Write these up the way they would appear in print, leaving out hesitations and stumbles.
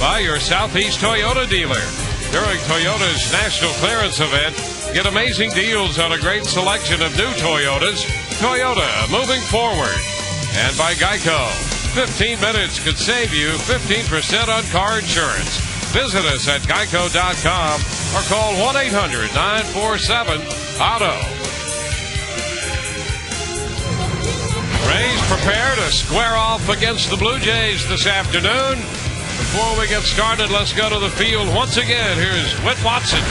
by your Southeast Toyota dealer. During Toyota's National Clearance Event, get amazing deals on a great selection of new Toyotas. Toyota, moving forward. And by Geico, 15 minutes could save you 15% on car insurance. Visit us at geico.com or call 1-800-947-AUTO. Rays prepare to square off against the Blue Jays this afternoon. Before we get started, let's go to the field once again. Here's Whit Watson.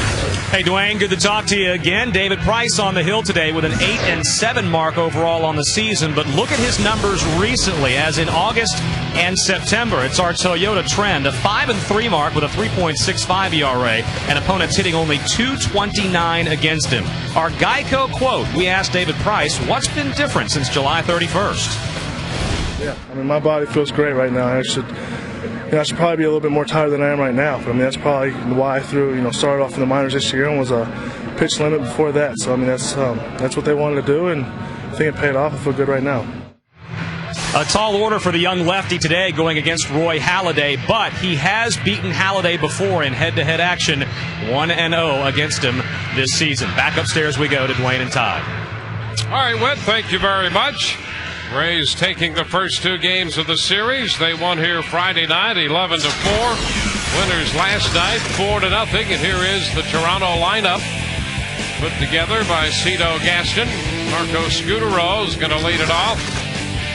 Hey, Dwayne, good to talk to you again. David Price on the hill today with an 8-7 mark overall on the season. But look at his numbers recently, as in August and September. It's our Toyota trend, a 5-3 mark with a 3.65 ERA, and opponents hitting only .229 against him. Our Geico quote, we asked David Price, what's been different since July 31st? Yeah, I mean, my body feels great right now. I should probably be a little bit more tired than I am right now. But I mean, that's probably why I started off in the minors this year and was a pitch limit before that. So I mean, that's what they wanted to do, and I think it paid off. I feel good right now. A tall order for the young lefty today going against Roy Halladay, but he has beaten Halladay before in head-to-head action, 1-0 against him this season. Back upstairs we go to Dwayne and Todd. All right, Whit, thank you very much. Rays taking the first two games of the series. They won here Friday night, 11-4. Winners last night, 4-0. And here is the Toronto lineup put together by Cito Gaston. Marco Scutaro is going to lead it off.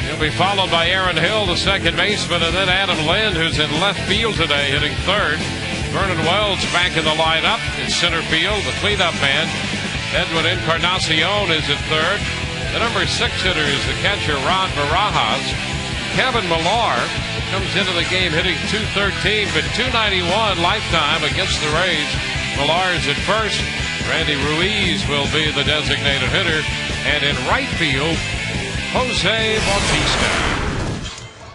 He'll be followed by Aaron Hill, the second baseman, and then Adam Lind, who's in left field today, hitting third. Vernon Wells back in the lineup in center field, the cleanup man. Edwin Encarnacion is at third. The number 6 hitter is the catcher, Ron Barajas. Kevin Millar comes into the game hitting .213, but .291 lifetime against the Rays. Millar is at first. Randy Ruiz will be the designated hitter. And in right field, Jose Bautista.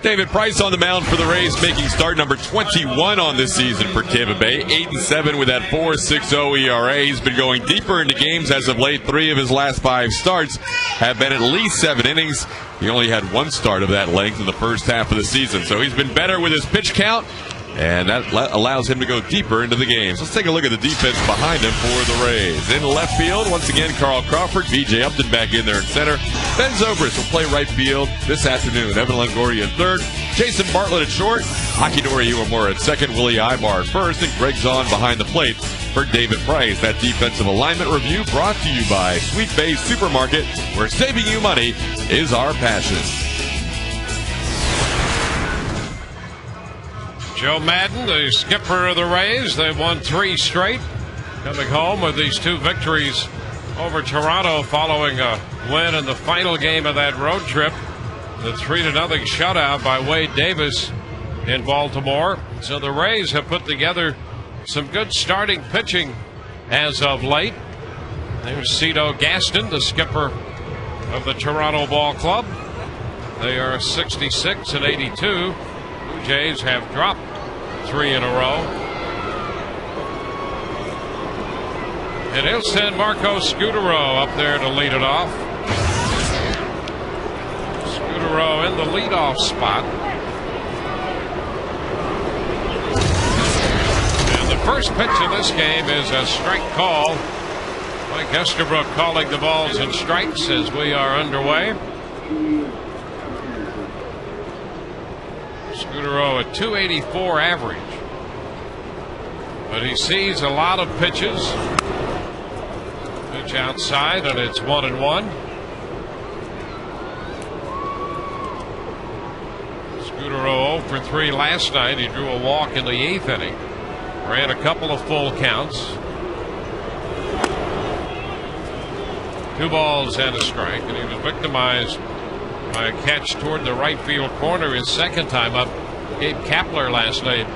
David Price on the mound for the Rays, making start number 21 on this season for Tampa Bay. 8-7 with that 4.60 ERA. He's been going deeper into games as of late. 3 of his last 5 starts have been at least 7 innings. He only had 1 start of that length in the first half of the season. So he's been better with his pitch count, and that allows him to go deeper into the games. Let's take a look at the defense behind him for the Rays. In left field, once again, Carl Crawford. B.J. Upton back in there in center. Ben Zobrist will play right field this afternoon. Evan Longoria in third. Jason Bartlett at short. Akidori Iwamura at second. Willie Ibar at first. And Greg Zahn behind the plate for David Price. That defensive alignment review brought to you by Sweet Bay Supermarket, where saving you money is our passion. Joe Madden, the skipper of the Rays, they've won 3 straight, coming home with these 2 victories over Toronto following a win in the final game of that road trip. The 3-0 shutout by Wade Davis in Baltimore. So the Rays have put together some good starting pitching as of late. There's Cito Gaston, the skipper of the Toronto Ball Club. They are 66-82. Blue Jays have dropped 3 in a row. And he'll send Marco Scutaro up there to lead it off. Scutaro in the leadoff spot. And the first pitch of this game is a strike call. Mike Estabrook calling the balls and strikes as we are underway. Scutaro at .284 average, but he sees a lot of pitches. Pitch outside, and it's 1-1. Scutaro 0 for 3 last night. He drew a walk in the 8th inning. Ran a couple of full counts. 2 balls and a strike, and he was victimized by a catch toward the right field corner his second time up. Gabe Kapler last night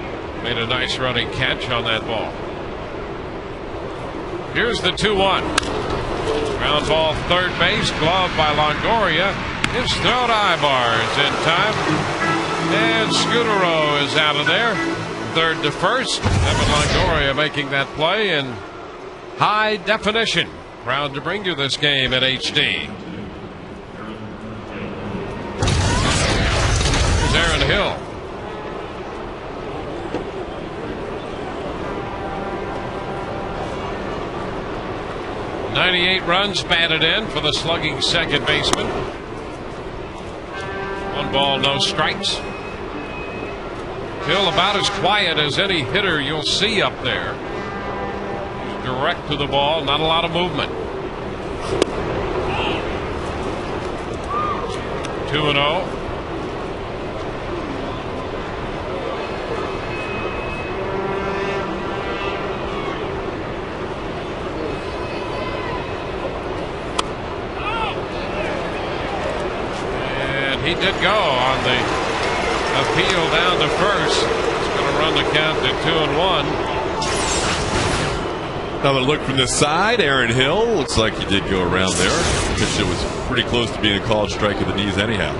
made a nice running catch on that ball. Here's the 2-1. Ground ball third base, glove by Longoria. It's thrown to Ibar's in time. And Scutaro is out of there. Third to first. Evan Longoria making that play in high definition. Proud to bring you this game in HD. Here's Aaron Hill. 98 runs batted in for the slugging second baseman. 1 ball, no strikes. Hill about as quiet as any hitter you'll see up there. He's direct to the ball, not a lot of movement. 2-0. He did go on the appeal down to first. He's going to run the count to 2-1. Another look from the side. Aaron Hill looks like he did go around there. Pitch that was pretty close to being a called strike at the knees anyhow.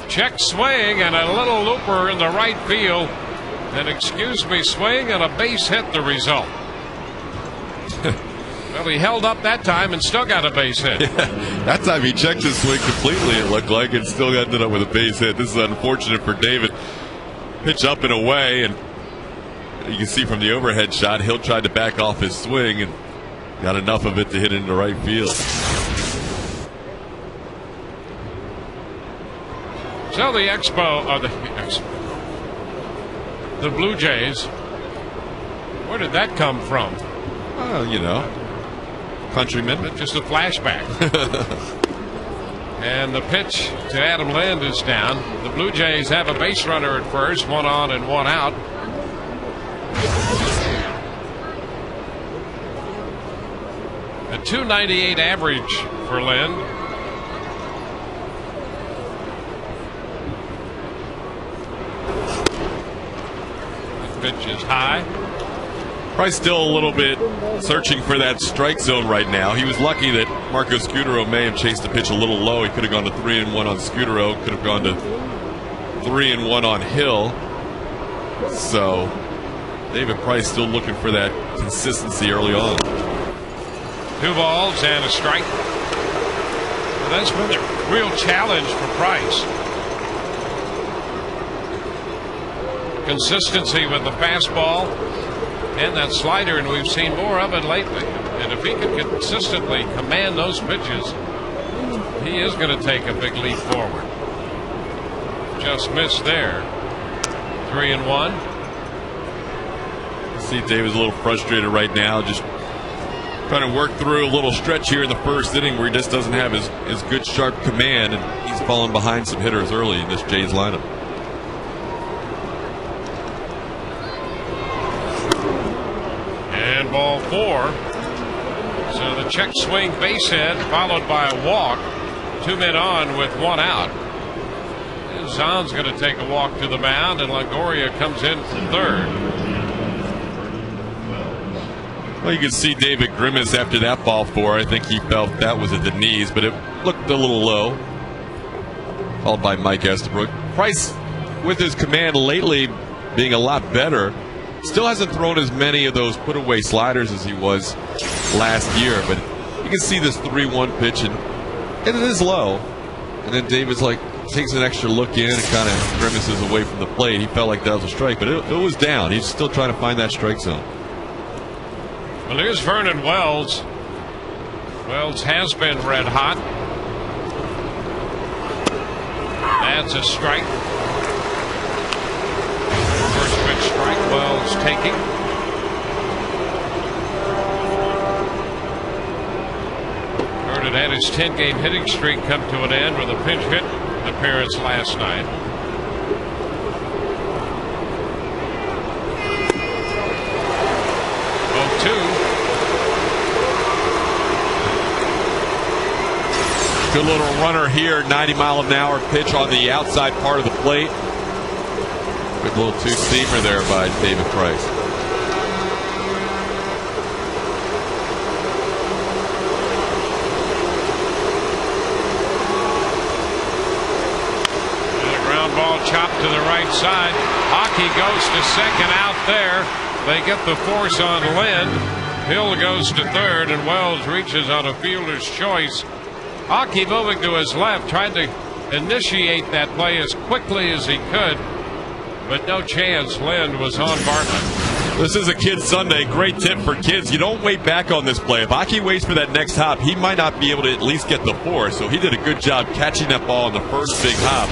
Check swing and a little looper in the right field. And excuse me, swing and a base hit the result. Well, he held up that time and still got a base hit. Yeah, that time he checked his swing completely, it looked like, and still ended up with a base hit. This is unfortunate for David. Pitch up and away, and you can see from the overhead shot, Hill tried to back off his swing and got enough of it to hit into right field. So the Blue Jays, where did that come from? Well, you know, countryman. Just a flashback. And the pitch to Adam Lind is down. The Blue Jays have a base runner at first, 1 on and 1 out. A .298 average for Lind. The pitch is high. Probably still a little bit searching for that strike zone right now. He was lucky that Marco Scutaro may have chased the pitch a little low. He could have gone to 3-1 on Scutaro, could have gone to 3-1 on Hill. So David Price still looking for that consistency early on. 2 balls and a strike. Well, that's been a real challenge for Price. Consistency with the fastball and that slider, and we've seen more of it lately. And if he can consistently command those pitches, he is going to take a big leap forward. Just missed there. 3-1. See, David's a little frustrated right now, just trying to work through a little stretch here in the first inning where he just doesn't have his good sharp command, and he's falling behind some hitters early in this Jays lineup. And ball 4. So the check swing base hit followed by a walk. 2 men on with 1 out. And Zahn's going to take a walk to the mound, and Longoria comes in from third. Well, you can see David grimace after that ball 4. I think he felt that was at the knees, but it looked a little low. Followed by Mike Estabrook. Price, with his command lately being a lot better, still hasn't thrown as many of those put-away sliders as he was last year. But you can see this 3-1 pitch, and it is low. And then David's like, takes an extra look in and kind of grimaces away from the plate. He felt like that was a strike, but it was down. He's still trying to find that strike zone. Well, here's Vernon Wells. Wells has been red hot. That's a strike. First pitch strike, Wells taking. Vernon had his 10-game hitting streak come to an end with a pinch hit appearance last night. Good little runner here, 90-mile-an-hour pitch on the outside part of the plate. Good little two-seamer there by David Price. And a ground ball chopped to the right side. Hockey goes to second out there. They get the force on Lind. Hill goes to third, and Wells reaches on a fielder's choice. Hockey moving to his left, trying to initiate that play as quickly as he could, but no chance. Lind was on Bartlett. This is a Kids Sunday. Great tip for kids. You don't wait back on this play. If Aki waits for that next hop, he might not be able to at least get the 4. So he did a good job catching that ball on the first big hop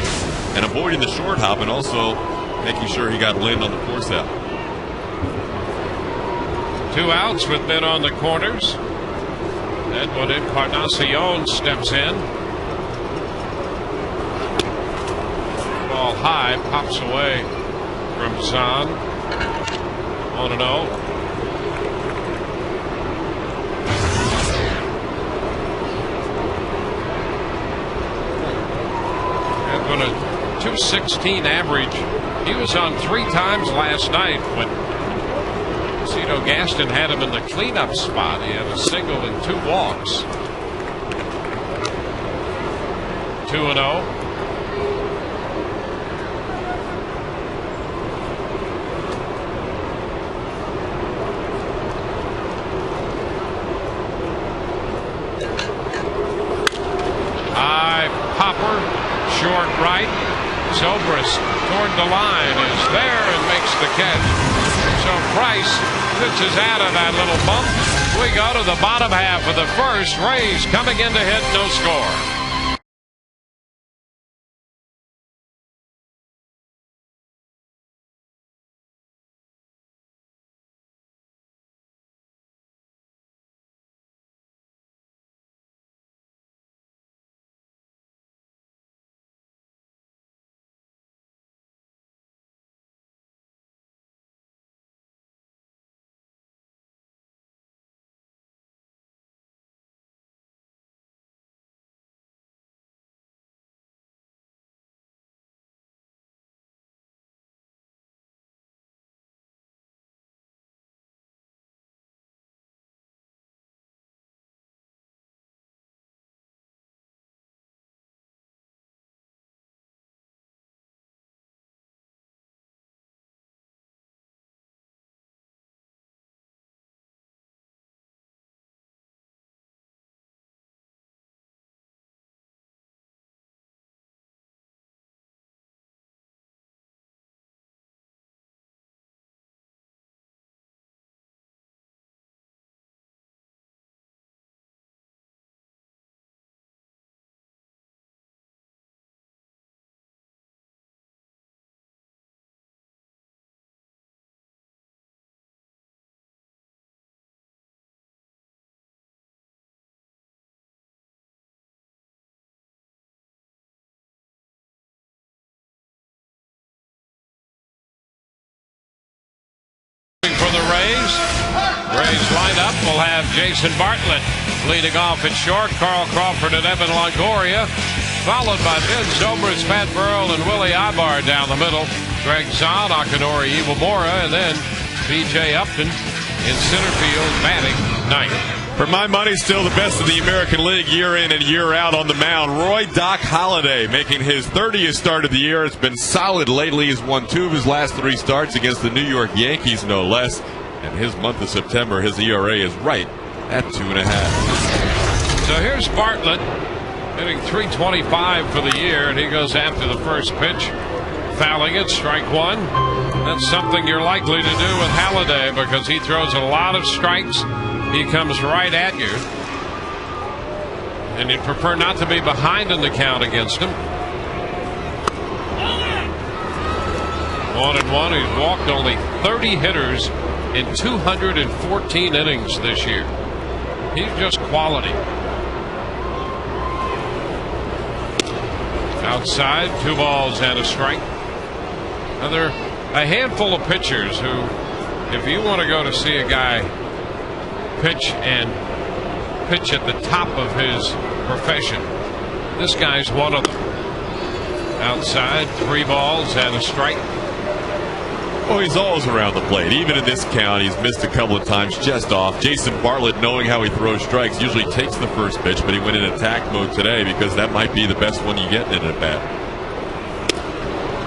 and avoiding the short hop, and also making sure he got Lynn on the force out. 2 outs with men on the corners. Edwin Encarnacion steps in. Ball high, pops away from Zahn. 1-0. Edwin, a .216 average. He was on 3 times last night when Cito Gaston had him in the cleanup spot. He had a single and 2 walks. 2-0. High popper, short right. Zobrist toward the line is there and makes the catch. So Price pitches out of that little bump. We go to the bottom half of the first. Rays coming in to hit, no score. For the Rays lineup will have Jason Bartlett leading off at short, Carl Crawford and Evan Longoria, followed by Ben Zobrist, Pat Burrell, and Willie Ibar down the middle. Greg Zahn, Akinori Iwamura, and then B.J. Upton in center field, batting ninth. For my money, still the best of the American League year in and year out on the mound. Roy Doc Halladay making his 30th start of the year. It's been solid lately. He's won 2 of his last 3 starts against the New York Yankees, no less. And his month of September, his ERA is right at 2.5. So here's Bartlett hitting .325 for the year, and he goes after the first pitch, fouling it, strike 1. That's something you're likely to do with Halladay because he throws a lot of strikes. He comes right at you, and you'd prefer not to be behind in the count against him. 1-1. He's walked only 30 hitters in 214 innings this year. He's just quality. Outside, 2 balls and a strike. Now there are a handful of pitchers who, if you want to go to see a guy pitch at the top of his profession, this guy's one of them. Outside, 3 balls and a strike. Oh, he's always around the plate. Even in this count, he's missed a couple of times just off. Jason Bartlett, knowing how he throws strikes, usually takes the first pitch, but he went in attack mode today because that might be the best one you get in an at-bat.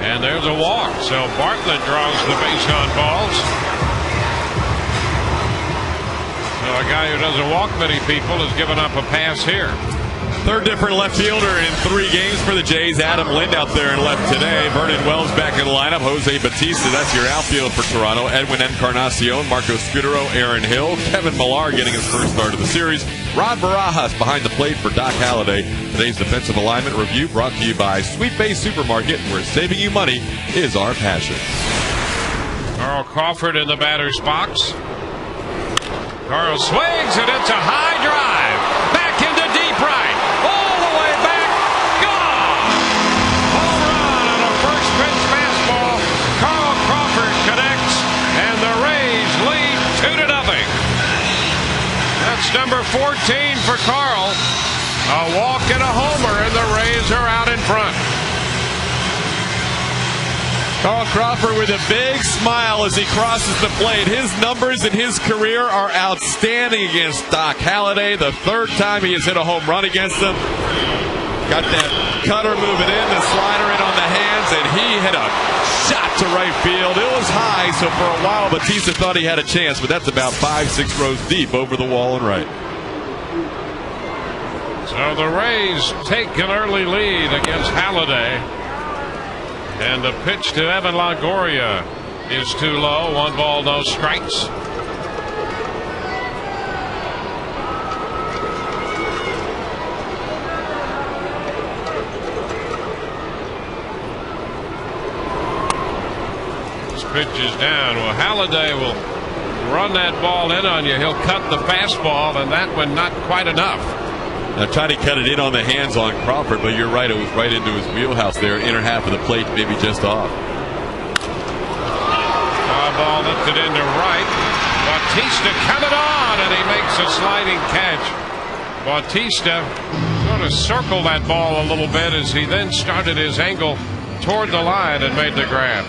And there's a walk, so Bartlett draws the base on balls. So a guy who doesn't walk many people has given up a pass here. Third different left fielder in 3 games for the Jays. Adam Lind out there in left today. Vernon Wells back in the lineup. Jose Batista, that's your outfield for Toronto. Edwin Encarnacion, Marco Scudero, Aaron Hill. Kevin Millar getting his first start of the series. Rod Barajas behind the plate for Doc Halladay. Today's defensive alignment review brought to you by Sweet Bay Supermarket, where saving you money is our passion. Carl Crawford in the batter's box. Carl swings, and it's a high drive. Back into deep right. All the way back. Gone! Home run on a first pitch fastball. Carl Crawford connects, and the Rays lead 2-0. That's number 14 for Carl. A walk and a homer, and the Rays are out in front. Carl Crawford with a big smile as he crosses the plate. His numbers in his career are outstanding against Doc Halladay. The 3rd time he has hit a home run against him. Got that cutter moving in, the slider in on the hands, and he hit a shot to right field. It was high, so for a while Batista thought he had a chance, but that's about 5-6 rows deep over the wall and right. So the Rays take an early lead against Halladay. And the pitch to Evan Longoria is too low. 1 ball, no strikes. This pitch is down. Well, Halladay will run that ball in on you. He'll cut the fastball, and that one not quite enough. Now trying to cut it in on the hands on Crawford, but you're right, it was right into his wheelhouse there, inner half of the plate, maybe just off. Fly ball lifted into right. Bautista coming on, and he makes a sliding catch. Bautista sort of circled that ball a little bit as he then started his angle toward the line and made the grab.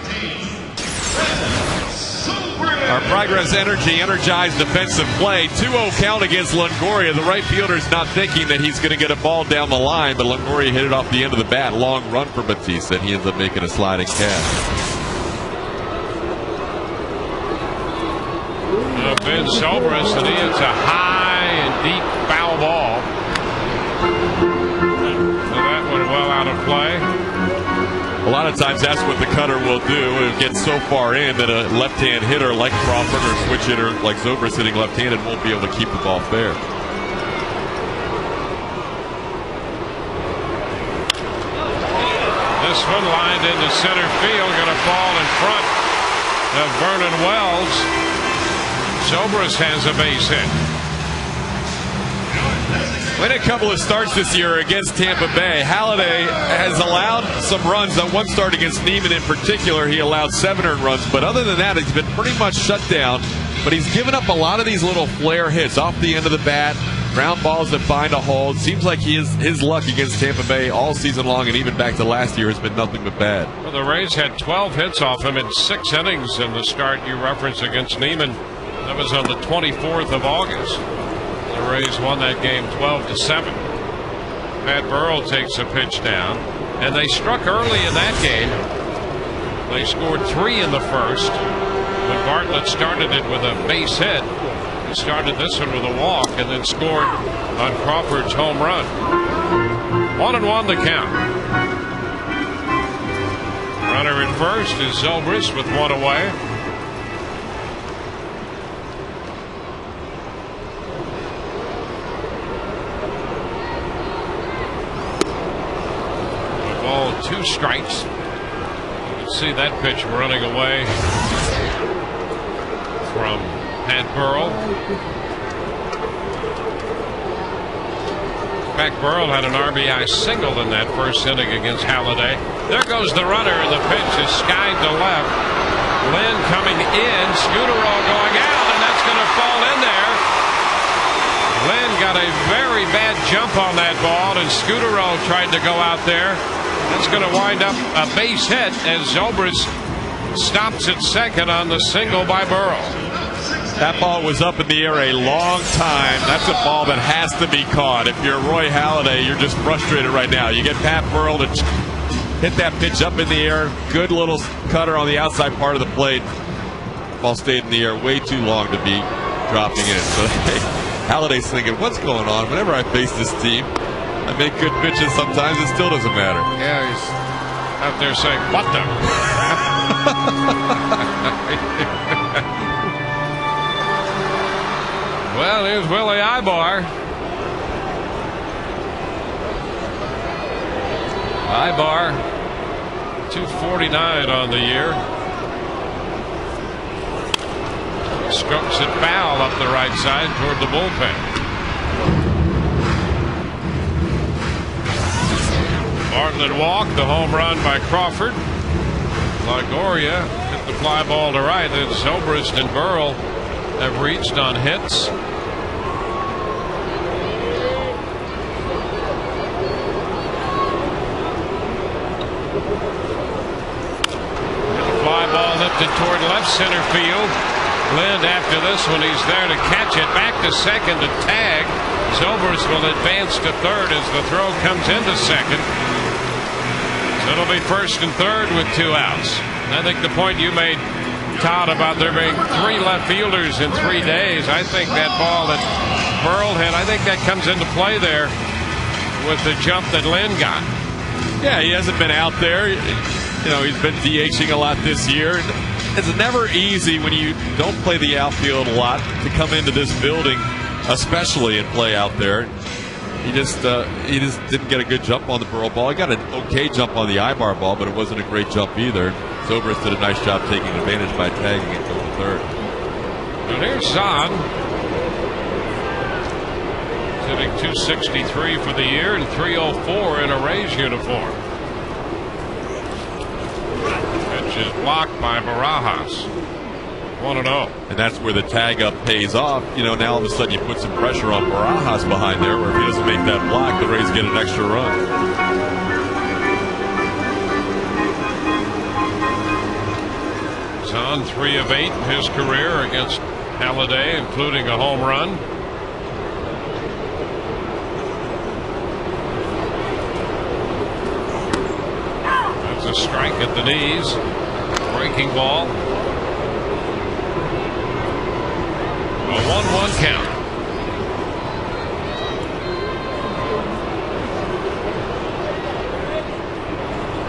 Our Progress Energy energized defensive play. 2-0 count against Longoria. The right fielder's not thinking that he's going to get a ball down the line, but Longoria hit it off the end of the bat. Long run for Batista, and he ends up making a sliding catch. Ben Zobrist, and he hits a high and deep foul ball. So that one well out of play. A lot of times that's what the cutter will do. It gets so far in that a left-hand hitter like Crawford or switch hitter like Zobrist hitting left-handed won't be able to keep the ball fair. This one lined into center field, going to fall in front of Vernon Wells. Zobrist has a base hit. In a couple of starts this year against Tampa Bay, Halladay has allowed some runs. On one start against Neiman in particular, he allowed 7 earned runs. But other than that, he's been pretty much shut down. But he's given up a lot of these little flare hits off the end of the bat, ground balls that find a hole. It seems like his luck against Tampa Bay all season long and even back to last year has been nothing but bad. Well, the Rays had 12 hits off him in 6 innings in the start you referenced against Neiman. That was on the 24th of August. The Rays won that game 12-7. Pat Burrell takes a pitch down, and they struck early in that game. They scored 3 in the first, but Bartlett started it with a base hit. He started this one with a walk and then scored on Crawford's home run. 1-1 the count. Runner at first is Zobrist with 1 away. Ball, 2 strikes. You can see that pitch running away from Pat Burrell. Pat Burrell had an RBI single in that first inning against Halladay. There goes the runner, and the pitch is skied to left. Lynn coming in, Scudero going out, and that's going to fall in there. Lynn got a very bad jump on that ball, and Scudero tried to go out there. That's going to wind up a base hit as Zobrist stops at second on the single by Burrell. That ball was up in the air a long time. That's a ball that has to be caught. If you're Roy Halladay, you're just frustrated right now. You get Pat Burrell to hit that pitch up in the air. Good little cutter on the outside part of the plate. Ball stayed in the air way too long to be dropping in. So Halladay's thinking, what's going on? Whenever I face this team, I make good pitches sometimes. It still doesn't matter. Yeah, he's out there saying, what the? Well, here's Willie Ibar. Ibar, 249 on the year. Strokes it foul up the right side toward the bullpen. Bartlett walked, the home run by Crawford. Longoria hit the fly ball to right. Then Zobrist and Burrell have reached on hits. The fly ball lifted toward left center field. Lind after this one, he's there to catch it. Back to second to tag. Zobrist will advance to third as the throw comes into second. So it'll be first and third with 2 outs. I think the point you made, Todd, about there being 3 left fielders in 3 days, I think that ball that Burrell hit, I think that comes into play there with the jump that Lind got. Yeah, he hasn't been out there. You know, he's been DHing a lot this year. It's never easy when you don't play the outfield a lot to come into this building, especially and play out there. He just didn't get a good jump on the Burrell ball. He got an okay jump on the Ibar ball, but it wasn't a great jump either. Zobrist did a nice job taking advantage by tagging it to the third. And here's Zahn, hitting 263 for the year and 304 in a Rays uniform. Pitch is blocked by Barajas. 1-0. And that's where the tag up pays off. You know, now all of a sudden you put some pressure on Barajas behind there, where if he doesn't make that block, the Rays get an extra run. Zahn 3 of 8 in his career against Halladay, including a home run. That's a strike at the knees. Breaking ball. A 1-1 count.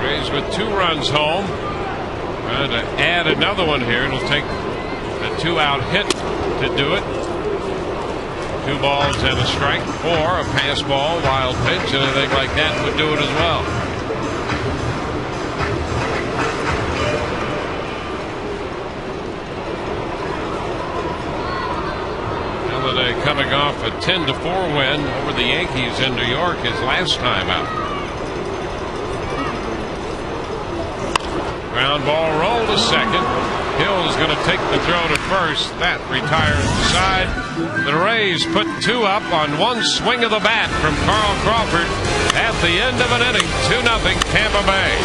Rays with 2 runs home. Trying to add another one here. It'll take a 2-out hit to do it. 2 balls and a strike, or a pass ball, wild pitch, anything like that would do it as well. Halladay coming off a 10-4 win over the Yankees in New York his last time out. Ground ball roll to second. Hill is going to take the throw to first. That retires the side. The Rays put 2 up on 1 swing of the bat from Carl Crawford at the end of an inning. 2-0 Tampa Bay.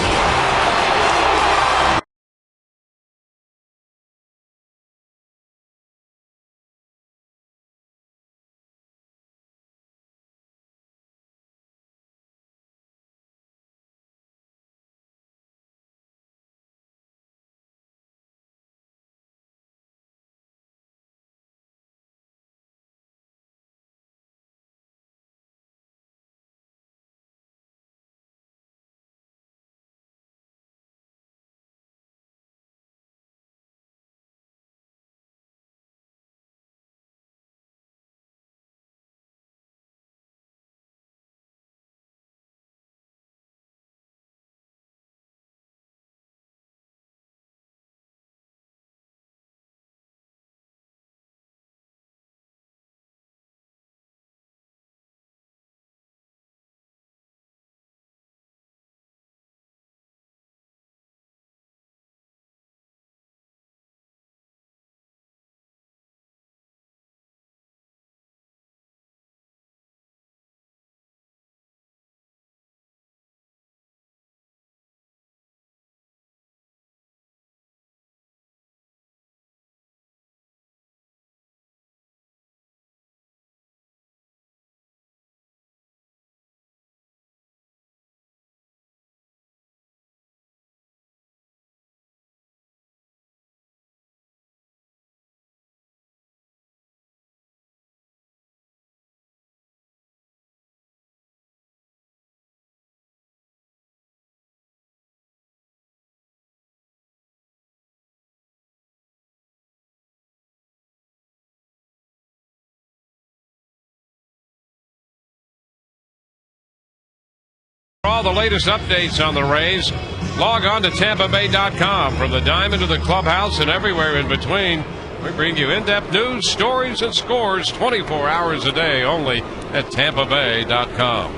all the latest updates on the Rays, log on to TampaBay.com. From the diamond to the clubhouse and everywhere in between, we bring you in-depth news, stories, and scores 24 hours a day only at TampaBay.com.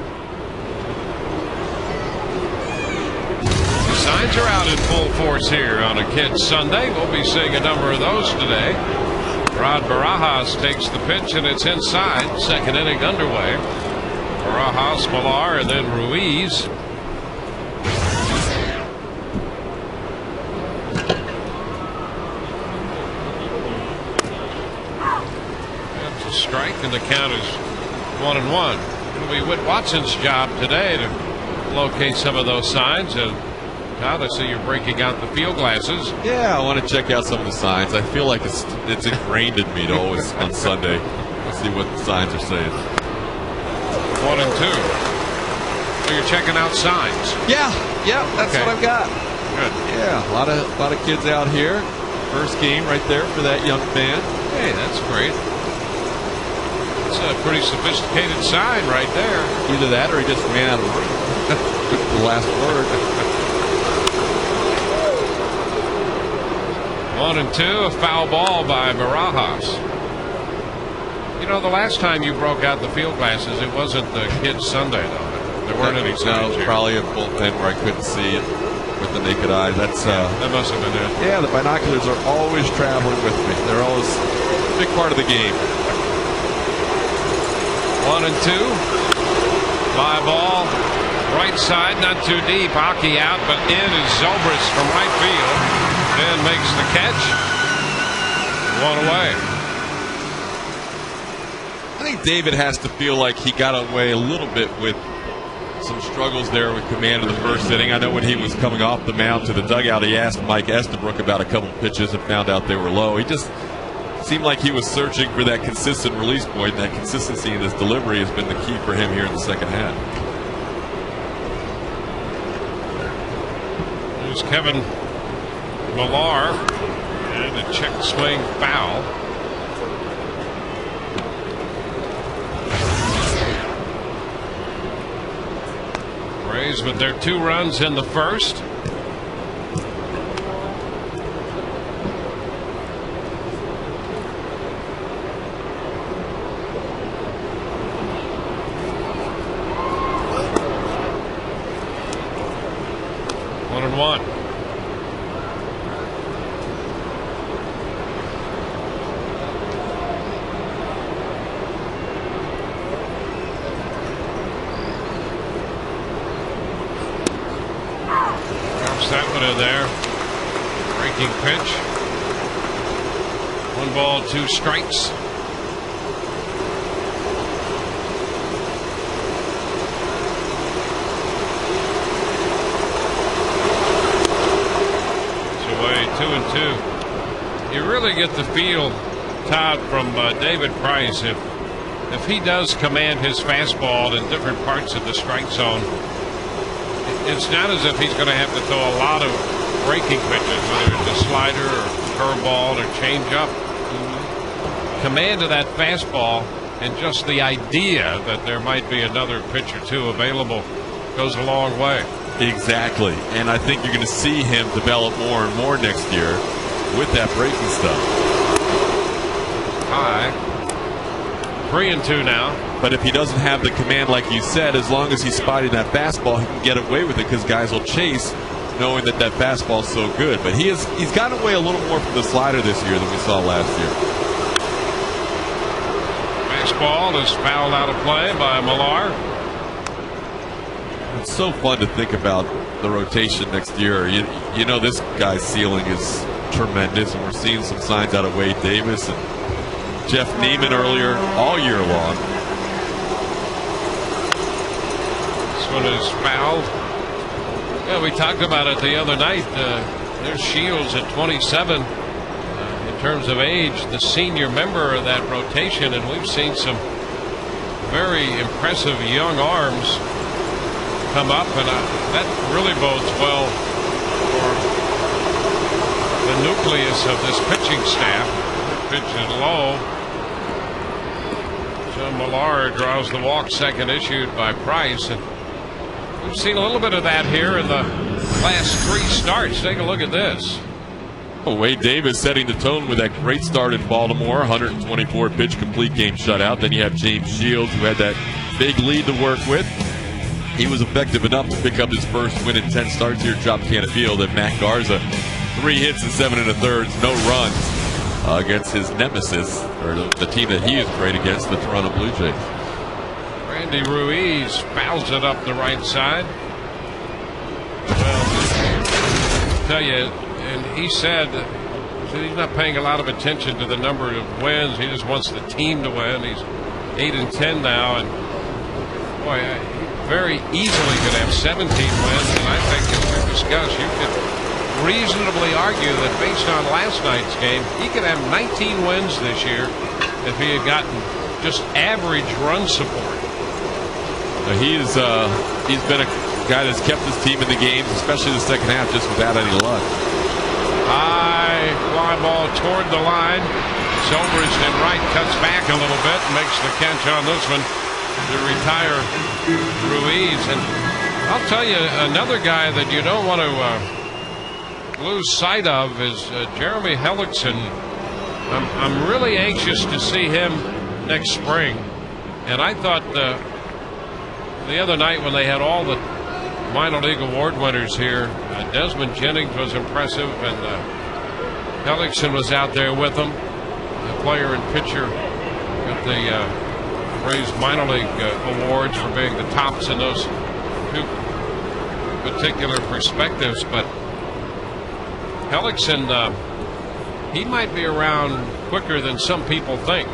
The signs are out in full force here on a Kids Sunday. We'll be seeing a number of those today. Rod Barajas takes the pitch, and it's inside. Second inning underway. Barajas, Millar, and then Ruiz. That's a strike, and the count is 1-1. It'll be Whit Watson's job today to locate some of those signs. And Todd, I see you're breaking out the field glasses. Yeah, I want to check out some of the signs. I feel like it's ingrained in me to always on Sunday. Let's see what the signs are saying. 1 and 2. So you're checking out signs. Yeah, that's Okay. what I've got. Good. Yeah, a lot of kids out here. First game right there for that young man. Hey, that's great. It's a pretty sophisticated sign right there. Either that or he just ran out of room. The last word. 1 and 2, a foul ball by Barajas. You know, the last time you broke out the field glasses, it wasn't the Kids Sunday, though. There weren't any signs No, here. probably a bullpen where I couldn't see it with the naked eye. That's That must have been it. yeah, the binoculars are always traveling with me. They're always a big part of the game. 1 and 2. Fly ball. Right side, not too deep. Hockey out, but in is Zobrist from right field. Then makes the catch. 1 away. I think David has to feel like he got away a little bit with some struggles there with command in the first inning. I know when he was coming off the mound to the dugout, he asked Mike Estabrook about a couple pitches and found out they were low. He just seemed like he was searching for that consistent release point. That consistency in his delivery has been the key for him here in the second half. There's Kevin Millar, and a check swing foul. Rays with their 2 runs in the first. One and 1. That one in there. Breaking pitch. 1 ball, 2 strikes. It's away, 2 and 2. You really get the feel, Todd, from David Price, if he does command his fastball in different parts of the strike zone. It's not as if he's going to have to throw a lot of breaking pitches, whether it's a slider or curveball or changeup. Command of that fastball and just the idea that there might be another pitch or two available goes a long way. Exactly. And I think you're going to see him develop more and more next year with that breaking stuff. High. 3 and 2 now. But if he doesn't have the command, like you said, as long as he's spotting that fastball, he can get away with it because guys will chase knowing that that fastball is so good. But he's gotten away a little more from the slider this year than we saw last year. Fastball is fouled out of play by Millar. It's so fun to think about the rotation next year. You know this guy's ceiling is tremendous, and we're seeing some signs out of Wade Davis and Jeff Neiman earlier all year long. This one is fouled. Yeah, we talked about it the other night. There's Shields at 27. In terms of age, the senior member of that rotation, and we've seen some very impressive young arms come up, and that really bodes well for the nucleus of this pitching staff. Pitch is low. John Millar draws the walk, second issued by Price, and We've seen a little bit of that here in the last 3 starts. Take a look at this. Oh, Wade Davis setting the tone with that great start in Baltimore, 124 pitch complete game shutout. Then you have James Shields, who had that big lead to work with. He was effective enough to pick up his first win in 10 starts here at Tropicana Field. And Matt Garza, 3 hits and 7 1/3, no runs against his nemesis, or the team that he is great against, the Toronto Blue Jays. Randy Ruiz fouls it up the right side. Well, I'll tell you, and he said he's not paying a lot of attention to the number of wins. He just wants the team to win. He's 8-10 now, and boy, very easily could have 17 wins. And I think, as we discussed, you could reasonably argue that based on last night's game, he could have 19 wins this year if he had gotten just average run support. He's been a guy that's kept his team in the games, especially the second half, just without any luck. High fly ball toward the line. Zobrist in right cuts back a little bit, makes the catch on this one to retire Ruiz. And I'll tell you, another guy that you don't want to lose sight of is Jeremy Hellickson. I'm really anxious to see him next spring. And I thought the other night when they had all the minor league award winners here, Desmond Jennings was impressive, and Hellickson was out there with them, the player and pitcher with the Rays minor league awards for being the tops in those 2 particular perspectives. But Hellickson, he might be around quicker than some people think.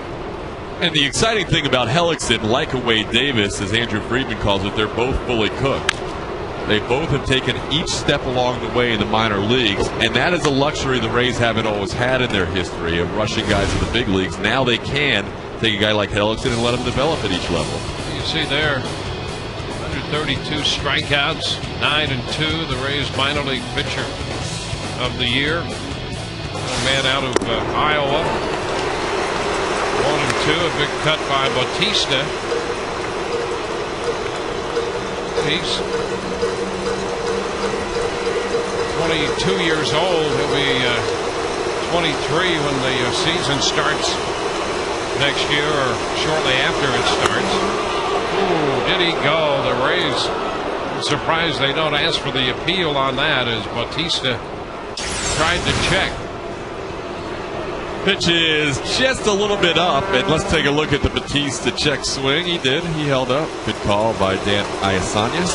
And the exciting thing about Hellickson, like a Wade Davis, as Andrew Friedman calls it, they're both fully cooked. They both have taken each step along the way in the minor leagues, and that is a luxury the Rays haven't always had in their history of rushing guys to the big leagues. Now they can take a guy like Hellickson and let him develop at each level. You see there, 132 strikeouts, 9-2, the Rays minor league pitcher of the year. A man out of Iowa. 1-2, a big cut by Bautista. He's 22 years old. He'll be 23 when the season starts next year, or shortly after it starts. Ooh, did he go? The Rays, I'm surprised they don't ask for the appeal on that, as Bautista tried to check. Pitch is just a little bit up, and let's take a look at the Bautista check swing. He did. He held up. Good call by Dan Iasanya.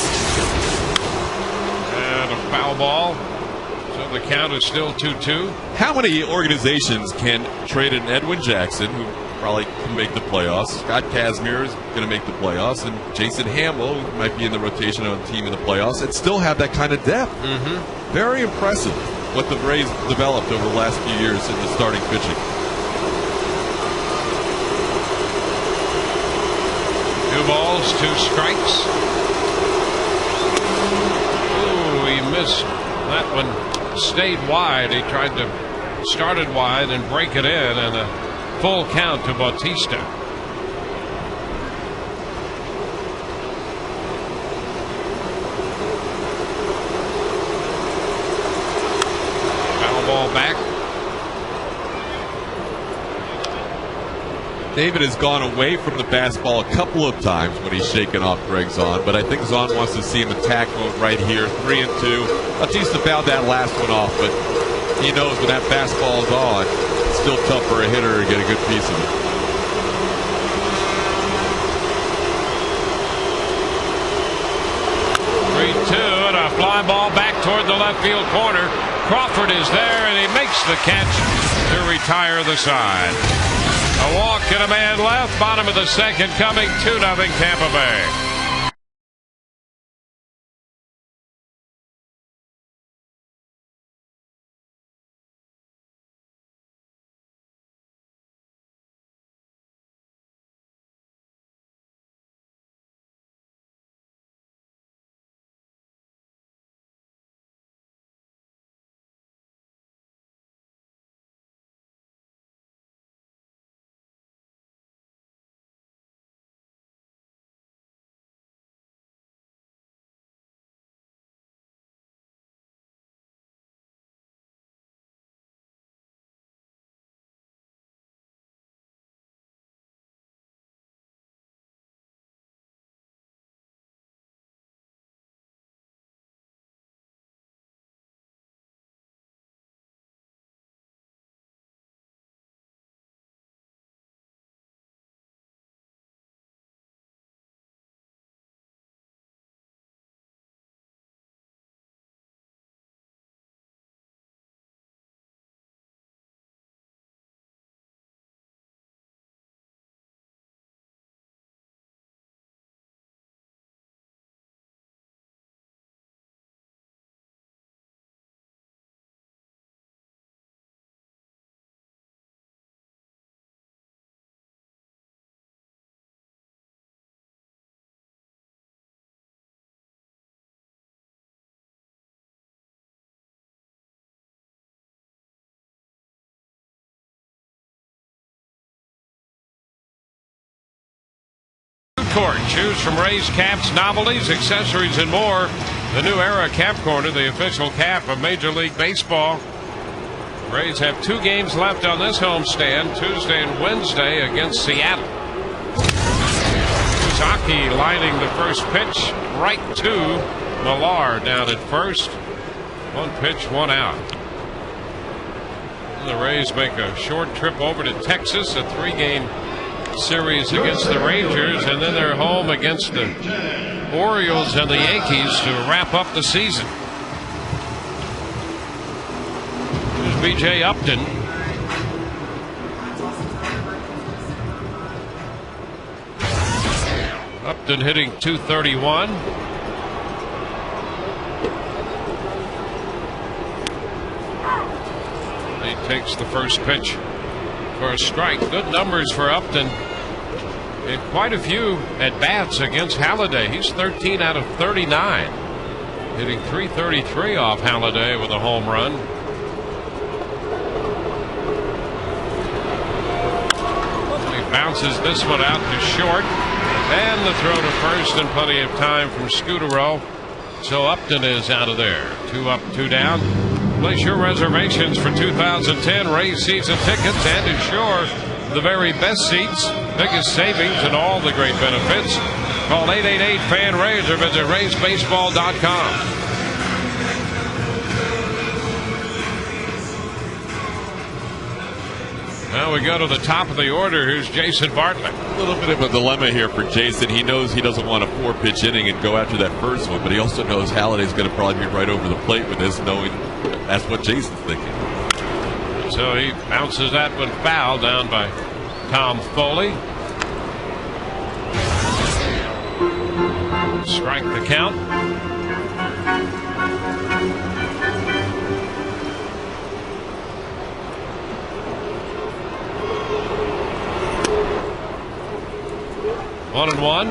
And a foul ball. So the count is still 2-2. How many organizations can trade an Edwin Jackson, who probably can make the playoffs? Scott Kazmir is going to make the playoffs, and Jason Hamill, who might be in the rotation on the team in the playoffs, and still have that kind of depth. Very impressive what the Rays developed over the last few years in the starting pitching. 2 balls, 2 strikes. Ooh, he missed that one. Stayed wide. He tried to start it wide and break it in, and a full count to Bautista. Foul ball back. David has gone away from the fastball a couple of times when he's shaken off Greg Zahn, but I think Zahn wants to see him attack mode right here. 3-2. Bautista fouled that last one off, but he knows when that fastball is on, it's still tough for a hitter to get a good piece of it. 3-2, and a fly ball back toward the left field corner. Crawford is there, and he makes the catch to retire the side. A walk and a man left. Bottom of the second coming. 2-0 Tampa Bay. court. Choose from Rays caps, novelties, accessories, and more. The new era Cap Corner, the official cap of Major League Baseball. Rays have 2 games left on this homestand, Tuesday and Wednesday against Seattle. Zaki lining the first pitch right to Millar down at first. 1 pitch, 1 out. And the Rays make a short trip over to Texas, a 3-game series against the Rangers, and then they're home against the Orioles and the Yankees to wrap up the season. Here's B.J. Upton. Upton hitting .231. He takes the first pitch for a strike. Good numbers for Upton. And quite a few at-bats against Halladay. He's 13 out of 39. Hitting .333 off Halladay with a home run. He bounces this one out to short. And the throw to first, and plenty of time from Scudero. So Upton is out of there. 2 up, 2 down. Place your reservations for 2010 Rays season tickets and ensure the very best seats, biggest savings, and all the great benefits. Call 888-FAN-RAYS or visit RaysBaseball.com. Now we go to the top of the order. Here's Jason Bartlett. A little bit of a dilemma here for Jason. He knows he doesn't want a 4-pitch inning and go after that first one, but he also knows Halladay's going to probably be right over the plate with this, knowing that's what Jason's thinking. So he bounces that one foul down by Tom Foley. Strike the count. One and one.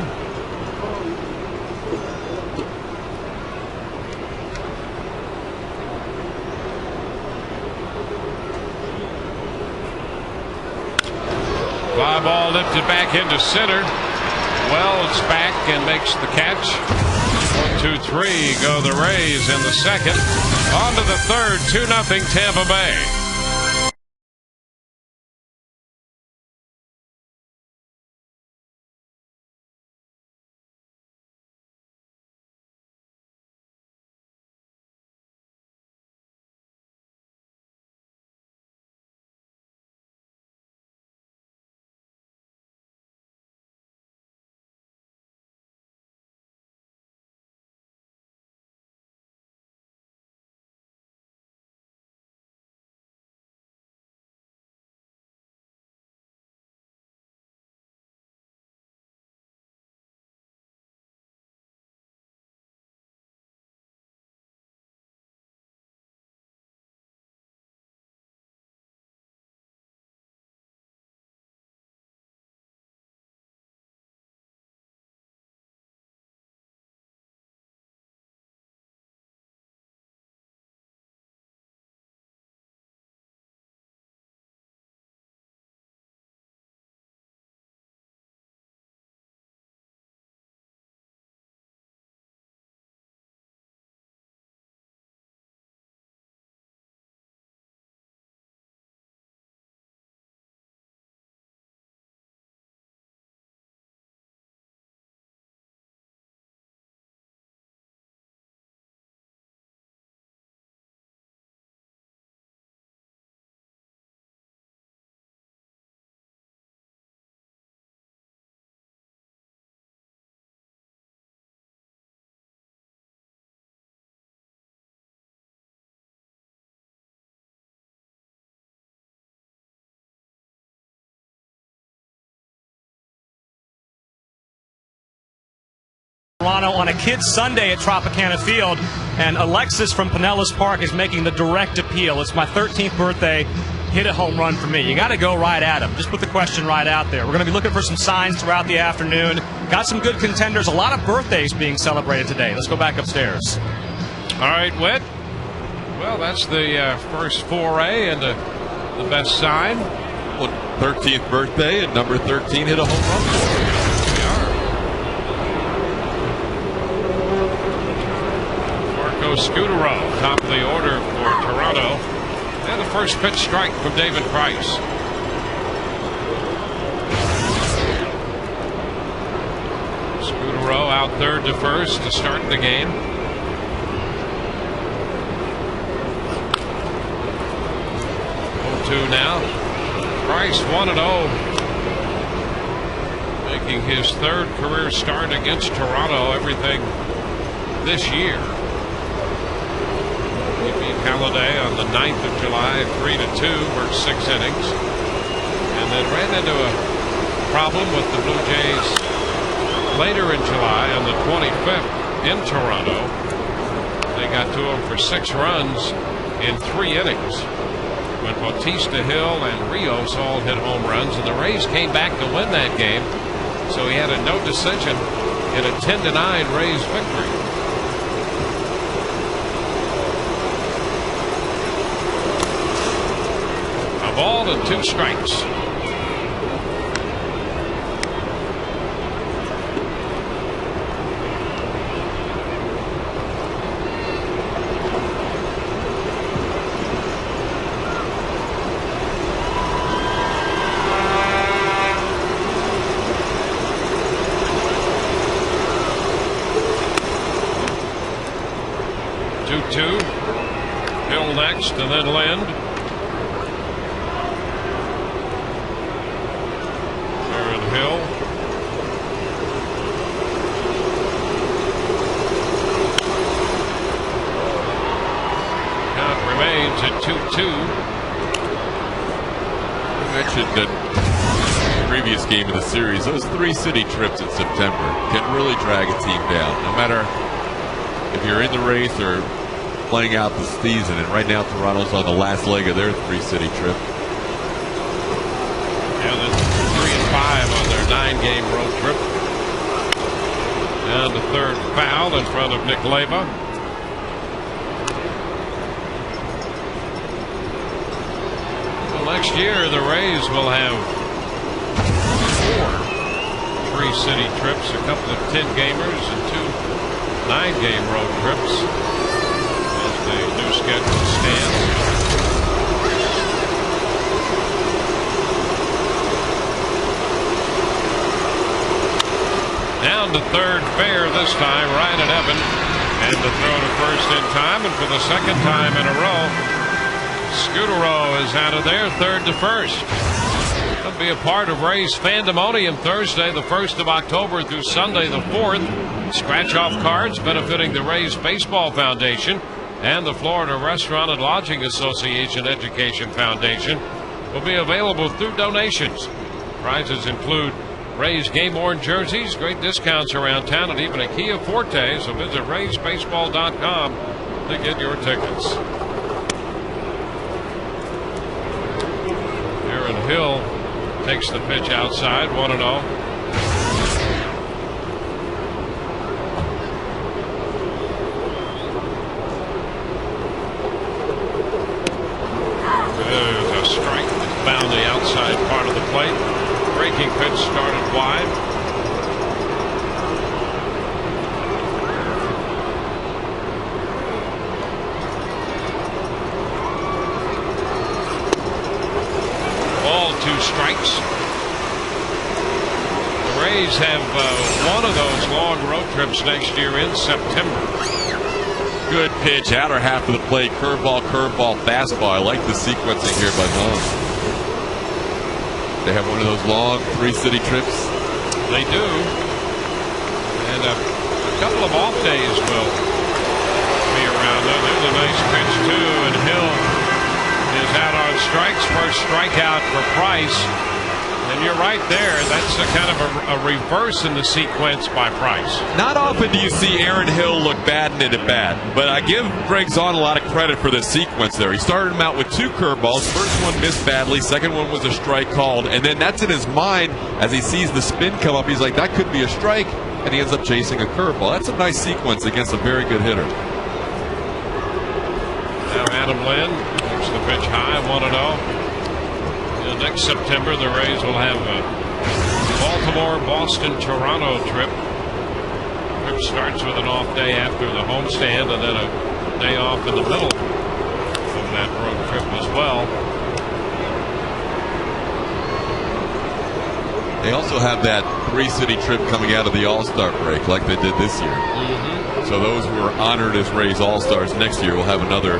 Fly ball lifted back into center. Wells back and makes the catch. 1, 2, 3 go the Rays in the second. On to the third. 2-0 Tampa Bay. Toronto on a Kids Sunday at Tropicana Field, and Alexis from Pinellas Park is making the direct appeal. It's my 13th birthday. Hit a home run for me. You got to go right at him. Just put the question right out there. We're going to be looking for some signs throughout the afternoon. Got some good contenders. A lot of birthdays being celebrated today. Let's go back upstairs. All right, Whit. Well, that's the first foray and the best sign. Well, 13th birthday and number 13 hit a home run for him. Joe Scudero, top of the order for Toronto. And the first pitch strike from David Price. Scudero out third to first to start the game. 0-2 now. Price 1-0. Making his third career start against Toronto. Everything this year. He beat Halladay on the 9th of July, 3-2, worked 6 innings, and then ran into a problem with the Blue Jays later in July on the 25th in Toronto. They got to him for 6 runs in 3 innings. When Bautista, Hill, and Rios all hit home runs, and the Rays came back to win that game. So he had a no decision in a 10-9 Rays victory. A ball and 2 strikes. Hill next, and then Lind. Aaron Hill. Count remains at 2-2. I mentioned that previous game of the series, those 3 city trips in September can really drag a team down, no matter if you're in the race or playing out the season. And right now Toronto's on the last leg of their 3-city trip. Yeah, that's 3-5 on their 9-game road trip. And the third foul in front of Nick Leyva. Well, next year the Rays will have 4 3-city trips, a couple of 10-gamers and 2 9-game road trips as the new schedule stands. Down to third, fair this time, right at Evan, and to throw to first in time, and for the second time in a row, Scudero is out of there, third to first. He'll be a part of Rays Fandemonium Thursday, the 1st of October through Sunday, the 4th. Scratch-off cards benefiting the Rays Baseball Foundation and the Florida Restaurant and Lodging Association Education Foundation will be available through donations. Prizes include Rays game-worn jerseys, great discounts around town, and even a Kia Forte, so visit RaysBaseball.com to get your tickets. Aaron Hill takes the pitch outside, 1-0. There's a strike that found the outside part of the plate. Breaking pitch started wide. All 2 strikes. The Rays have one of those long road trips next year in September. Good pitch, outer half of the plate, curveball, fastball. I like the sequencing here by Vaughn. They have one of those long 3-city trips. They do. And a couple of off days will be around. There's a nice pitch, too, and Hill is out on strikes. First strikeout for Price. And you're right there. That's a kind of a reverse in the sequence by Price. Not often do you see Aaron Hill look bad and hit it bad, but I give Greg Zahn a lot of credit for this sequence there. He started him out with 2 curveballs. First one missed badly. Second one was a strike called. And then that's in his mind as he sees the spin come up. He's like, that could be a strike. And he ends up chasing a curveball. That's a nice sequence against a very good hitter. Now Adam Lind takes the pitch high, 1-0. Next September, the Rays will have a Baltimore, Boston, Toronto trip. Trip starts with an off day after the homestand, and then a day off in the middle of that road trip as well. They also have that 3-city trip coming out of the All-Star break like they did this year. So those who are honored as Rays All-Stars next year will have another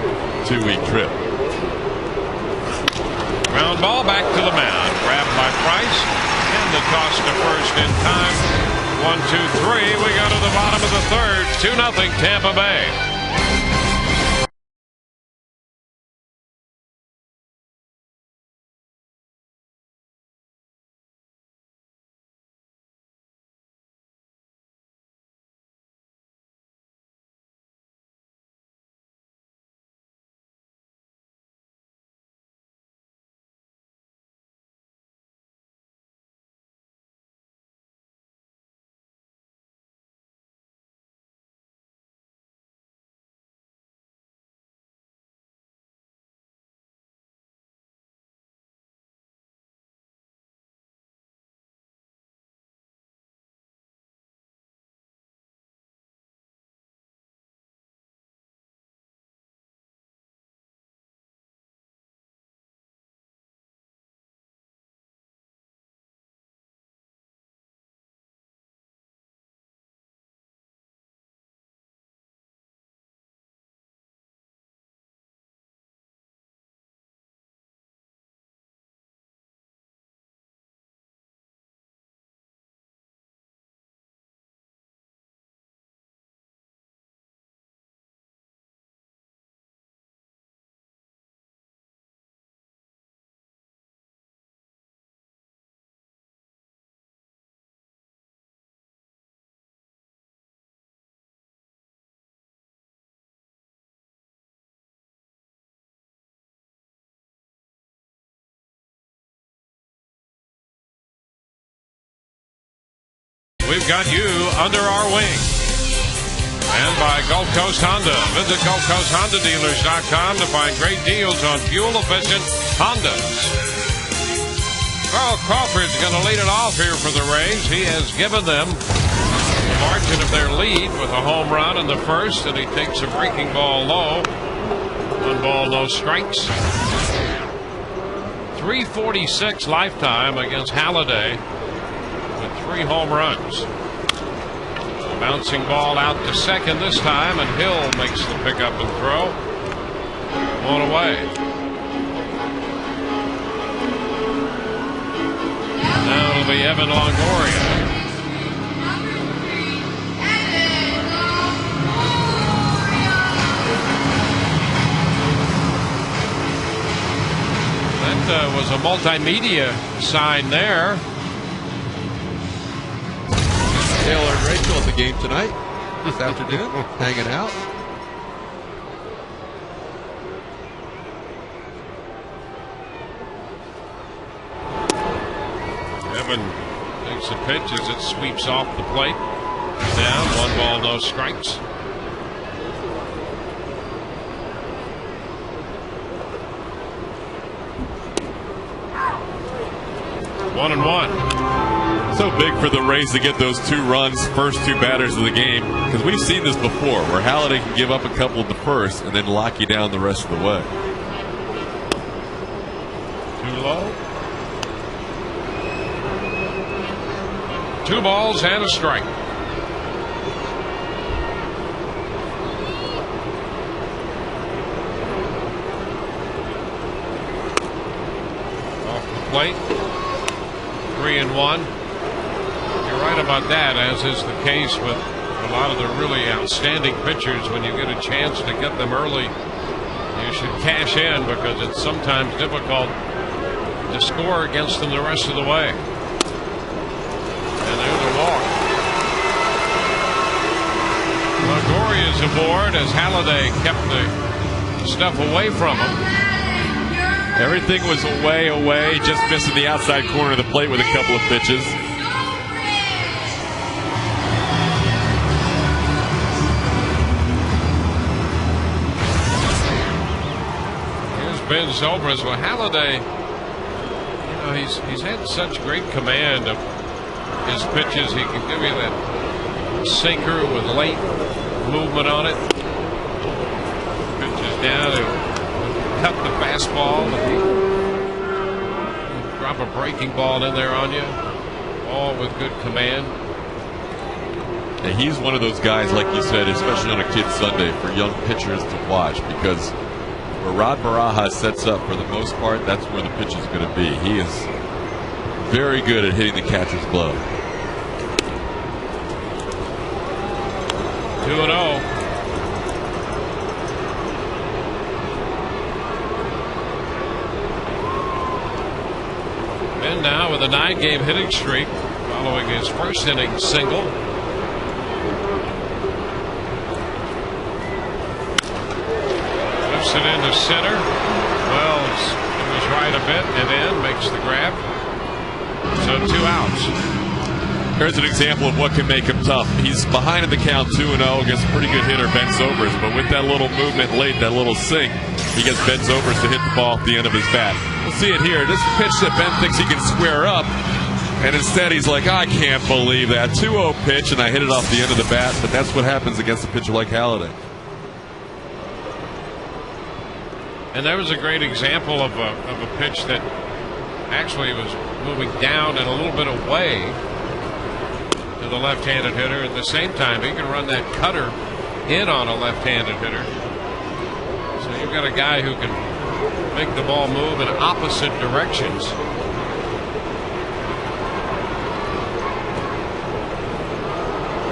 2-week trip. Ground ball back to the mound. Grabbed by Price. And the toss to first in time. 1, 2, 3. We go to the bottom of the third. 2-0 Tampa Bay. We've got you under our wing. And by Gulf Coast Honda. Visit GulfCoastHondaDealers.com to find great deals on fuel-efficient Hondas. Carl Crawford's going to lead it off here for the Rays. He has given them the margin of their lead with a home run in the first, and he takes a breaking ball low. 1 ball, no strikes. 346 lifetime against Halladay with 3 home runs. Bouncing ball out to second this time, and Hill makes the pickup and throw. 1 away. Now it'll be Evan Longoria. That was a multimedia sign there. Taylor and Rachel at the game tonight, this afternoon, hanging out. Evan takes a pitch as it sweeps off the plate. Down, 1 ball, no strikes. One and one. So big for the Rays to get those 2 runs, first 2 batters of the game, because we've seen this before, where Halladay can give up a couple at the first and then lock you down the rest of the way. Too low. 2 balls and a strike. Off the plate. 3 and 1. You're right about that, as is the case with a lot of the really outstanding pitchers. When you get a chance to get them early, you should cash in, because it's sometimes difficult to score against them the rest of the way. And there's a walk. Longoria's aboard as Halladay kept the stuff away from him. Everything was away, just missing the outside corner of the plate with a couple of pitches. Here's Ben Zobrist. Well, Halladay, you know, he's had such great command of his pitches. He can give you that sinker with late movement on it. down and cut the fastball. Drop a breaking ball in there on you. All with good command. And he's one of those guys, like you said, especially on a Kid Sunday, for young pitchers to watch, because where Rod Barajas sets up, for the most part, that's where the pitch is going to be. He is very good at hitting the catcher's glove. 2-0. And now with a 9-game hitting streak following his first inning single. Lifts it into center. Wells goes right a bit and in, makes the grab. So 2 outs. Here's an example of what can make him tough. He's behind in the count 2-0 against a pretty good hitter, Ben Zobrist. But with that little movement late, that little sink, he gets Ben Zobrist to hit the ball at the end of his bat. We'll see it here. This pitch that Ben thinks he can square up. And instead he's like, I can't believe that. 2-0 pitch, and I hit it off the end of the bat. But that's what happens against a pitcher like Halladay. And that was a great example of a pitch that actually was moving down and a little bit away to the left-handed hitter. At the same time, he can run that cutter in on a left-handed hitter. So you've got a guy who can make the ball move in opposite directions.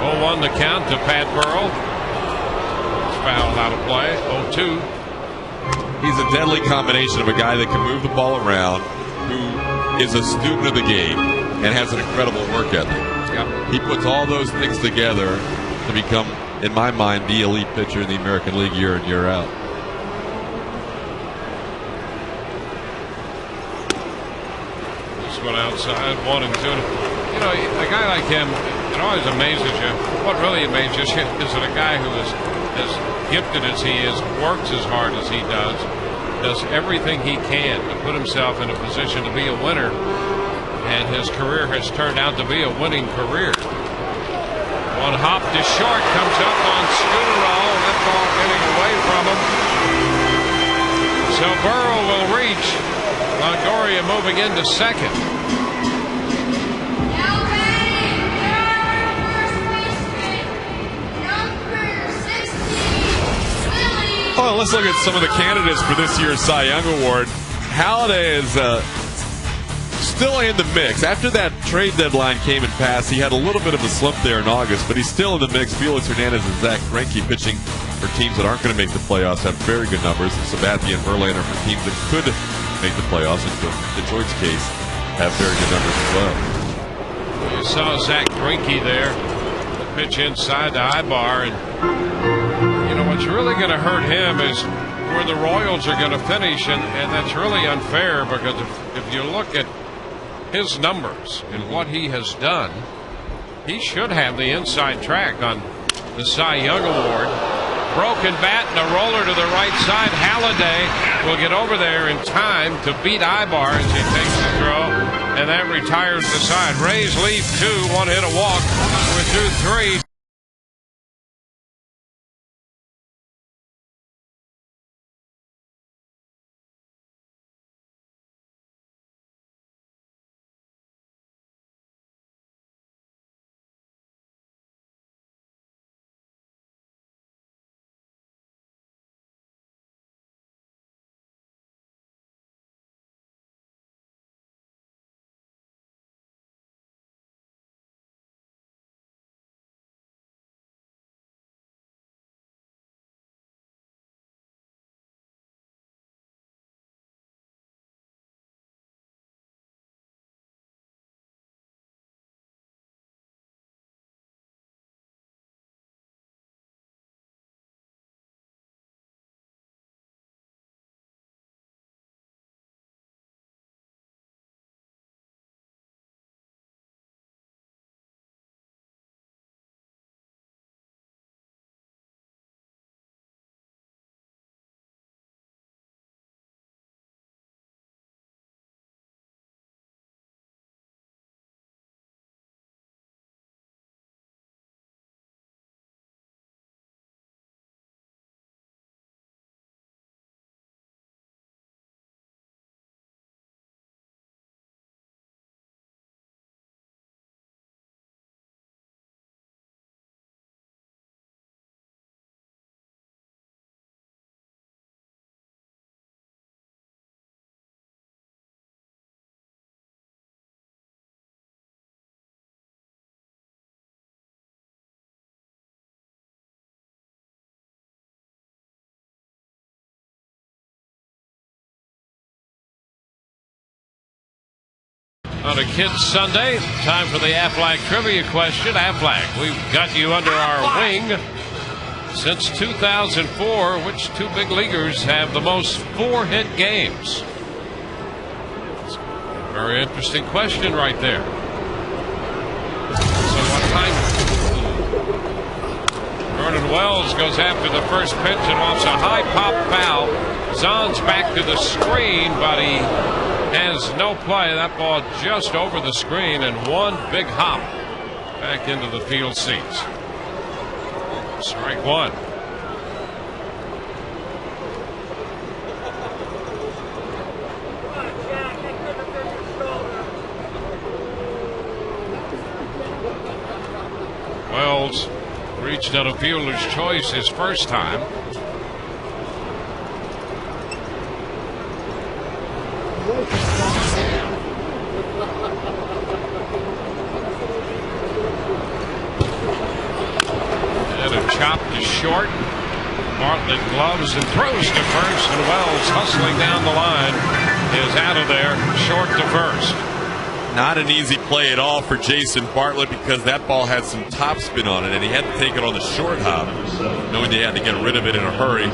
Oh, 1 the count to Pat Burrell. It's fouled out of play. 0-2. He's a deadly combination of a guy that can move the ball around, who is a student of the game and has an incredible work ethic. Yep. He puts all those things together to become, in my mind, the elite pitcher in the American League year in, year out. This one outside, 1-2. You know, a guy like him, it always amazes you. What really amazes you is that a guy who is as gifted as he is, works as hard as he does everything he can to put himself in a position to be a winner, and his career has turned out to be a winning career. One hop to short, comes up on Scooterall. That ball getting away from him. So Burrow will reach. Longoria moving into second. Oh, let's look at some of the candidates for this year's Cy Young Award. Halladay is still in the mix. After that trade deadline came and passed, he had a little bit of a slump there in August, but he's still in the mix. Felix Hernandez and Zach Greinke pitching for teams that aren't going to make the playoffs have very good numbers. And Sabathia and Verlander for teams that could make the playoffs, and in Detroit's case, have very good numbers as well. You saw Zach Greinke there. The pitch inside the Ibar, and you know what's really going to hurt him is where the Royals are going to finish, and that's really unfair, because if you look at his numbers and what he has done, he should have the inside track on the Cy Young Award. Broken bat and a roller to the right side. Halladay will get over there in time to beat Ibar as he takes the throw, and that retires the side. Rays lead 2, 1 hit, a walk. We're through 3. On a Kids Sunday, time for the Aflac trivia question. Aflac, we've got you under our wing. Since 2004, which two big leaguers have the most 4-hit games? It's a very interesting question right there. So what time? Vernon Wells goes after the first pitch and wants a high pop foul. Zahn's back to the screen, but he has no play. That ball just over the screen and one big hop back into the field seats. Strike one. Wells reached out a fielder's choice his first time. And a chop to short. Bartlett gloves and throws to first, and Wells hustling down the line is out of there, short to first. Not an easy play at all for Jason Bartlett because that ball had some topspin on it, and he had to take it on the short hop, knowing he had to get rid of it in a hurry.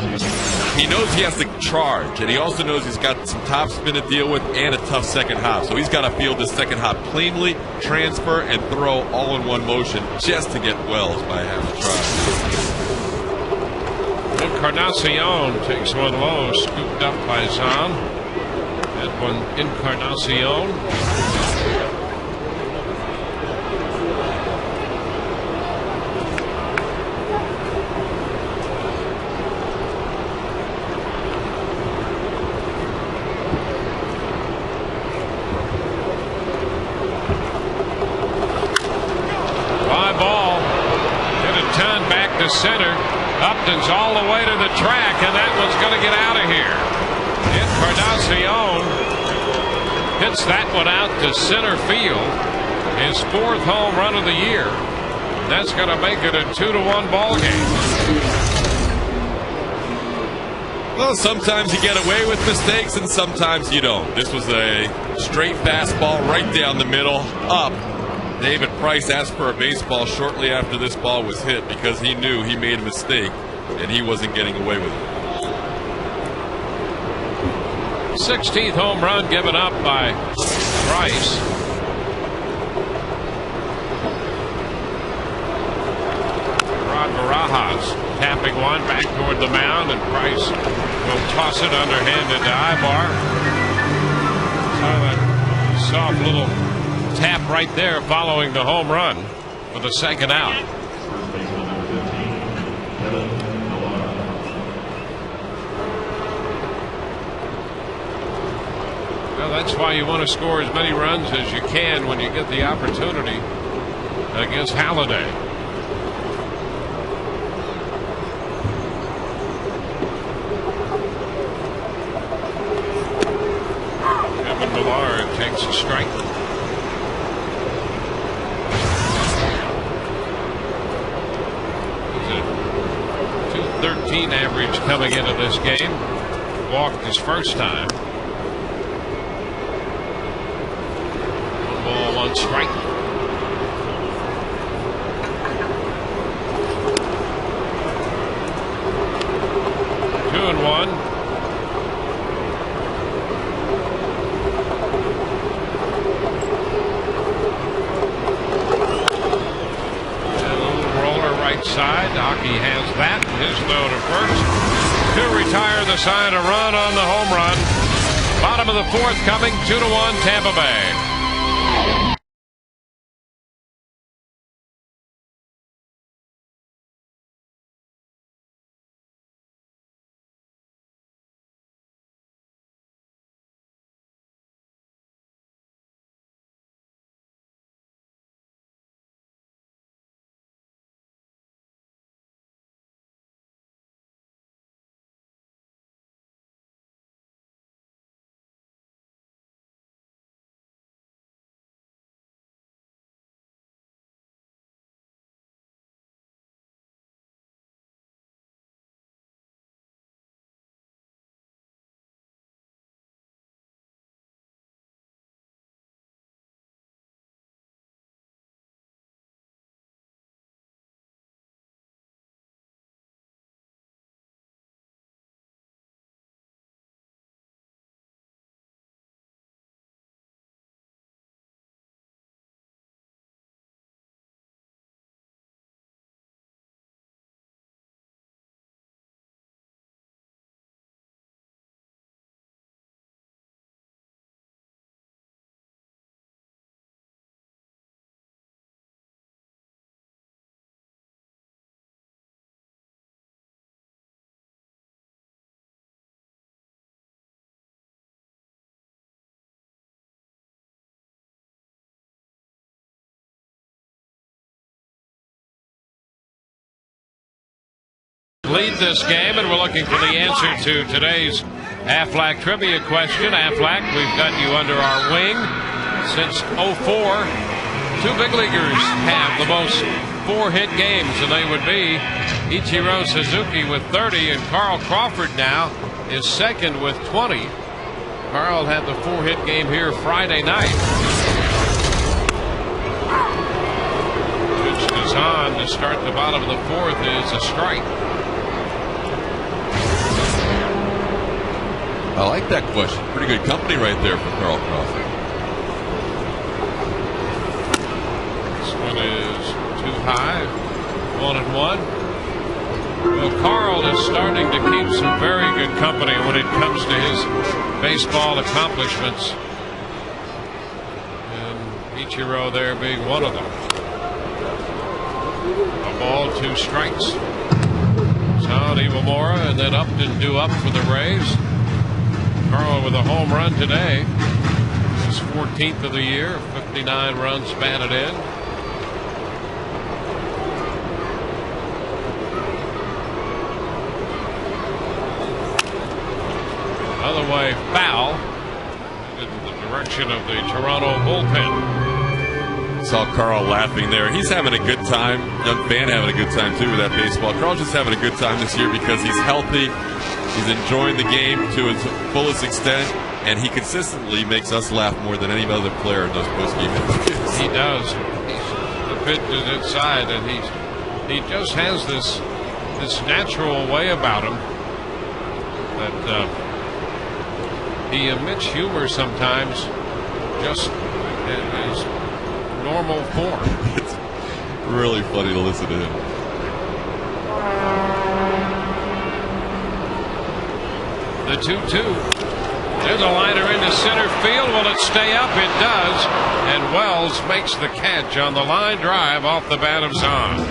He knows he has to charge, and he also knows he's got some topspin to deal with and a tough second hop. So he's got to field the second hop cleanly, transfer, and throw all in one motion just to get Wells by half a try. Encarnacion takes one low, scooped up by Zahn. That one, Encarnacion. Center. Upton's all the way to the track, and that one's going to get out of here. Encarnacion hits that one out to center field. His 4th home run of the year. That's going to make it a 2-1 ball game. Well, sometimes you get away with mistakes, and sometimes you don't. This was a straight fastball right down the middle, up. David Price asked for a baseball shortly after this ball was hit because he knew he made a mistake and he wasn't getting away with it. 16th home run given up by Price. Rod Barajas tapping one back toward the mound, and Price will toss it underhanded to Ibar. So that soft little tap right there following the home run for the second out. Well, that's why you want to score as many runs as you can when you get the opportunity against Halliday. Kevin Millar takes a strike. 213 average coming into this game. Walked his first time. 1 ball, 1 strike. Two and one. Side. Aki has that. His throw to first. To retire the side, a run on the home run. Bottom of the 4th coming, 2-1 Tampa Bay. lead this game, and we're looking for the answer to today's Aflac trivia question. Aflac, we've got you under our wing since '04. Two big leaguers have the most 4-hit games, and they would be Ichiro Suzuki with 30, and Carl Crawford now is second with 20. Carl had the 4-hit game here Friday night. Pitch is on to start the bottom of the fourth is a strike. I like that question. Pretty good company right there for Carl Crawford. This one is too high. 1-1. Well, Carl is starting to keep some very good company when it comes to his baseball accomplishments. And Ichiro there being one of them. A ball, 2 strikes. Son Iwamura and then Upton due up for the Rays. Carl with a home run today. His 14th of the year. 59 runs batted in. Other way foul in the direction of the Toronto bullpen. Saw Carl laughing there. He's having a good time. Young fan having a good time too with that baseball. Carl's just having a good time this year because he's healthy. He's enjoying the game to its fullest extent, and he consistently makes us laugh more than any other player in those postgame interviews. He does. The pitch is inside, and he just has this natural way about him that he emits humor sometimes, just in his normal form. It's really funny to listen to him. The 2-2. There's a liner into center field. Will it stay up? It does. And Wells makes the catch on the line drive off the bat of Zahn.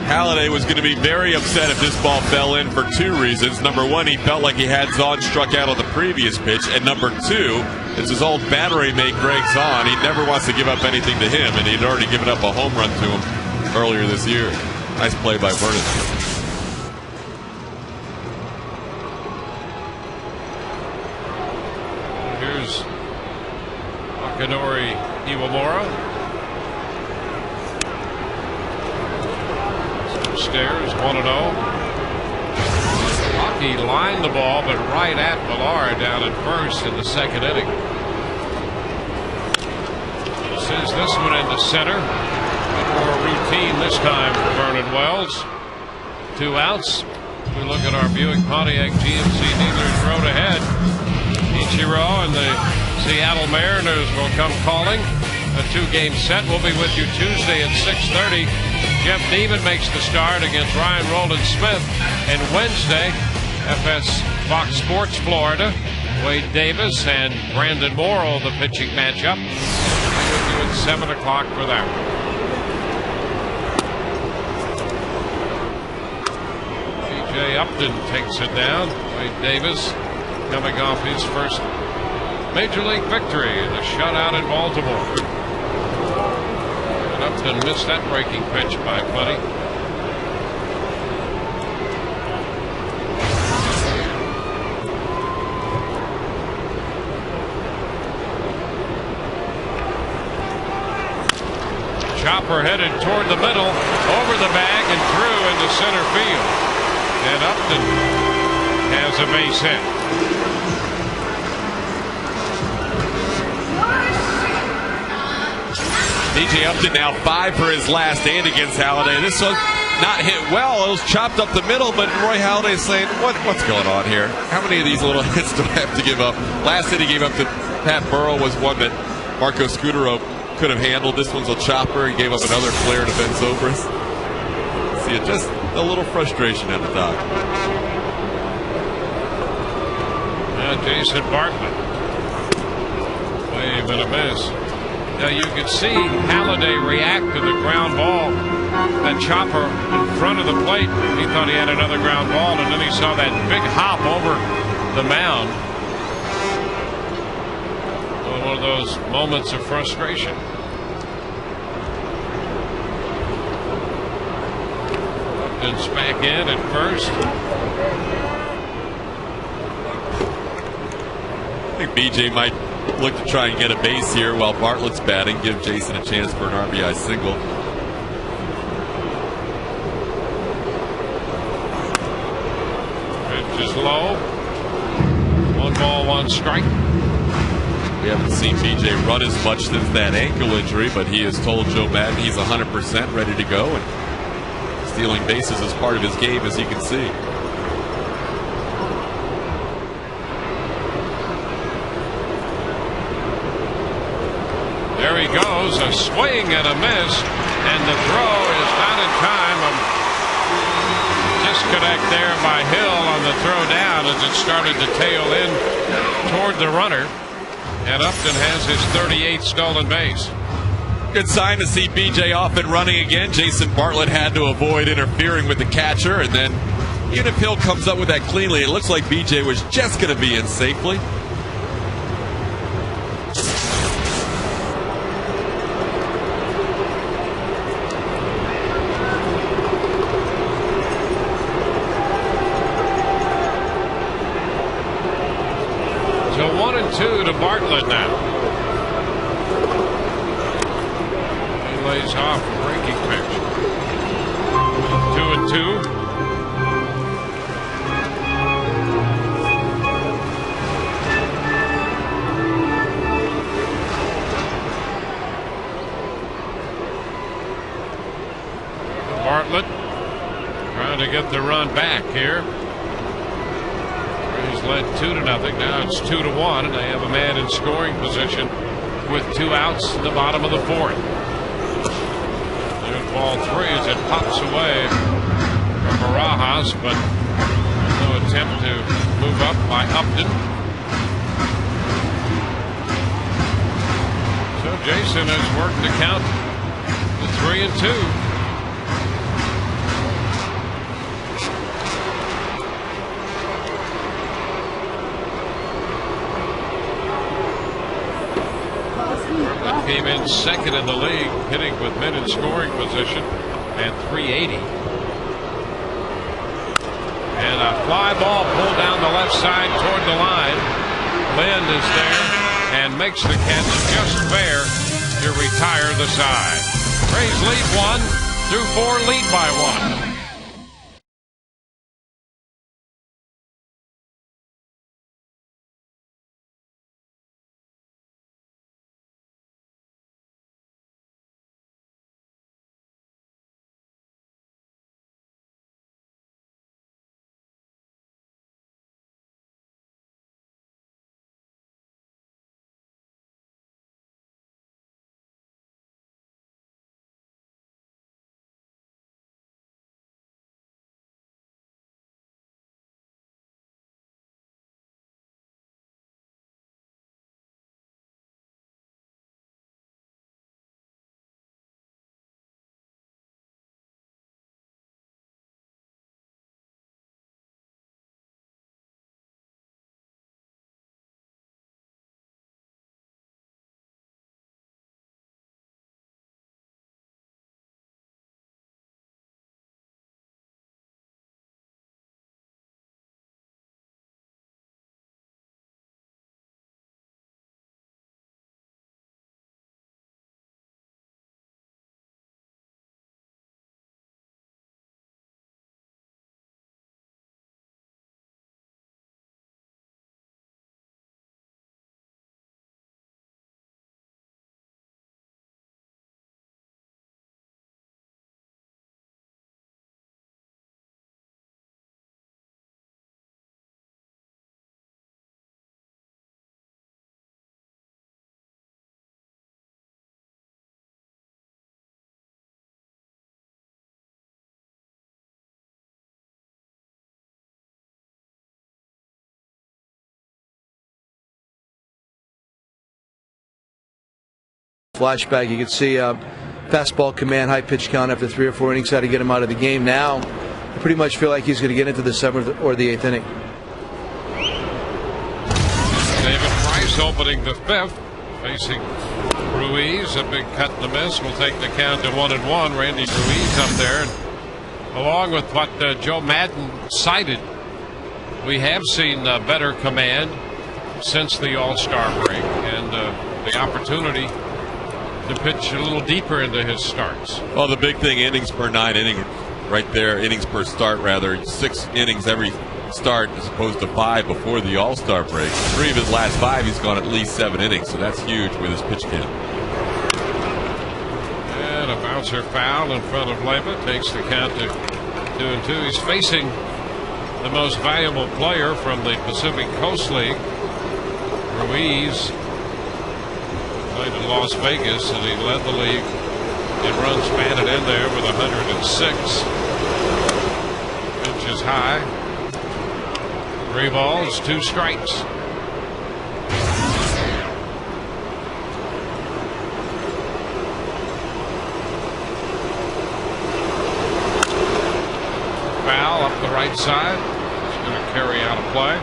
Halladay was going to be very upset if this ball fell in for 2 reasons. Number 1, he felt like he had Zahn struck out on the previous pitch. And number 2, it's his old battery mate, Greg Zahn. He never wants to give up anything to him, and he'd already given up a home run to him earlier this year. Nice play by Vernon. Here's Akinori Iwamura. Stairs 1-0. Hockey lined the ball, but right at Millard down at first in the second inning. Sends this one into center. More routine this time for Vernon Wells. 2 outs. We look at our Buick Pontiac GMC dealers road ahead. Ichiro and the Seattle Mariners will come calling. A 2-game set. We'll be with you Tuesday at 6:30. Jeff Neiman makes the start against Ryan Roland-Smith. And Wednesday, FS Fox Sports Florida, Wade Davis and Brandon Morrow, the pitching matchup. We'll be with you at 7 o'clock for that. TJ Upton takes it down. Wade Davis coming off his first Major League victory in a shutout in Baltimore. Upton missed that breaking pitch by plenty. Chopper headed toward the middle, over the bag and through into center field. And Upton has a base hit. DJ Upton now 5 for his last stand against Halladay. This one not hit well. It was chopped up the middle, but Roy Halladay saying, what's going on here? How many of these little hits do I have to give up? Last hit he gave up to Pat Burrow was one that Marco Scudero could have handled. This one's a chopper. He gave up another flare to Ben Zobrist. See, just a little frustration at the dock. Jason Bartlett. Wave and a miss. Now you could see Halladay react to the ground ball. That chopper in front of the plate. He thought he had another ground ball, and then he saw that big hop over the mound. One of those moments of frustration. Upton's back in at first. I think BJ might look to try and get a base here while Bartlett's batting, give Jason a chance for an RBI single. Pitch is low. 1 ball, 1 strike. We haven't seen BJ run as much since that ankle injury, but he has told Joe Madden he's 100% ready to go, and stealing bases is part of his game, as you can see. There he goes, a swing and a miss, and the throw is not in time. A disconnect there by Hill on the throw down as it started to tail in toward the runner, and Upton has his 38th stolen base. Good sign to see BJ off and running again. Jason Bartlett had to avoid interfering with the catcher, and then even if Hill comes up with that cleanly, it looks like BJ was just going to be in safely. So 1-2 to Bartlett now. He lays off a breaking pitch. 2-2. Bartlett trying to get the run back here. He's led 2-0. Now it's 2-1, and they have a man in scoring position with 2 outs in the bottom of the 4th. There's ball 3 as it pops away from Barajas, but no attempt to move up by Upton. So Jason has worked the count to 3-2. Came in second in the league, hitting with men in scoring position at 380. And a fly ball pulled down the left side toward the line. Lind is there and makes the catch just fair to retire the side. Rays lead 1 through 4, lead by 1. Flashback, you could see fastball command, high pitch count after 3 or 4 innings, had to get him out of the game. Now, I pretty much feel like he's going to get into the 7th or the 8th inning. David Price opening the 5th, facing Ruiz. A big cut and a miss will take the count to 1-1. Randy Ruiz up there. along with what Joe Madden cited, we have seen better command since the All-Star break, and the opportunity to pitch a little deeper into his starts. Well, the big thing, innings per 9 inning, right there, innings per start rather, 6 innings every start as opposed to 5 before the All-Star break. 3 of his last 5, he's gone at least 7 innings, so that's huge with his pitch count. And a bouncer foul in front of Leyva takes the count to 2-2. He's facing the most valuable player from the Pacific Coast League, Ruiz. Played in Las Vegas, and he led the league in runs batted in there with 106. Pitch is high. 3 balls, 2 strikes. Foul up the right side. It's going to carry out a play.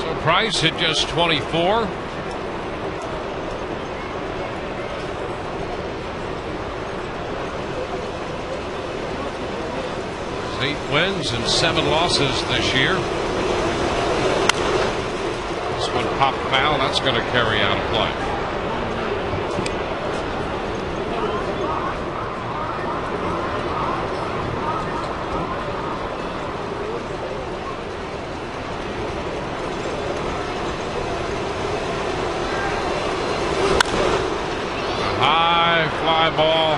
So Price hit just 24. He's 8 wins and 7 losses this year. This one popped foul. That's going to carry out a play. Fly ball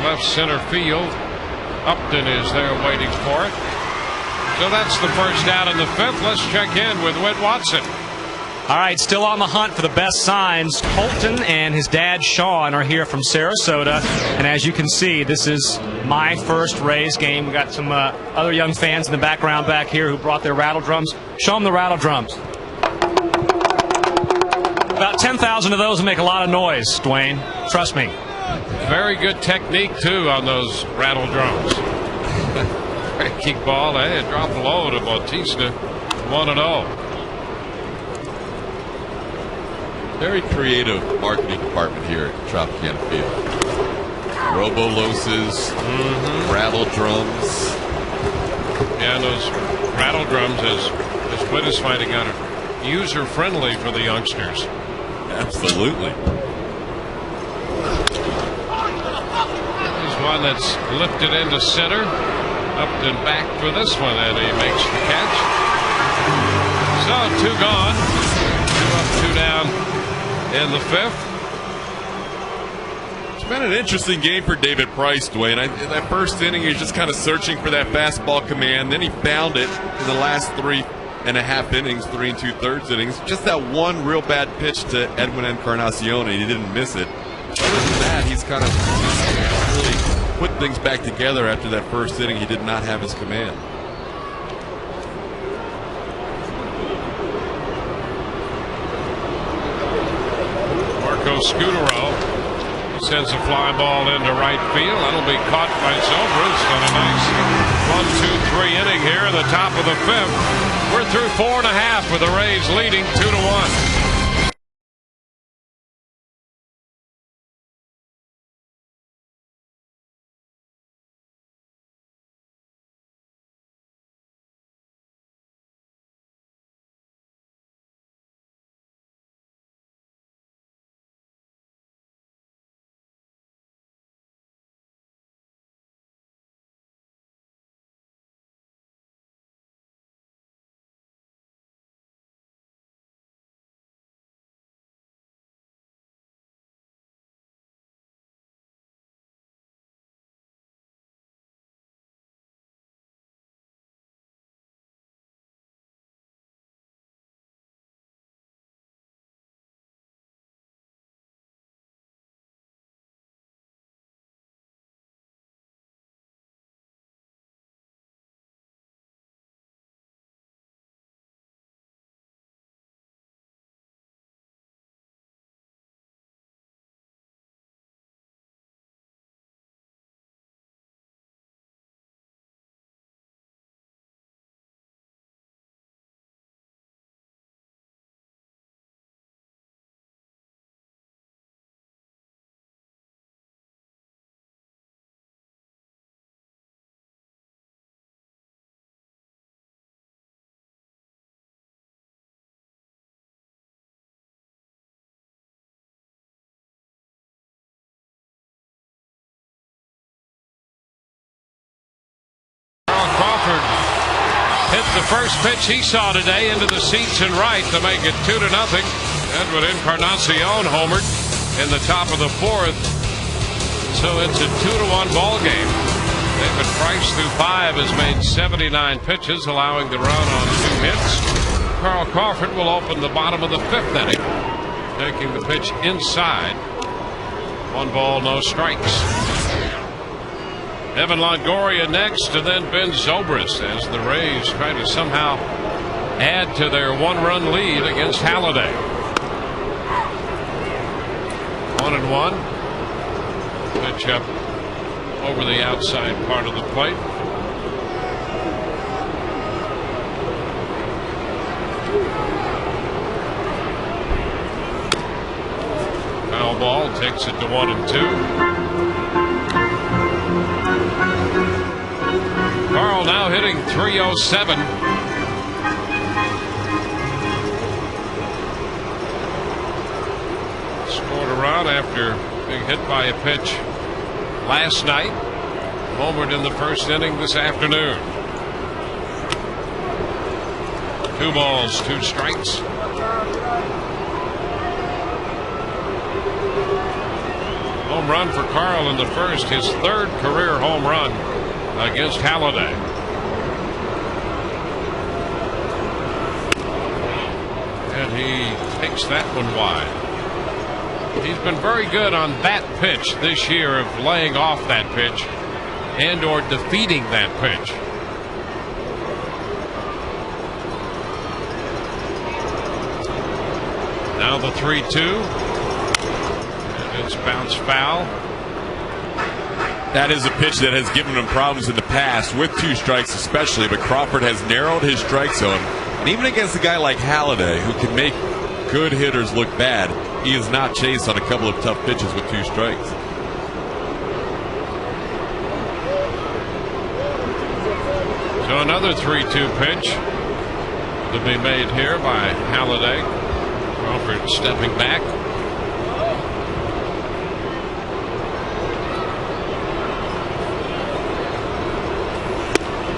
left center field. Upton is there waiting for it. So that's the first out in the 5th. Let's check in with Whit Watson. All right, still on the hunt for the best signs. Colton and his dad Sean are here from Sarasota, and as you can see, this is my first Rays game. We got some other young fans in the background back here who brought their rattle drums. Show them the rattle drums. About 10,000 of those will make a lot of noise, Dwayne. Trust me. Very good technique, too, on those rattle drums. Kick ball, it dropped low to Bautista. 1-0. Very creative marketing department here at Tropicana Field. Roboloses, rattle drums. Yeah, those rattle drums, as Whit is finding out, are user-friendly for the youngsters. Absolutely. One that's lifted into center. Upton back for this one, and he makes the catch. So 2 gone. 2 up, 2 down in the 5th. It's been an interesting game for David Price, Dwayne. In that first inning, he was just kind of searching for that fastball command. Then he found it in the last 3.5 innings, 3 2/3 innings. Just that one real bad pitch to Edwin Encarnacion, and he didn't miss it. Other than that, he's kind of really put things back together after that first inning. He did not have his command. Marco Scutaro sends a fly ball into right field. That'll be caught by Zobrist on a nice 1-2-3 inning here in the top of the 5th. We're through 4.5 with the Rays leading 2-1. first pitch he saw today into the seats and right to make it 2-0. Edwin Encarnacion homered in the top of the fourth. So it's a 2-1 ball game. David Price through 5 has made 79 pitches, allowing the run on 2 hits. Carl Crawford will open the bottom of the 5th inning, taking the pitch inside. 1 ball, no strikes. Evan Longoria next, and then Ben Zobrist as the Rays try to somehow add to their 1-run lead against Halladay. 1-1. Pitch up over the outside part of the plate. Foul ball, takes it to 1-2. Carl now hitting .307. Scored a run after being hit by a pitch last night. Homered in the first inning this afternoon. 2 balls, 2 strikes. Home run for Carl in the first, his 3rd career home run against Halladay. And he takes that one wide. He's been very good on that pitch this year of laying off that pitch and or defeating that pitch. Now the 3-2. And it's bounced foul. That is a pitch that has given him problems in the past, with 2 strikes especially, but Crawford has narrowed his strike zone. And even against a guy like Halladay, who can make good hitters look bad, he is not chased on a couple of tough pitches with 2 strikes. So another 3-2 pitch to be made here by Halladay. Crawford stepping back.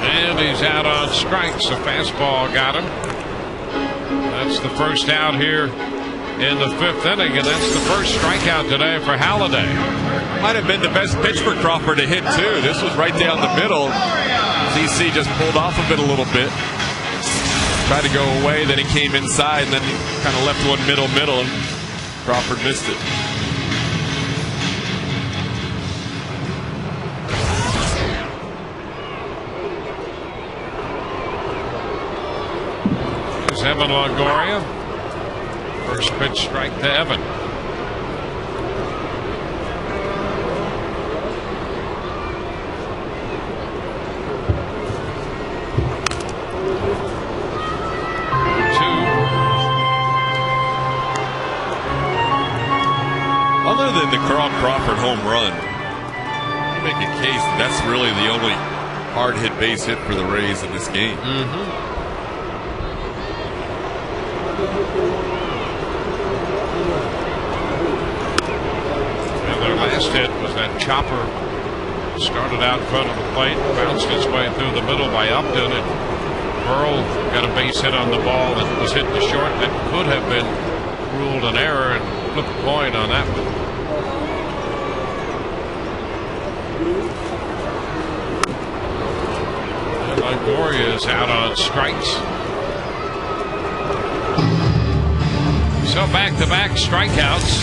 And he's out on strikes. A fastball got him. That's the first out here in the 5th inning, and that's the first strikeout today for Halladay. Might have been the best pitch for Crawford to hit, too. This was right down the middle. CC just pulled off of it a little bit. Tried to go away, then he came inside, and then he kind of left one middle, and Crawford missed it. Here's Evan Longoria. First pitch strike to Evan. Other than the Carl Crawford home run, you make a case that that's really the only hard hit base hit for the Rays in this game. And their last hit was that chopper. Started out in front of the plate, bounced its way through the middle by Upton, and Burrell got a base hit on the ball that was hit to short. That could have been ruled an error, and flip a coin on that one. And Longoria is out on strikes. So back-to-back strikeouts.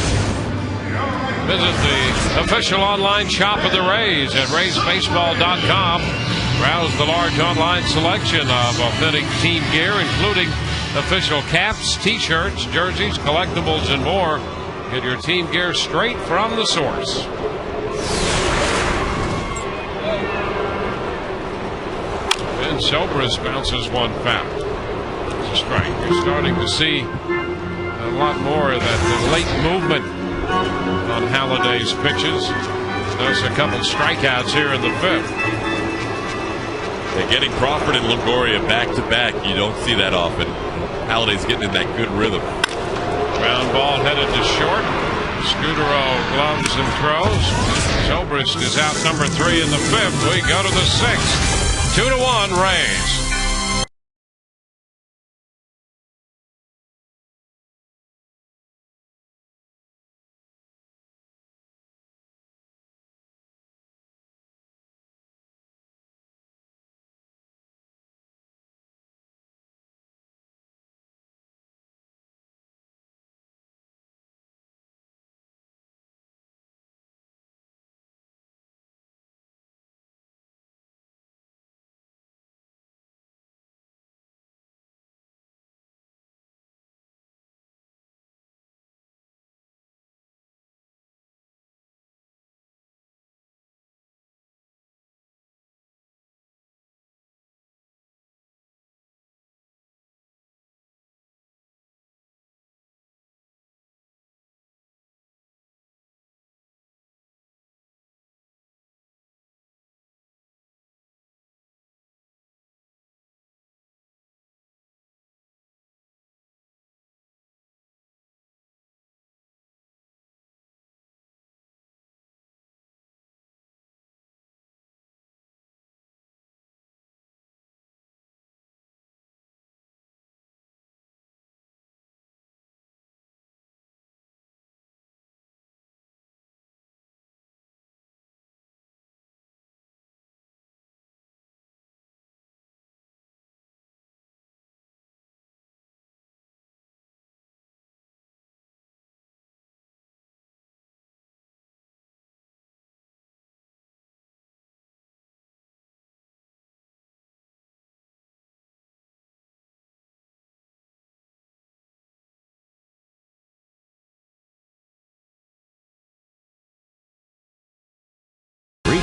Visit the official online shop of the Rays at RaysBaseball.com. Browse the large online selection of authentic team gear, including official caps, t-shirts, jerseys, collectibles, and more. Get your team gear straight from the source. Ben Zobrist bounces one foul. It's a strike. You're starting to see a lot more of that late movement on Halladay's pitches. There's a couple strikeouts here in the 5th. Yeah, getting Crawford and Longoria back to back, you don't see that often. Halladay's getting in that good rhythm. Ground ball headed to short. Scudero gloves and throws. Zobrist is out number 3 in the 5th. We go to the 6th. 2-1 Rays.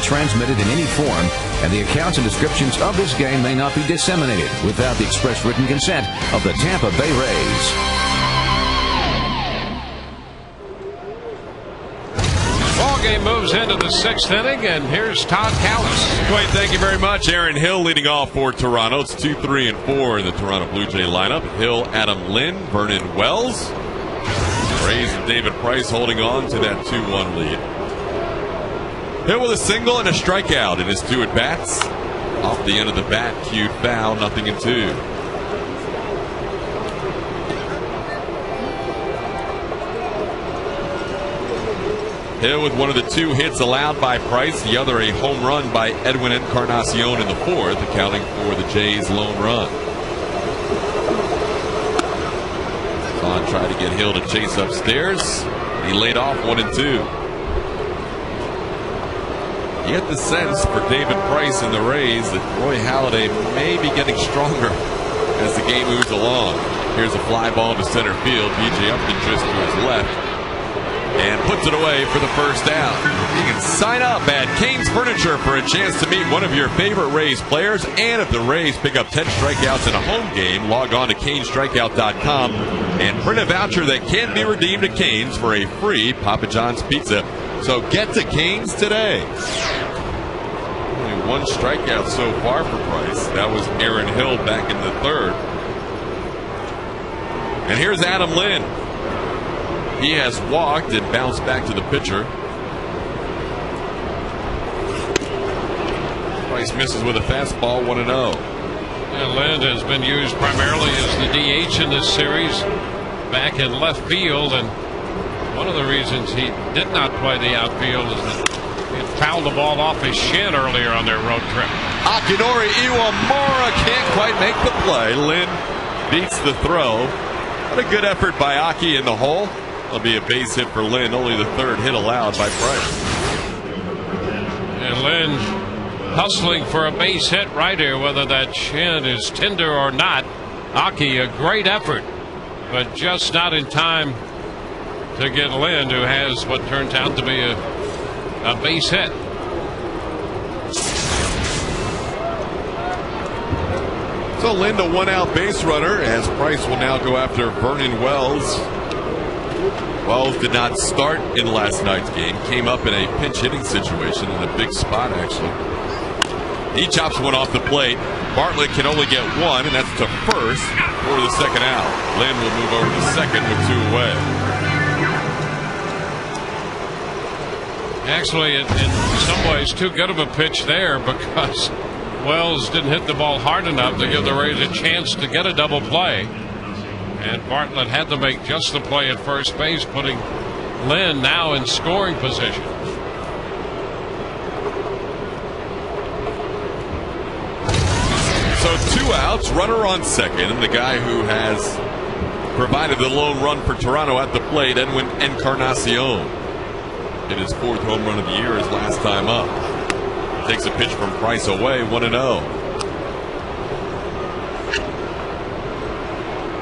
transmitted in any form, and the accounts and descriptions of this game may not be disseminated without the express written consent of the Tampa Bay Rays. Ball game moves into the 6th inning, and here's Todd Callis. Dwayne, thank you very much. Aaron Hill leading off for Toronto. It's 2, 3, and 4 in the Toronto Blue Jay lineup. Hill, Adam Lynn, Vernon Wells. Rays and David Price holding on to that 2-1 lead. Hill with a single and a strikeout in his 2 at-bats. Off the end of the bat, cued foul, 0-2. Hill with one of the 2 hits allowed by Price, the other a home run by Edwin Encarnacion in the 4th, accounting for the Jays' lone run. Vaughn tried to get Hill to chase upstairs. He laid off 1-2. You get the sense for David Price and the Rays that Roy Halladay may be getting stronger as the game moves along. Here's a fly ball to center field. B.J. Upton just to his left and puts it away for the first down. You can sign up at Cane's Furniture for a chance to meet one of your favorite Rays players. And if the Rays pick up 10 strikeouts in a home game, log on to canestrikeout.com and print a voucher that can be redeemed at Cane's for a free Papa John's pizza. So get to Cane's today. Only 1 strikeout so far for Price. That was Aaron Hill back in the 3rd. And here's Adam Lynn. He has walked and bounced back to the pitcher. Price misses with a fastball, 1-0. And Lynn has been used primarily as the DH in this series, back in left field, and one of the reasons he did not play the outfield is that he had fouled the ball off his shin earlier on their road trip. Akinori Iwamura can't quite make the play. Lynn beats the throw. What a good effort by Aki in the hole. That'll be a base hit for Lynn, only the 3rd hit allowed by Price. And Lynn hustling for a base hit right here, whether that shin is tender or not. Aki, a great effort, but just not in time to get Lynn, who has what turns out to be a base hit. So Lynn, a 1-out base runner, as Price will now go after Vernon Wells. Wells did not start in last night's game. Came up in a pinch hitting situation in a big spot, actually. He chops one off the plate. Bartlett can only get 1, and that's to first for the 2nd out. Lynn will move over to 2nd with 2 away. Actually, in some ways, too good of a pitch there, because Wells didn't hit the ball hard enough to give the Rays a chance to get a double play. And Bartlett had to make just the play at first base, putting Lynn now in scoring position. So 2 outs, runner on 2nd, and the guy who has provided the lone run for Toronto at the plate, Edwin Encarnacion. Hit his 4th home run of the year, his last time up. Takes a pitch from Price away, 1-0.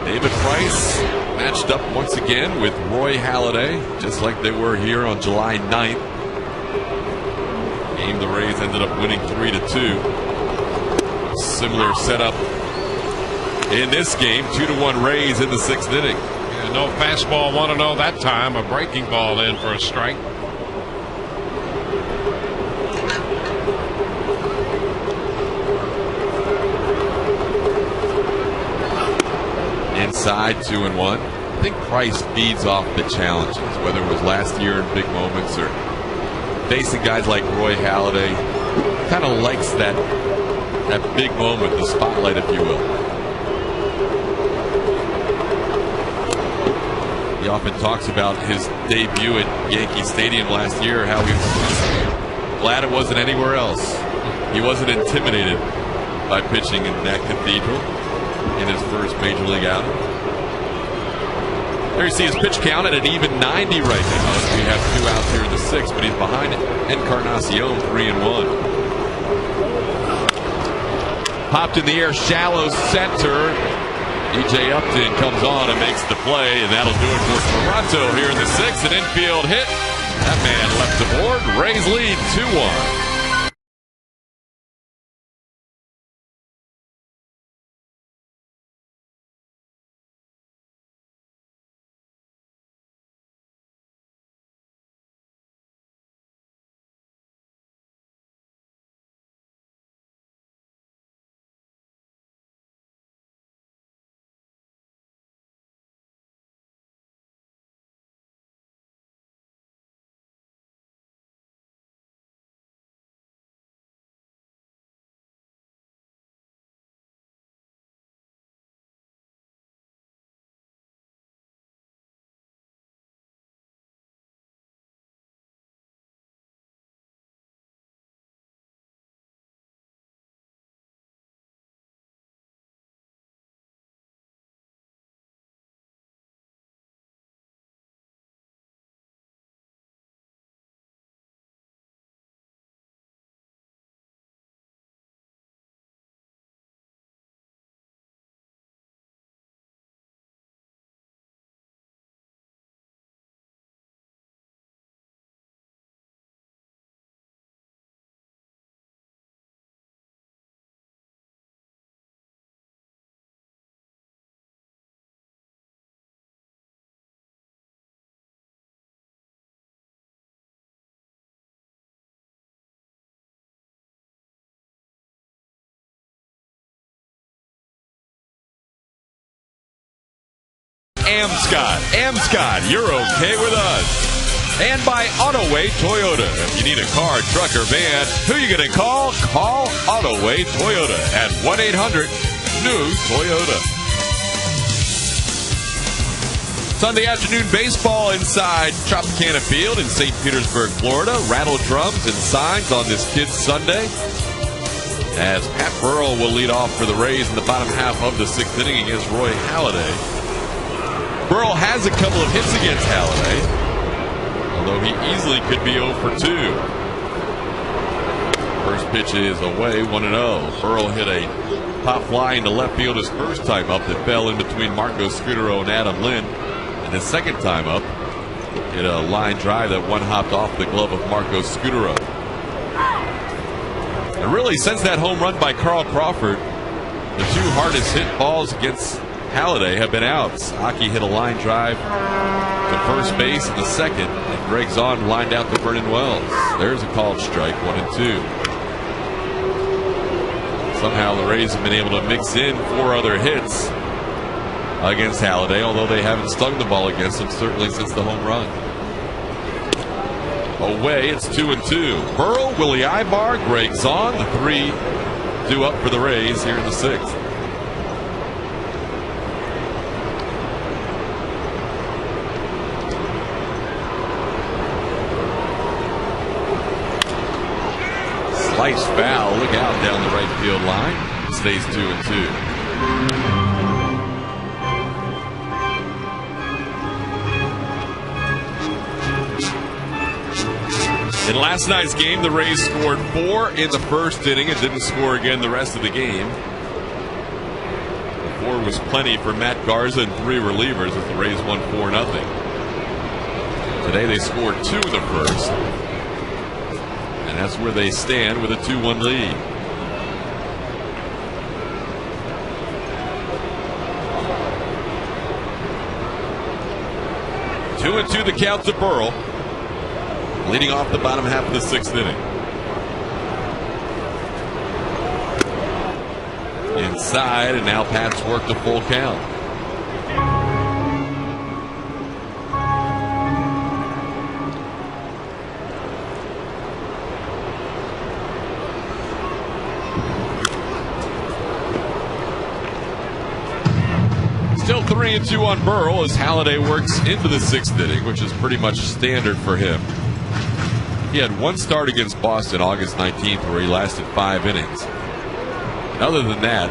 David Price matched up once again with Roy Halladay, just like they were here on July 9th. Game the Rays ended up winning 3-2. Similar setup in this game, 2-1 Rays in the 6th inning. Yeah, no fastball, 1-0 that time. A breaking ball in for a strike. Inside 2-1. I think Price feeds off the challenges, whether it was last year in big moments or facing guys like Roy Halladay. Kind of likes that big moment, the spotlight, if you will. He often talks about his debut at Yankee Stadium last year, how he was glad it wasn't anywhere else. He wasn't intimidated by pitching in that cathedral in his first major league outing. There you see his pitch count at an even 90 right now. We have 2 outs here in the 6th, but he's behind Encarnacion, 3-1. Popped in the air, shallow center. E.J. Upton comes on and makes the play, and that'll do it for Toronto here in the 6th. An infield hit. That man left the board. Rays lead 2-1. Amscott. Amscott, you're okay with us. And by Autoway Toyota. If you need a car, truck, or van, who are you going to call? Call Autoway Toyota at 1-800-NEW-TOYOTA. Sunday afternoon baseball inside Tropicana Field in St. Petersburg, Florida. Rattle drums and signs on this Kids Sunday, as Pat Burrell will lead off for the Rays in the bottom half of the 6th inning against Roy Halladay. Burrell has a couple of hits against Halladay, although he easily could be 0 for 2. First pitch is away, 1-0. Burrell hit a pop fly into left field his first time up that fell in between Marco Scudero and Adam Lynn. And his second time up, hit a line drive that one hopped off the glove of Marco Scudero. And really, since that home run by Carl Crawford, the two hardest hit balls against Halladay have been outs. Aki hit a line drive to first base in the second, and Greg Zahn lined out to Vernon Wells. There's a called strike, 1-2. Somehow the Rays have been able to mix in 4 other hits against Halladay, although they haven't stung the ball against him certainly since the home run. Away, it's 2-2. Burrell, Willie Ibar, Greg Zahn, the 3 due up for the Rays here in the 6th. Slice foul, look out down the right field line. It stays 2-2. In last night's game, the Rays scored 4 in the first inning and didn't score again the rest of the game. The 4 was plenty for Matt Garza and 3 relievers as the Rays won 4-0. Today they scored 2 in the first, and that's where they stand with a 2-1 lead. Two and 2 the count to Burrell, leading off the bottom half of the 6th inning. Inside, and now Pat's worked a full count. Still 3-2 on Burrell as Halladay works into the 6th inning, which is pretty much standard for him. He had one start against Boston August 19th where he lasted 5 innings. And other than that,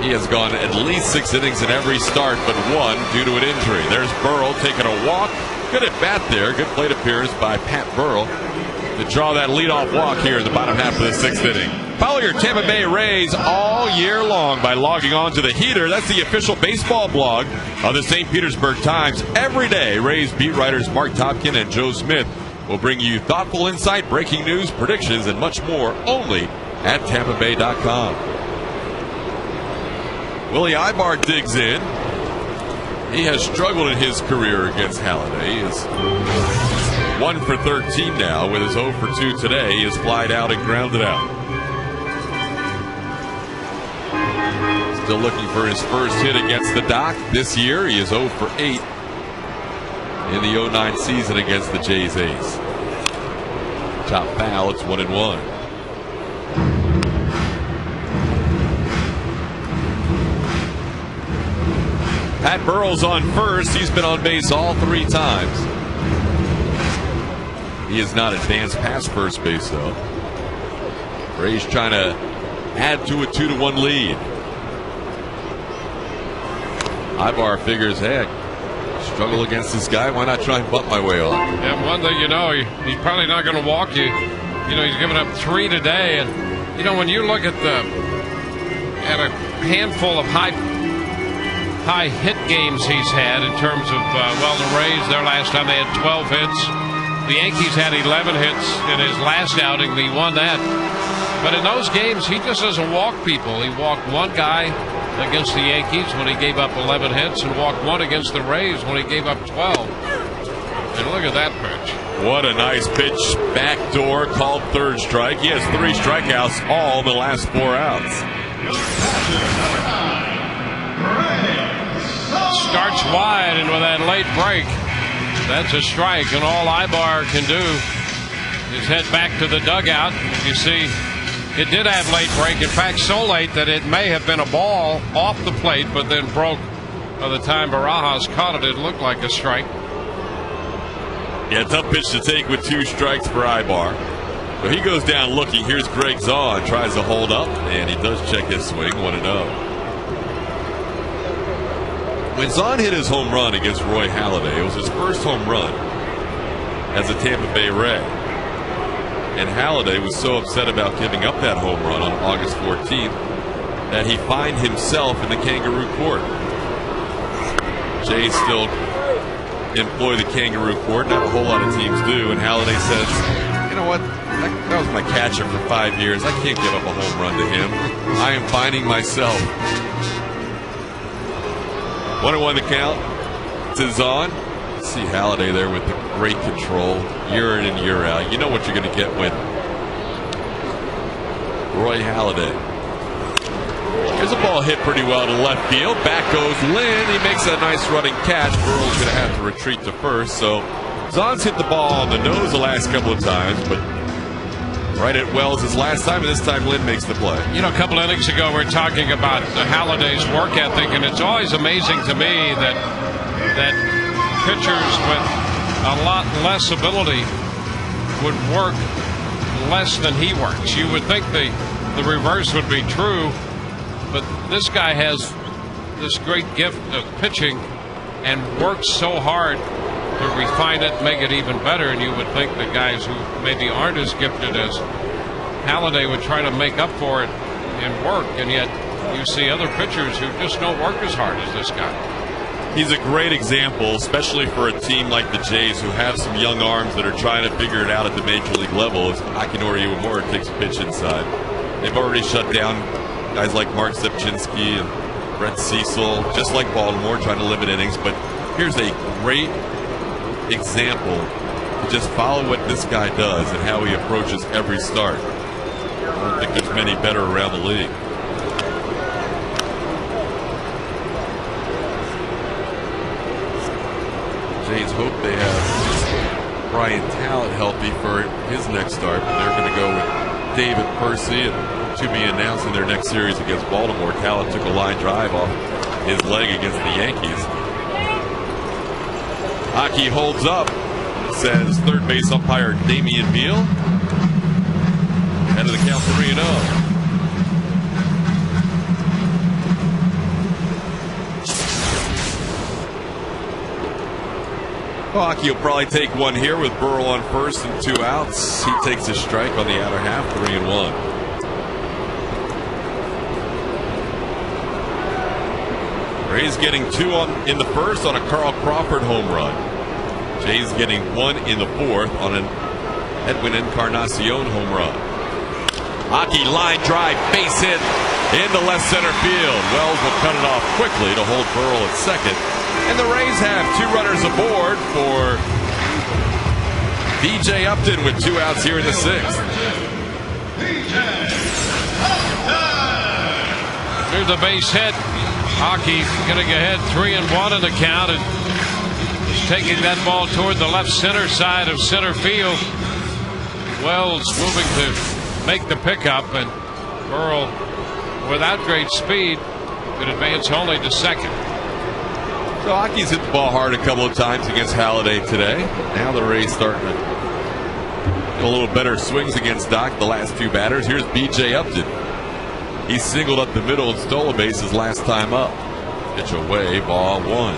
he has gone at least 6 innings in every start but one due to an injury. There's Burrell taking a walk. Good at bat there. Good plate appearance by Pat Burrell to draw that leadoff walk here in the bottom half of the 6th inning. Follow your Tampa Bay Rays all year long by logging on to The Heater. That's the official baseball blog of the St. Petersburg Times. Every day, Rays beat writers Mark Topkin and Joe Smith will bring you thoughtful insight, breaking news, predictions, and much more only at TampaBay.com. Willie Ibar digs in. He has struggled in his career against Halladay. He is 1 for 13 now with his 0 for 2 today. He is flied out and grounded out. Still looking for his first hit against the Doc this year. He is 0 for 8 in the 09 season against the Jays ace. Top foul, it's 1-1. Pat Burrell's on first. He's been on base all 3 times. He has not advanced past first base though. Rays trying to add to a 2-1 lead. Ibar figures, hey, I struggle against this guy. Why not try and butt my way off? Yeah, one thing you know, he's probably not going to walk you. You know, he's given up 3 today, and you know when you look at a handful of high hit games he's had in terms of the Rays, their last time they had 12 hits. The Yankees had 11 hits in his last outing. He won that. But in those games, he just doesn't walk people. He walked one guy against the Yankees when he gave up 11 hits and walked one against the Rays when he gave up 12. And look at that pitch. What a nice pitch. Backdoor, called third strike. He has 3 strikeouts all the last 4 outs. starts wide, and with that late break, that's a strike, and all Ibar can do is head back to the dugout. You see, it did have late break. In fact, so late that it may have been a ball off the plate, but then broke. By the time Barajas caught it, it looked like a strike. Yeah, tough pitch to take with 2 strikes for Ibar. So he goes down looking. Here's Greg Zahn, tries to hold up, and he does check his swing, 1-0. When Zahn hit his home run against Roy Halladay, it was his first home run as a Tampa Bay Ray. And Halladay was so upset about giving up that home run on August 14th that he fined himself in the Kangaroo Court. Jays still employ the Kangaroo Court. Not a whole lot of teams do. And Halladay says, you know what? That was my catcher for 5 years. I can't give up a home run to him. I am fining myself. 1-1 the count to Zahn. See Halladay there with the great control, year in and year out. You know what you're going to get with Roy Halladay. Here's a ball hit pretty well to left field. Back goes Lynn. He makes a nice running catch. Burrell's going to have to retreat to first. So Zahn's hit the ball on the nose the last couple of times, but right at Wells his last time, and this time Lynn makes the play. You know, a couple innings ago we were talking about Halladay's work ethic, and it's always amazing to me that pitchers with a lot less ability would work less than he works. You would think the reverse would be true, but this guy has this great gift of pitching and works so hard to refine it, make it even better, and you would think that guys who maybe aren't as gifted as Halladay would try to make up for it in work, and yet you see other pitchers who just don't work as hard as this guy. He's a great example, especially for a team like the Jays who have some young arms that are trying to figure it out at the major league level. As Akinori Iwamura takes a pitch inside. They've already shut down guys like Mark Zepchinski and Brett Cecil, just like Baltimore, trying to limit innings. But here's a great example to just follow what this guy does and how he approaches every start. I don't think there's many better around the league. Jays hope they have Brian Talent healthy for his next start, but they're going to go with David Percy, and to be announced in their next series against Baltimore. Talent took a line drive off his leg against the Yankees. Aki holds up, says third base umpire Damian Beal. Head of the count 3-0. Aki will probably take one here with Burrell on first and 2 outs. He takes a strike on the outer half, 3-1. Rays getting 2 in the first on a Carl Crawford home run. Jays getting 1 in the fourth on an Edwin Encarnacion home run. Aki line drive, base hit into left center field. Wells will cut it off quickly to hold Burrell at second. And the Rays have 2 runners aboard for DJ Upton with 2 outs here in the 6th. Here's the base hit. Aki getting ahead 3-1 in the count, and taking that ball toward the left center side of center field. Wells moving to make the pickup, and Burrell, without great speed, could advance only to second. So Aki's hit the ball hard a couple of times against Halladay today. Now the Rays starting to get a little better swings against Doc the last 2 batters. Here's B.J. Upton. He singled up the middle and stole a base his last time up. Pitch away, ball 1.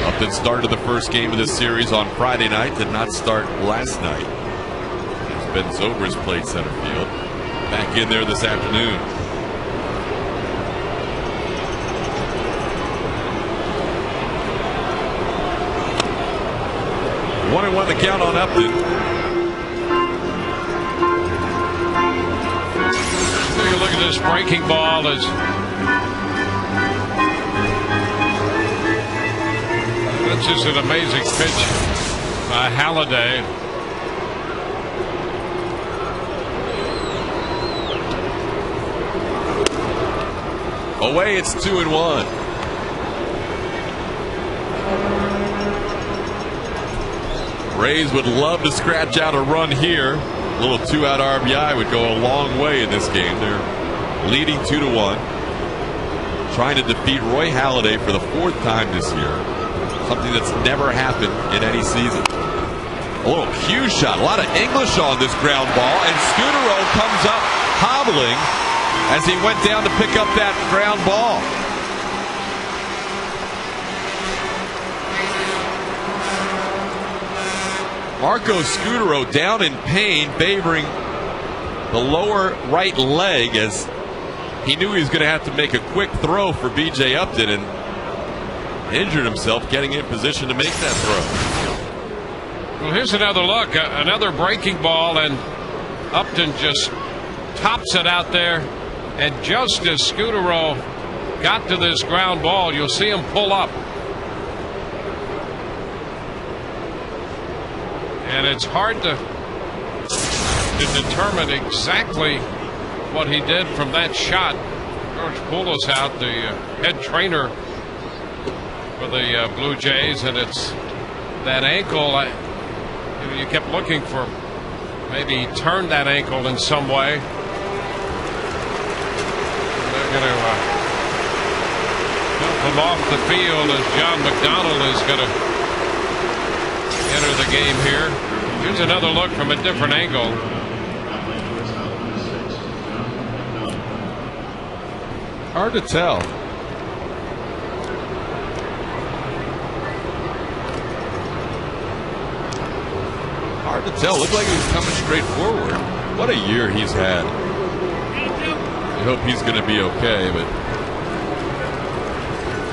Upton started the first game of this series on Friday night, did not start last night. As Ben Zobrist played center field. Back in there this afternoon. 1-1 the count on Upton. Take a look at this breaking ball. That's just an amazing pitch by Halladay. Away, it's 2-1. Rays would love to scratch out a run here. A little 2-out RBI would go a long way in this game. They're leading 2-1. Trying to defeat Roy Halladay for the 4th time this year. Something that's never happened in any season. A little cue shot. A lot of English on this ground ball. And Scudero comes up hobbling as he went down to pick up that ground ball. Marco Scudero down in pain, favoring the lower right leg as he knew he was going to have to make a quick throw for B.J. Upton and injured himself getting in position to make that throw. Well, here's another look. Another breaking ball, and Upton just tops it out there. And just as Scudero got to this ground ball, you'll see him pull up. And it's hard to determine exactly what he did from that shot. George Poulos out, the head trainer for the Blue Jays, and it's that ankle. You kept looking for maybe he turned that ankle in some way. They're going to help him off the field as John McDonald is going to enter the game here. Here's another look from a different angle. Hard to tell. Hard to tell. Looked like he was coming straight forward. What a year he's had. I hope he's going to be okay, but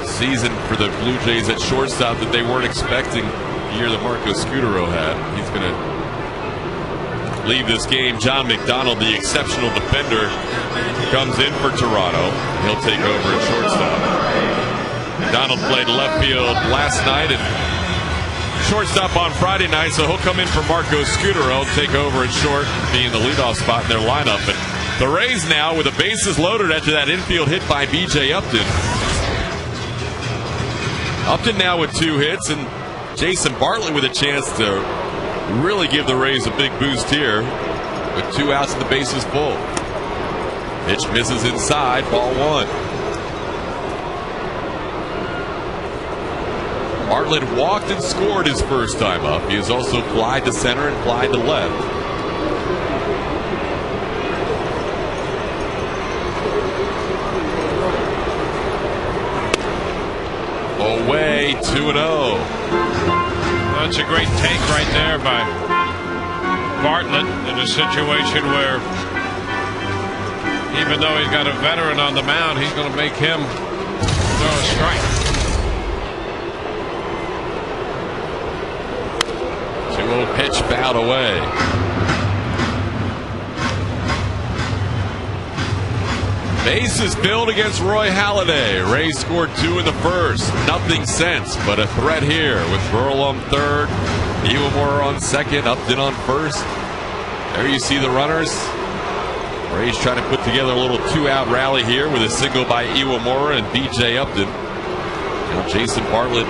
season for the Blue Jays at shortstop that they weren't expecting the year that Marco Scudero had. He's going to leave this game. John McDonald, the exceptional defender, comes in for Toronto. He'll take over at shortstop. McDonald played left field last night and shortstop on Friday night, so he'll come in for Marco Scudero, take over at short, being the leadoff spot in their lineup. And the Rays now with the bases loaded after that infield hit by B.J. Upton. Upton now with 2 hits, and Jason Bartlett with a chance to really give the Rays a big boost here with 2 outs and the bases full. Pitch misses inside, ball 1. Bartlett walked and scored his first time up. He has also flied to center and flied to left. Away, 2-0. That's a great take right there by Bartlett in a situation where even though he's got a veteran on the mound, he's going to make him throw a strike. 2-0 pitch fouled away. Bases filled against Roy Halladay. Rays scored 2 in the first. Nothing since, but a threat here with Burrell on third, Iwamura on second, Upton on first. There you see the runners. Rays trying to put together a little 2-out rally here with a single by Iwamura and B.J. Upton. Now Jason Bartlett,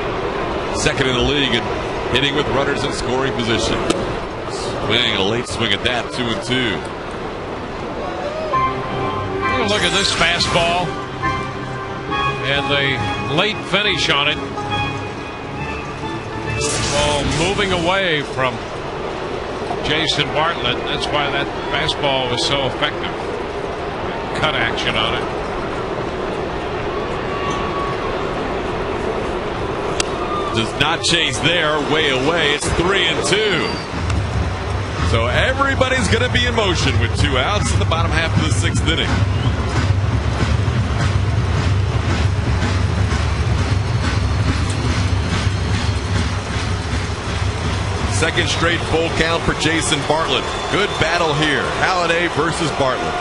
second in the league and hitting with runners in scoring position. Swinging a late swing at that, 2-2. Look at this fastball and the late finish on it. Ball moving away from Jason Bartlett. That's why that fastball was so effective. Cut action on it. Does not chase there, way away. It's 3-2. So everybody's going to be in motion with 2 outs in the bottom half of the 6th inning. Second straight full count for Jason Bartlett. Good battle here. Halladay versus Bartlett.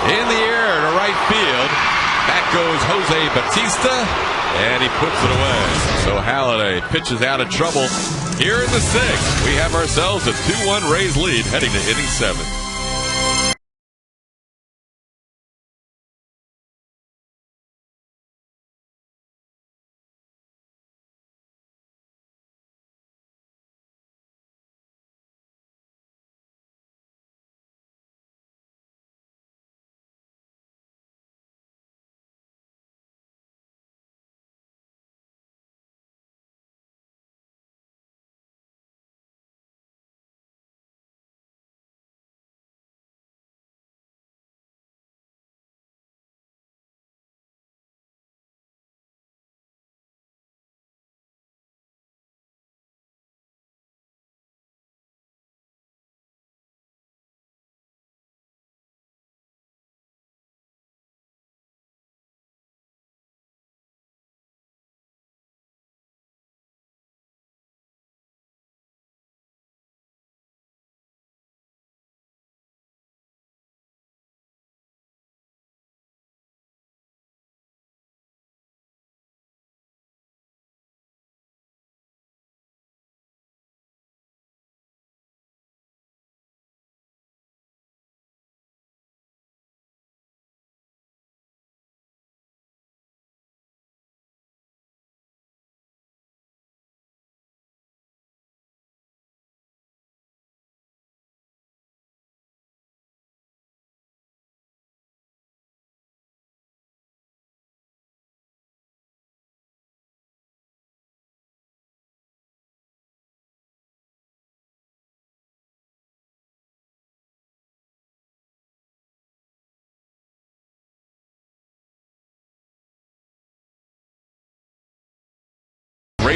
In the air to right field. Back goes Jose Bautista, and he puts it away. So Halladay pitches out of trouble. Here in the 6th, we have ourselves a 2-1 Rays lead heading to inning 7.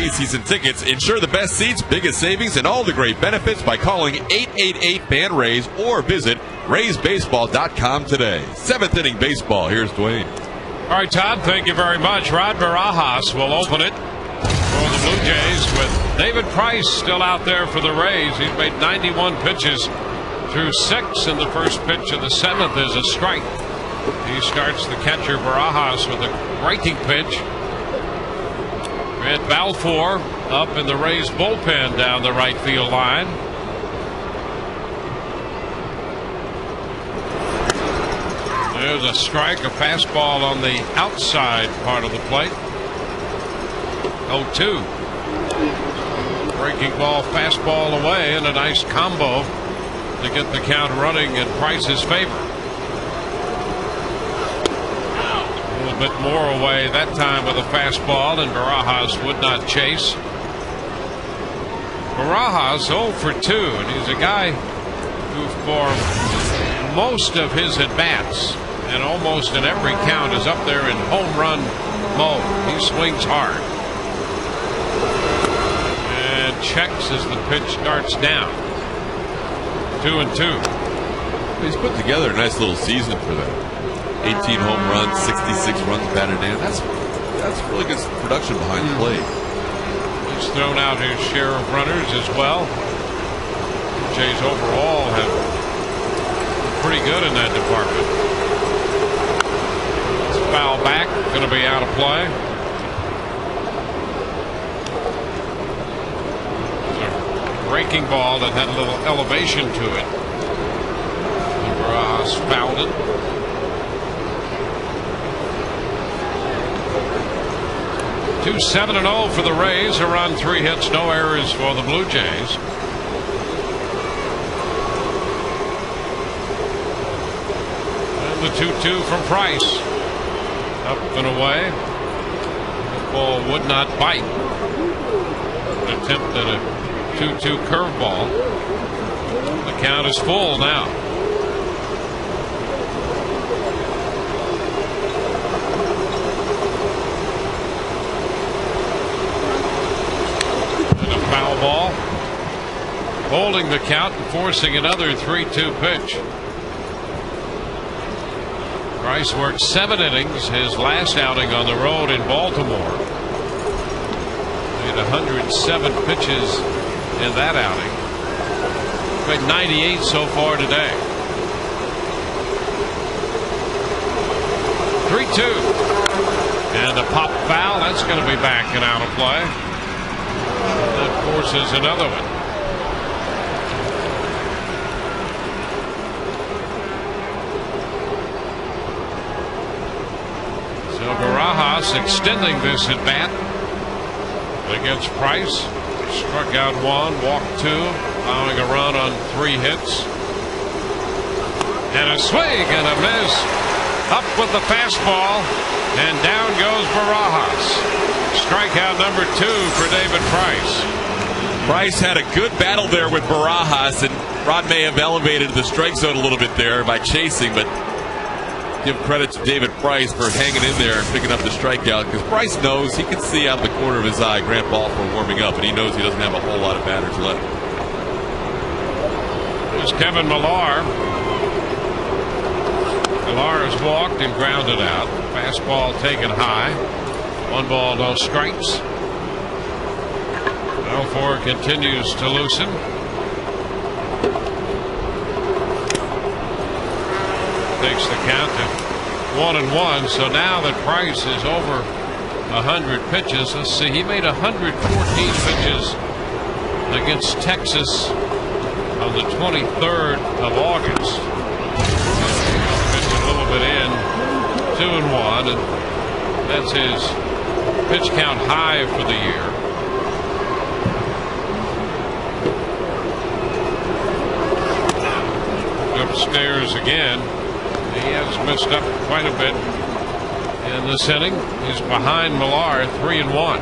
early season tickets. Ensure the best seats, biggest savings, and all the great benefits by calling 888-BAND-RAYS or visit RaysBaseball.com today. 7th inning baseball. Here's Dwayne. All right, Todd, thank you very much. Rod Barajas will open it for the Blue Jays with David Price still out there for the Rays. He's made 91 pitches through 6, and the first pitch of the 7th is a strike. He starts the catcher Barajas with a breaking pitch. Red Balfour up in the Rays bullpen down the right field line. There's a strike, a fastball on the outside part of the plate. 0-2. Breaking ball, fastball away, and a nice combo to get the count running in Price's favor. A little bit more away that time with a fastball, and Barajas would not chase. Barajas 0 for 2, and he's a guy who for most of his at-bats and almost in every count is up there in home run mode. He swings hard and checks as the pitch starts down. 2-2. He's put together a nice little season for them. 18 home runs, 66 runs batted in. That's really good production behind the plate. He's thrown out his share of runners as well. The Jays overall have been pretty good in that department. Foul back, going to be out of play. A breaking ball that had a little elevation to it. Barajas fouled it. Two 7-0 for the Rays. A run, 3 hits, no errors for the Blue Jays. And the 2-2 from Price. Up and away. The ball would not bite. An attempt at a 2-2 curveball. The count is full now. And a foul ball. Holding the count and forcing another 3-2 pitch. Price worked 7 innings his last outing on the road in Baltimore. Made 107 pitches in that outing. Made 98 so far today. 3-2. And a pop foul. That's going to be back and out of play. That forces another one. Barajas extending this at bat against Price. Struck out 1, walked 2, allowing a run on 3 hits. And a swing and a miss. Up with the fastball, and down goes Barajas. Strikeout number 2 for David Price. Price had a good battle there with Barajas, and Rod may have elevated the strike zone a little bit there by chasing, but give credit to David Price for hanging in there and picking up the strikeout, because Price knows he can see out of the corner of his eye Grant Balfour warming up, and he knows he doesn't have a whole lot of batters left. There's Kevin Millar. Millar has walked and grounded out. Fastball taken high. 1 ball, no strikes. Balfour continues to loosen. Takes the count to 1-1. So now that Price is over 100 pitches, let's see, he made 114 pitches against Texas on the 23rd of August. Pitched a little bit in, 2-1, and that's his pitch count high for the year. Upstairs again. He has missed up quite a bit in this inning. He's behind Millar, 3-1.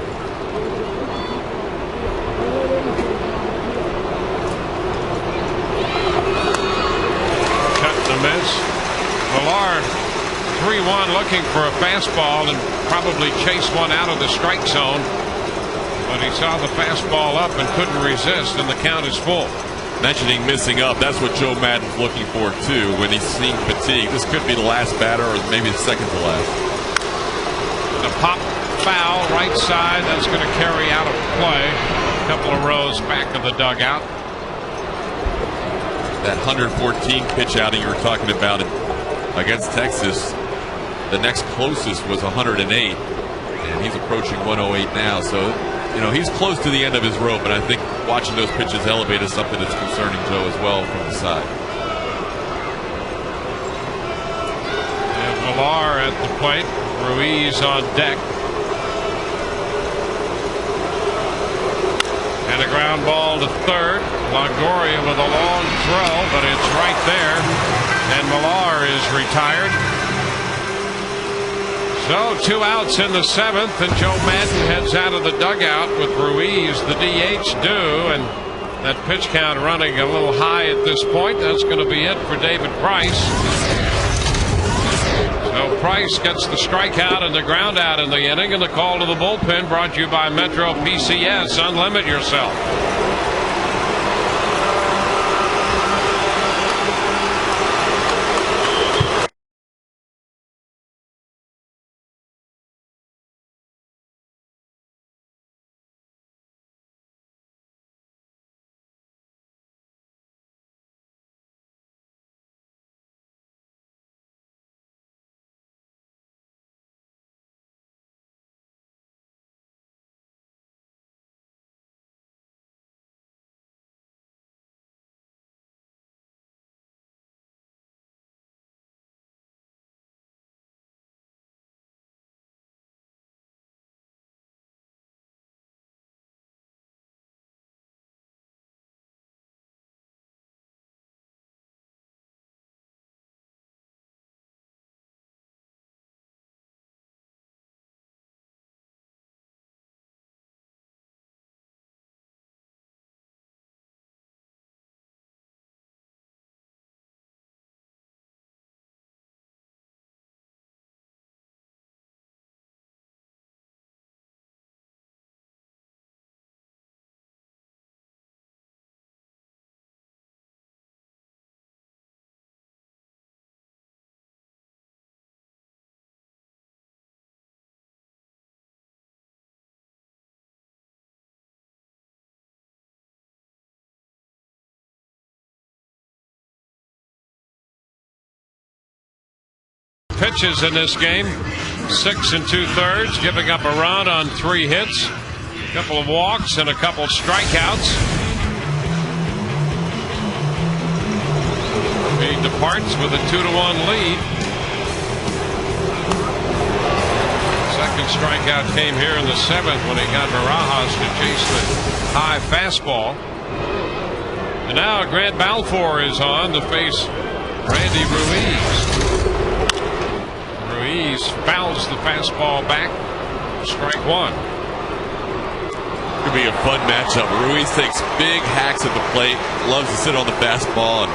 Cut and a miss. Millar 3-1, looking for a fastball and probably chase one out of the strike zone. But he saw the fastball up and couldn't resist, and the count is full. Mentioning missing up, that's what Joe Maddon's looking for too when he's seeing fatigue. This could be the last batter or maybe the second to last. The pop foul right side, that's going to carry out of play. A couple of rows back of the dugout. That 114 pitch outing you were talking about against Texas, the next closest was 108, and he's approaching 108 now. So, you know, he's close to the end of his rope, and I think watching those pitches elevate is something that's concerning Joe as well from the side. And Villar at the plate, Ruiz on deck. And a ground ball to third. Longoria with a long throw, but it's right there. And Villar is retired. So 2 outs in the 7th, and Joe Maddon heads out of the dugout with Ruiz, the DH, due, and that pitch count running a little high at this point. That's going to be it for David Price. So Price gets the strikeout and the ground out in the inning, and the call to the bullpen brought to you by Metro PCS. Unlimit yourself. Pitches in this game, 6 2/3, giving up a run on 3 hits, a couple of walks, and a couple of strikeouts. He departs with a 2-1 lead. Second strikeout came here in the 7th when he got Barajas to chase the high fastball. And now Grant Balfour is on to face Randy Ruiz. Ruiz fouls the fastball back. Strike 1. Could be a fun matchup. Ruiz takes big hacks at the plate, loves to sit on the fastball, and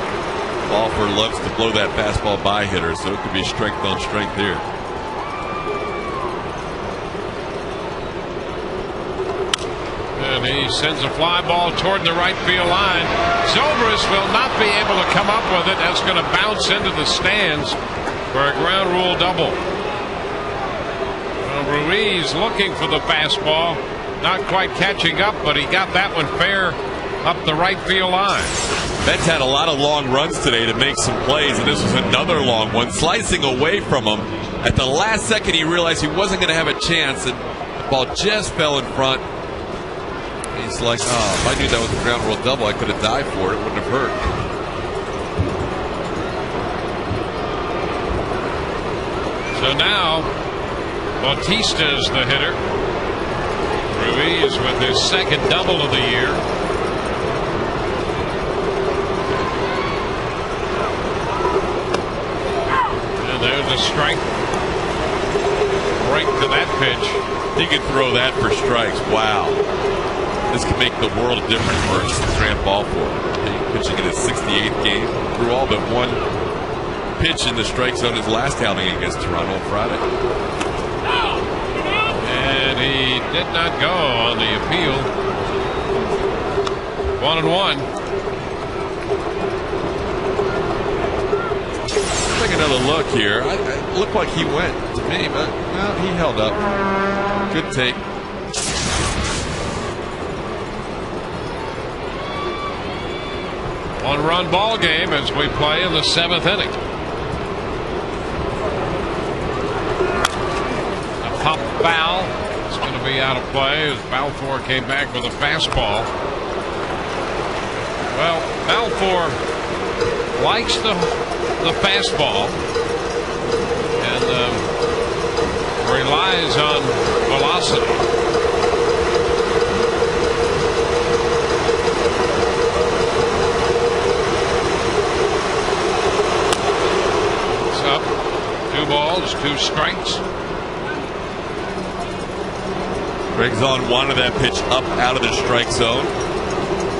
Balfour loves to blow that fastball by hitter, so it could be strength on strength here. And he sends a fly ball toward the right field line. Zobrist will not be able to come up with it. That's going to bounce into the stands for a ground rule double. Well, Ruiz looking for the fastball, not quite catching up, but he got that one fair up the right field line. Mets had a lot of long runs today to make some plays, and this was another long one, slicing away from him. At the last second, he realized he wasn't going to have a chance, and the ball just fell in front. He's like, oh, if I knew that was a ground rule double, I could have dived for it. It wouldn't have hurt. So now, Bautista's the hitter. Ruiz with his second double of the year. And there's a strike. Right to that pitch. He could throw that for strikes. Wow. This could make the world of difference for Grant Balfour. Pitching in his 68th game. Threw all but one pitch in the strike zone his last outing against Toronto on Friday. And He did not go on the appeal. 1-1. Take another look here. It looked like he went to me, but no, he held up. Good take. One-run ball game as we play in the 7th inning. A pop foul. It's going to be out of play as Balfour came back with a fastball. Well, Balfour likes the fastball and relies on velocity. It's up. 2 balls, 2 strikes. Greg's on one of that pitch up out of the strike zone.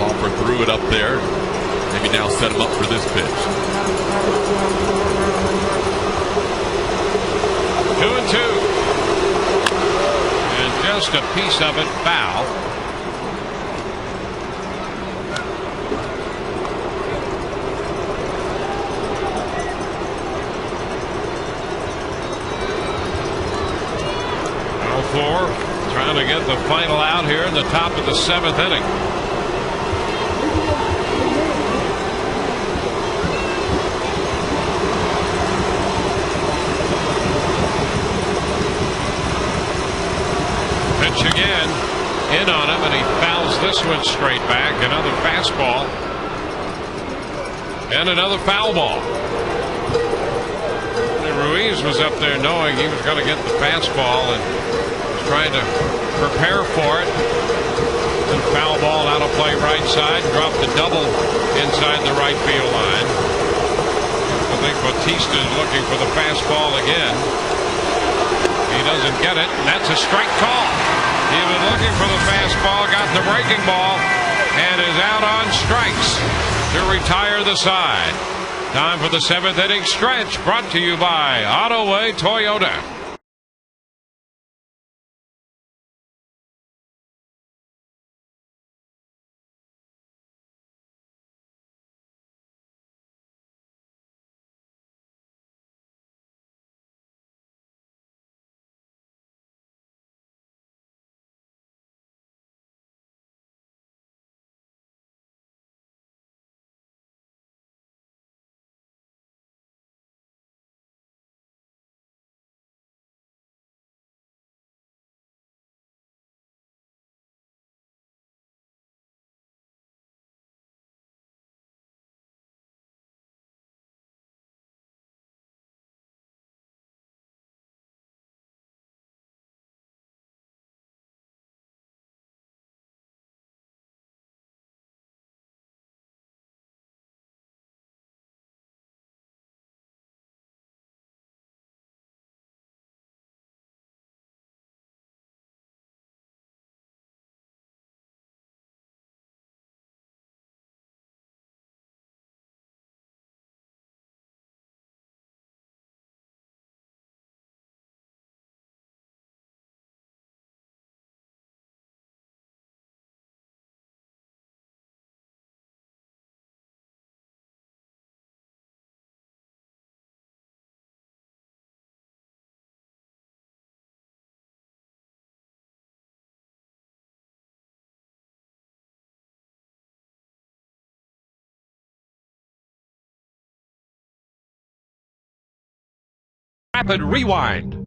Hopper threw it up there. Maybe now set him up for this pitch. 2-2. And just a piece of it foul. Balfour trying to get the final out here in the top of the 7th inning. Pitch again, in on him, and he fouls this one straight back. Another fastball and another foul ball. And Ruiz was up there knowing he was going to get the fastball and was trying to prepare for it. And foul ball out of play right side, dropped the double inside the right field line. I think Bautista is looking for the fastball again. He doesn't get it, and that's a strike call. He was looking for the fastball, got the breaking ball, and is out on strikes to retire the side. Time for the 7th inning stretch, brought to you by Autoway Toyota. Rapid rewind.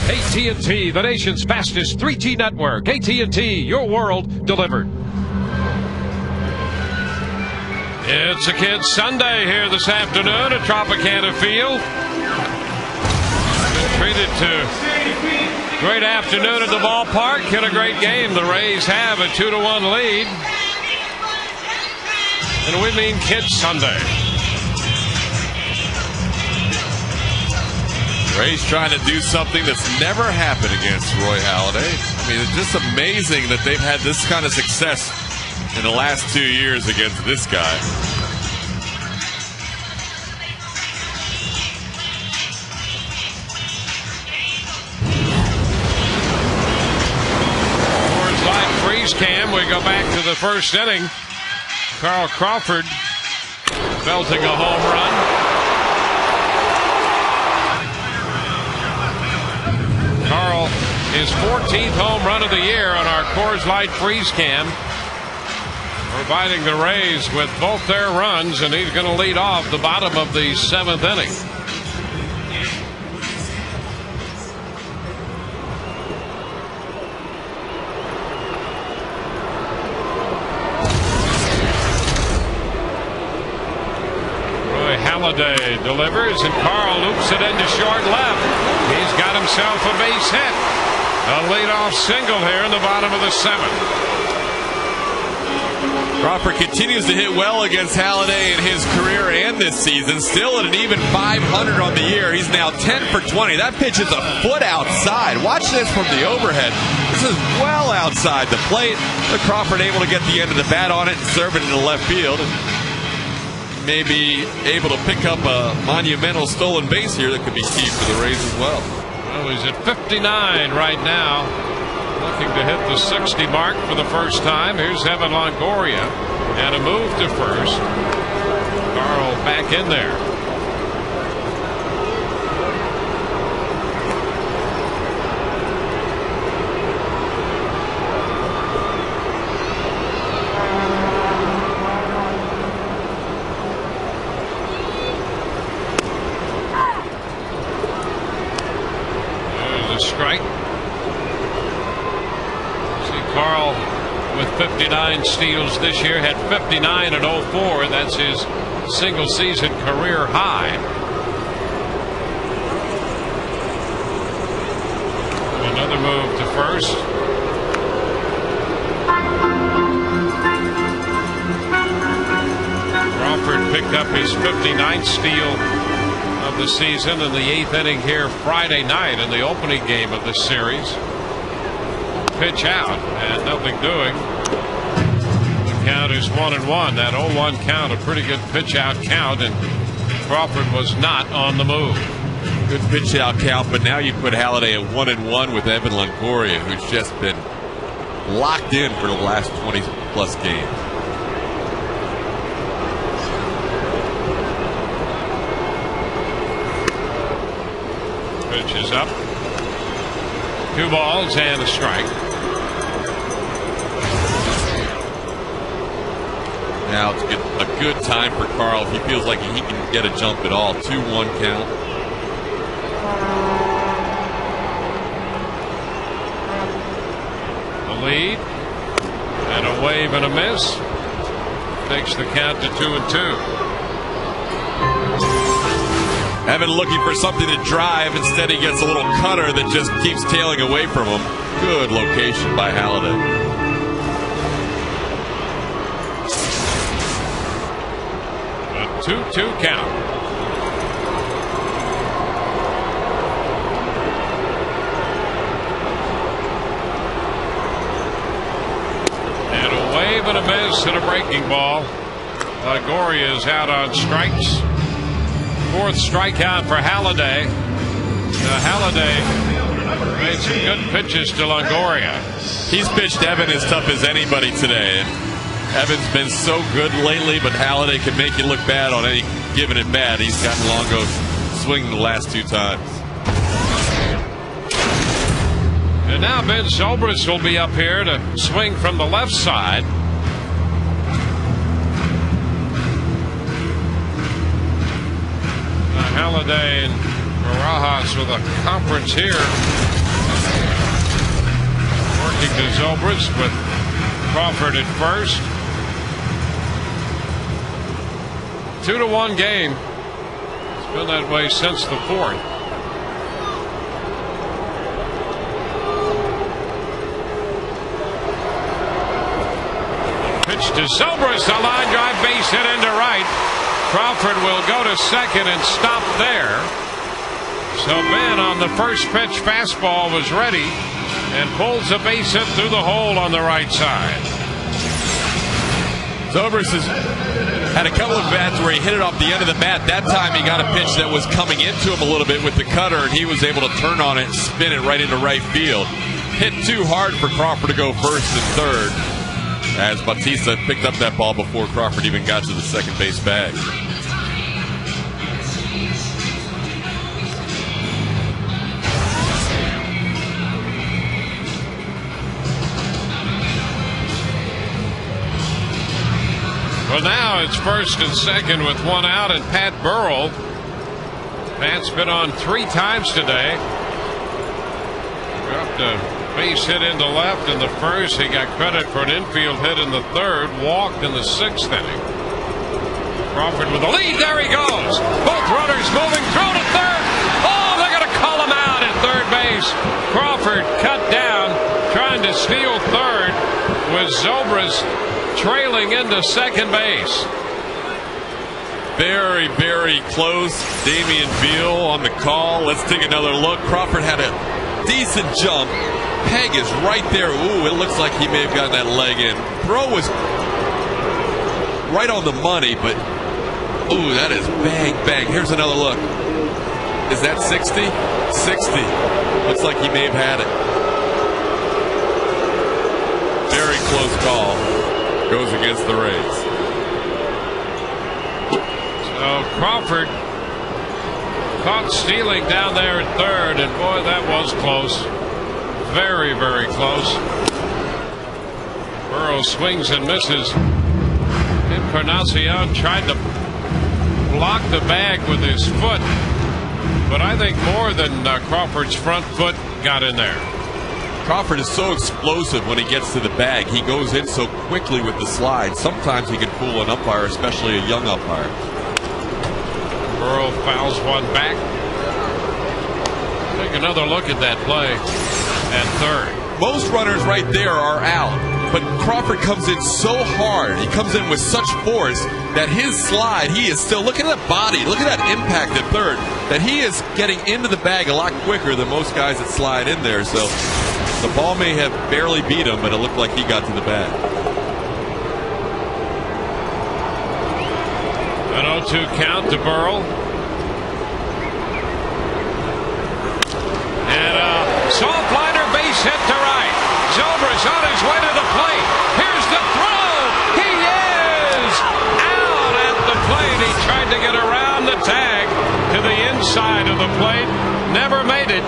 AT&T, the nation's fastest 3G network. AT&T, your world delivered. It's a Kids Sunday here this afternoon at Tropicana Field. Been treated to a great afternoon at the ballpark and a great game. The Rays have a 2-1 lead. And we mean Kids Sunday. Ray's trying to do something that's never happened against Roy Halladay. I mean, it's just amazing that they've had this kind of success in the last 2 years against this guy. Coors Light freeze cam. We go back to the first inning. Carl Crawford belting a home run. Carl, his 14th home run of the year on our Coors Light freeze cam, providing the Rays with both their runs, and he's going to lead off the bottom of the 7th inning. Halladay delivers, and Carl loops it into short left. He's got himself a base hit. A leadoff single here in the bottom of the 7th. Crawford continues to hit well against Halladay in his career and this season. Still at an even 500 on the year. He's now 10 for 20. That pitch is a foot outside. Watch this from the overhead. This is well outside the plate. But Crawford able to get the end of the bat on it and serve it into left field. May be able to pick up a monumental stolen base here that could be key for the Rays as well. Well, he's at 59 right now, looking to hit the 60 mark for the first time. Here's Evan Longoria, and a move to first. Carl back in there. Strike. See, Carl with 59 steals this year, had 59 in 04. That's his single season career high. Another move to first. Crawford picked up his 59th steal of the season in the 8th inning here Friday night in the opening game of this series. Pitch out and nothing doing. The count is 1-1. That 0-1 count, a pretty good pitch out count, and Crawford was not on the move. Good pitch out count, but now you put Halladay at 1-1 with Evan Longoria, who's just been locked in for the last 20 plus games. Pitch is up. 2 balls and a strike. Now it's a good time for Carl if he feels like he can get a jump at all. 2-1 count. The lead and a wave and a miss takes the count to 2-2. Evan looking for something to drive. Instead, he gets a little cutter that just keeps tailing away from him. Good location by Halladay. A 2-2 count. And a wave and a miss and a breaking ball. Longoria is out on strikes. 4th strikeout for Halladay. Halladay made some good pitches to Longoria. He's pitched Evan as tough as anybody today. Evan's been so good lately, but Halladay can make you look bad on any given at bat. He's gotten Longo swinging the last 2 times. And now Ben Zobrist will be up here to swing from the left side. Halladay and Barajas with a conference here. Working to Zobrist with Crawford at first. 2-1 game. It's been that way since the 4th. Pitch to Zobrist, a line drive, base hit into right. Crawford will go to second and stop there. So Ben on the first pitch fastball was ready and pulls a base hit through the hole on the right side. Zobrist has had a couple of bats where he hit it off the end of the bat. That time he got a pitch that was coming into him a little bit with the cutter, and he was able to turn on it and spin it right into right field. Hit too hard for Crawford to go first and third, as Bautista picked up that ball before Crawford even got to the second base bag. Well, now it's first and second with one out, and Pat Burrell. Pat's been on 3 times today. Dropped a base hit into left in the first. He got credit for an infield hit in the third. Walked in the 6th inning. Crawford with the lead. There he goes. Both runners moving. Throw to third. Oh, they're going to call him out at third base. Crawford cut down, trying to steal third, with Zobrist trailing into second base. Very, very close. Damian Beal on the call. Let's take another look. Crawford had a decent jump. Peg is right there. Ooh, it looks like he may have gotten that leg in. Throw was right on the money, but ooh, that is bang, bang. Here's another look. Is that 60? 60. Looks like he may have had it. Very close call. Goes against the Rays. So Crawford caught stealing down there at third, and boy, that was close. Very, very close. Burrow swings and misses. Encarnacion tried to block the bag with his foot, but I think more than Crawford's front foot got in there. Crawford is so explosive when he gets to the bag. He goes in so quickly with the slide. Sometimes he can fool an umpire, especially a young umpire. Burrow fouls one back. Take another look at that play at third. Most runners right there are out, but Crawford comes in so hard. He comes in with such force that his slide, he is still, look at that body, look at that impact at third, that he is getting into the bag a lot quicker than most guys that slide in there. So the ball may have barely beat him, but it looked like he got to the bag. An 0-2 count to Burrell. And a soft liner base hit to right. Zobrist on his way to the plate. Here's the throw. He is out at the plate. He tried to get around the tag to the inside of the plate. Never made it.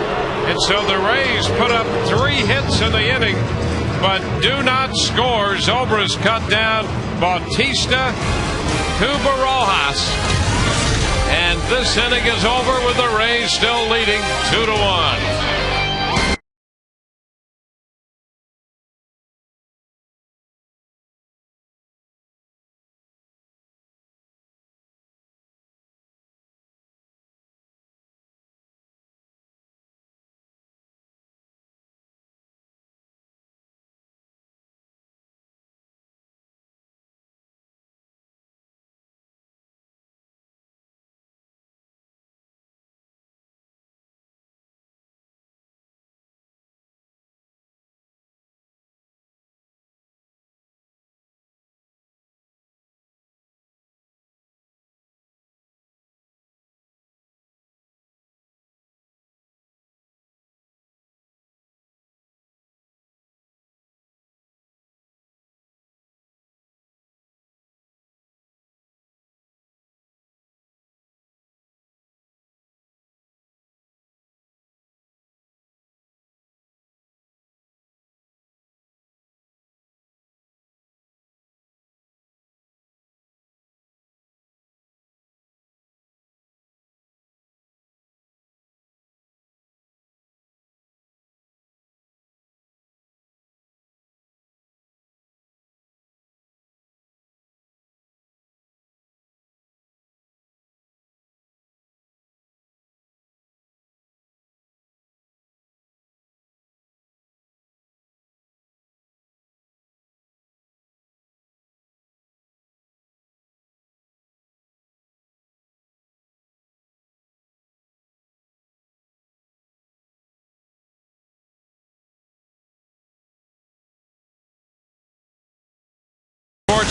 And so the Rays put up 3 hits in the inning, but do not score. Zobrist cut down Bautista to Barajas. And this inning is over with the Rays still leading 2-1.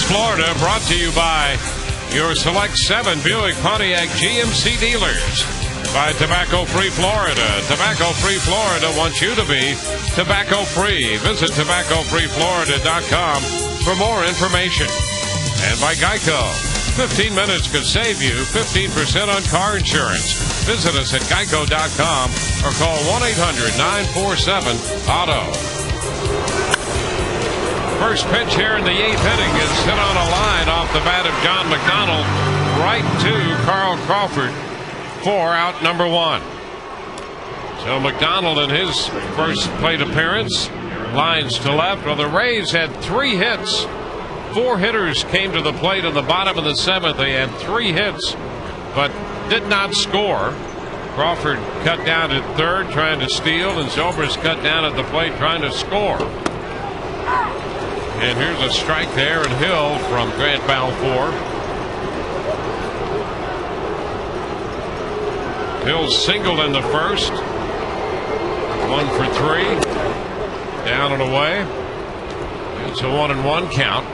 Florida, brought to you by your Select 7 Buick Pontiac GMC dealers. By Tobacco Free Florida. Tobacco Free Florida wants you to be tobacco free. Visit tobaccofreeflorida.com for more information. And by Geico. 15 minutes could save you 15% on car insurance. Visit us at geico.com or call 1-800-947-AUTO. First pitch here in the 8th inning is hit on a line off the bat of John McDonald right to Carl Crawford for out number 1. So McDonald in his first plate appearance lines to left. Well, the Rays had 3 hits. 4 hitters came to the plate in the bottom of the 7th. They had 3 hits, but did not score. Crawford cut down at third trying to steal, and Zobrist cut down at the plate trying to score. And here's a strike there, and Hill from Grant Balfour. Hill singled in the first. 1 for 3. Down and away. It's a 1-1 count.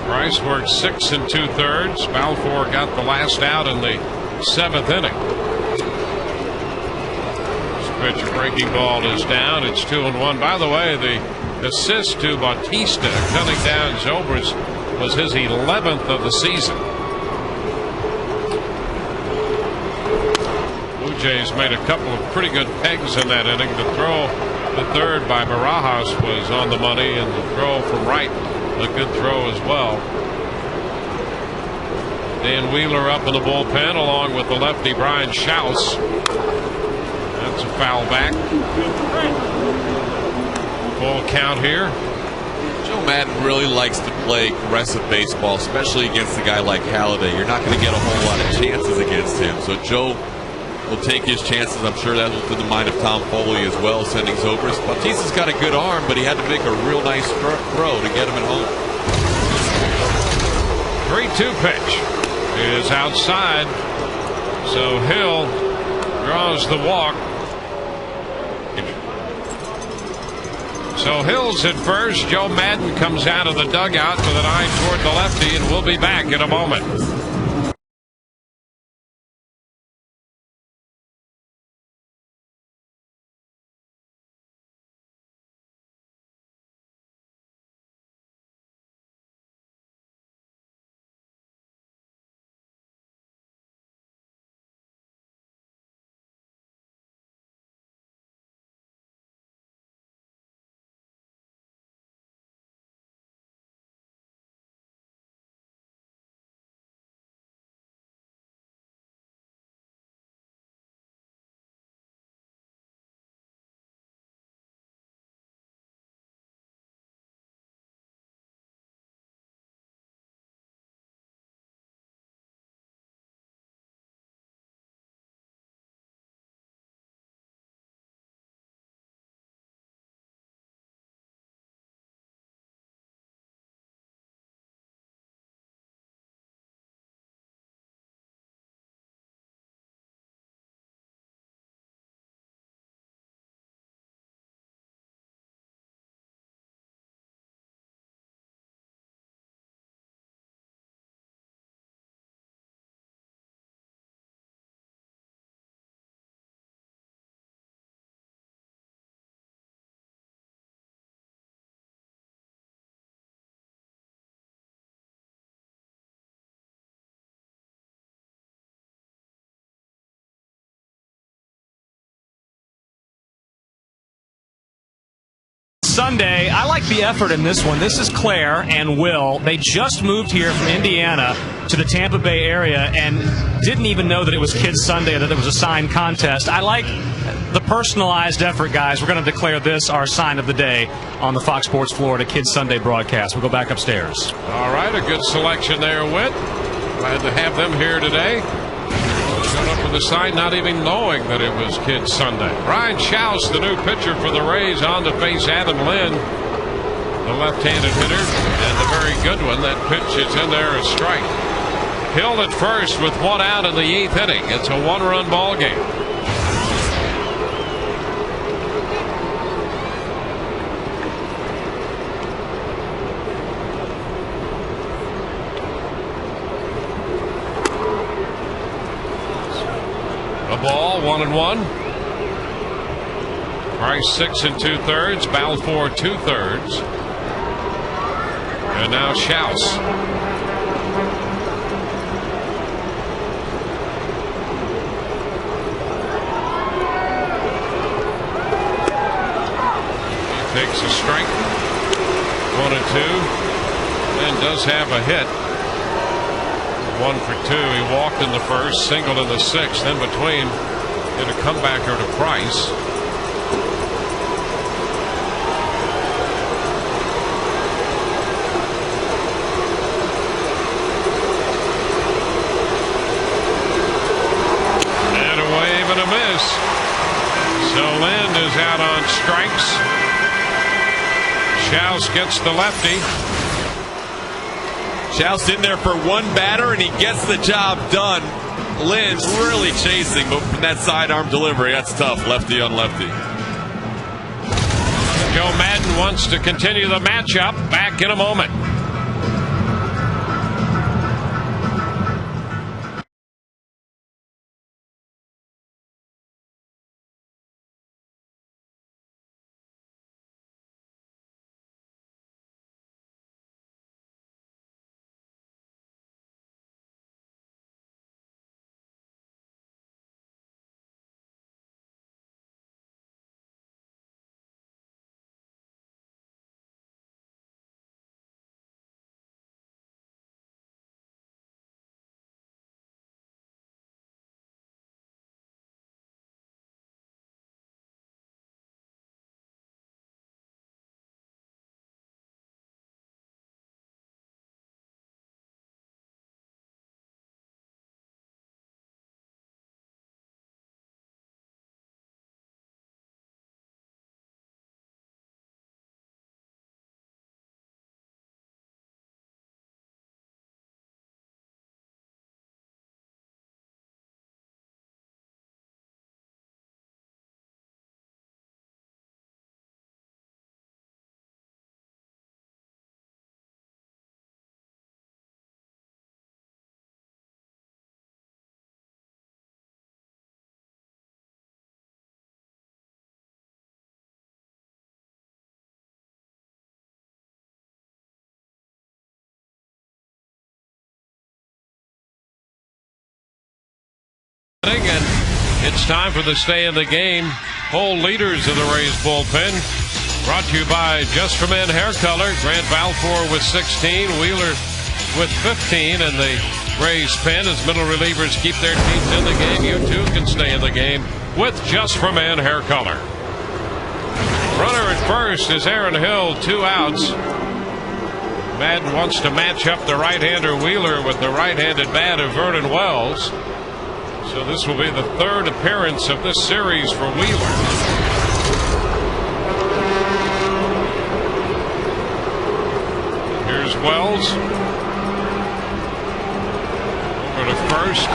Price worked 6 2/3. Balfour got the last out in the 7th inning. This pitch, a breaking ball, is down. It's 2-1. By the way, the assist to Bautista cutting down Zobrist was his 11th of the season. Blue Jays made a couple of pretty good pegs in that inning. The throw to third by Barajas was on the money, and the throw from right, a good throw as well. Dan Wheeler up in the bullpen along with the lefty Brian Schaus. That's a foul back. Full count here. Joe Madden really likes to play aggressive baseball, especially against a guy like Halladay. You're not going to get a whole lot of chances against him. So Joe will take his chances. I'm sure that was in the mind of Tom Foley as well, sending Zobrist. Bautista's got a good arm, but he had to make a real nice throw to get him at home. 3-2 pitch is outside. So Hill draws the walk. So Hill's at first. Joe Madden comes out of the dugout with an eye toward the lefty, and we'll be back in a moment. Sunday, I like the effort in this one. This is Claire and Will. They just moved here from Indiana to the Tampa Bay area and didn't even know that it was Kids Sunday, that there was a sign contest. I like the personalized effort, guys. We're going to declare this our sign of the day on the Fox Sports Florida Kids Sunday broadcast. We'll go back upstairs. All right, a good selection there, Whit. Glad to have them here today. Showed up with the sign not even knowing that it was Kids Sunday. Brian Schaus, the new pitcher for the Rays, on to face Adam Lynn, the left-handed hitter, and a very good one. That pitch is in there, a strike. Hill at first with 1 out in the 8th inning. It's a 1-run ball game. 1-1. Price 6 2/3. Balfour 2/3. And now Schaus. He takes a strike. 1-2. And does have a hit. 1 for 2. He walked in the first, singled in the sixth. In between, hit a comebacker to Price. And a wave and a miss. So Lind is out on strikes. Schaus gets the lefty. Schaus in there for one batter, and he gets the job done. Lind's really chasing, but from that sidearm delivery, that's tough. Lefty on lefty. Joe Madden wants to continue the matchup. Back in a moment. And it's time for the stay in the game. Whole leaders of the Rays bullpen. Brought to you by Just for Men Hair Color. Grant Balfour with 16, Wheeler with 15, and the Rays pen as middle relievers keep their teams in the game. You too can stay in the game with Just for Men Hair Color. Runner at first is Aaron Hill, 2 outs. Madden wants to match up the right-hander Wheeler with the right-handed bat of Vernon Wells. So this will be the third appearance of this series for Wheeler. Here's Wells. Over to first.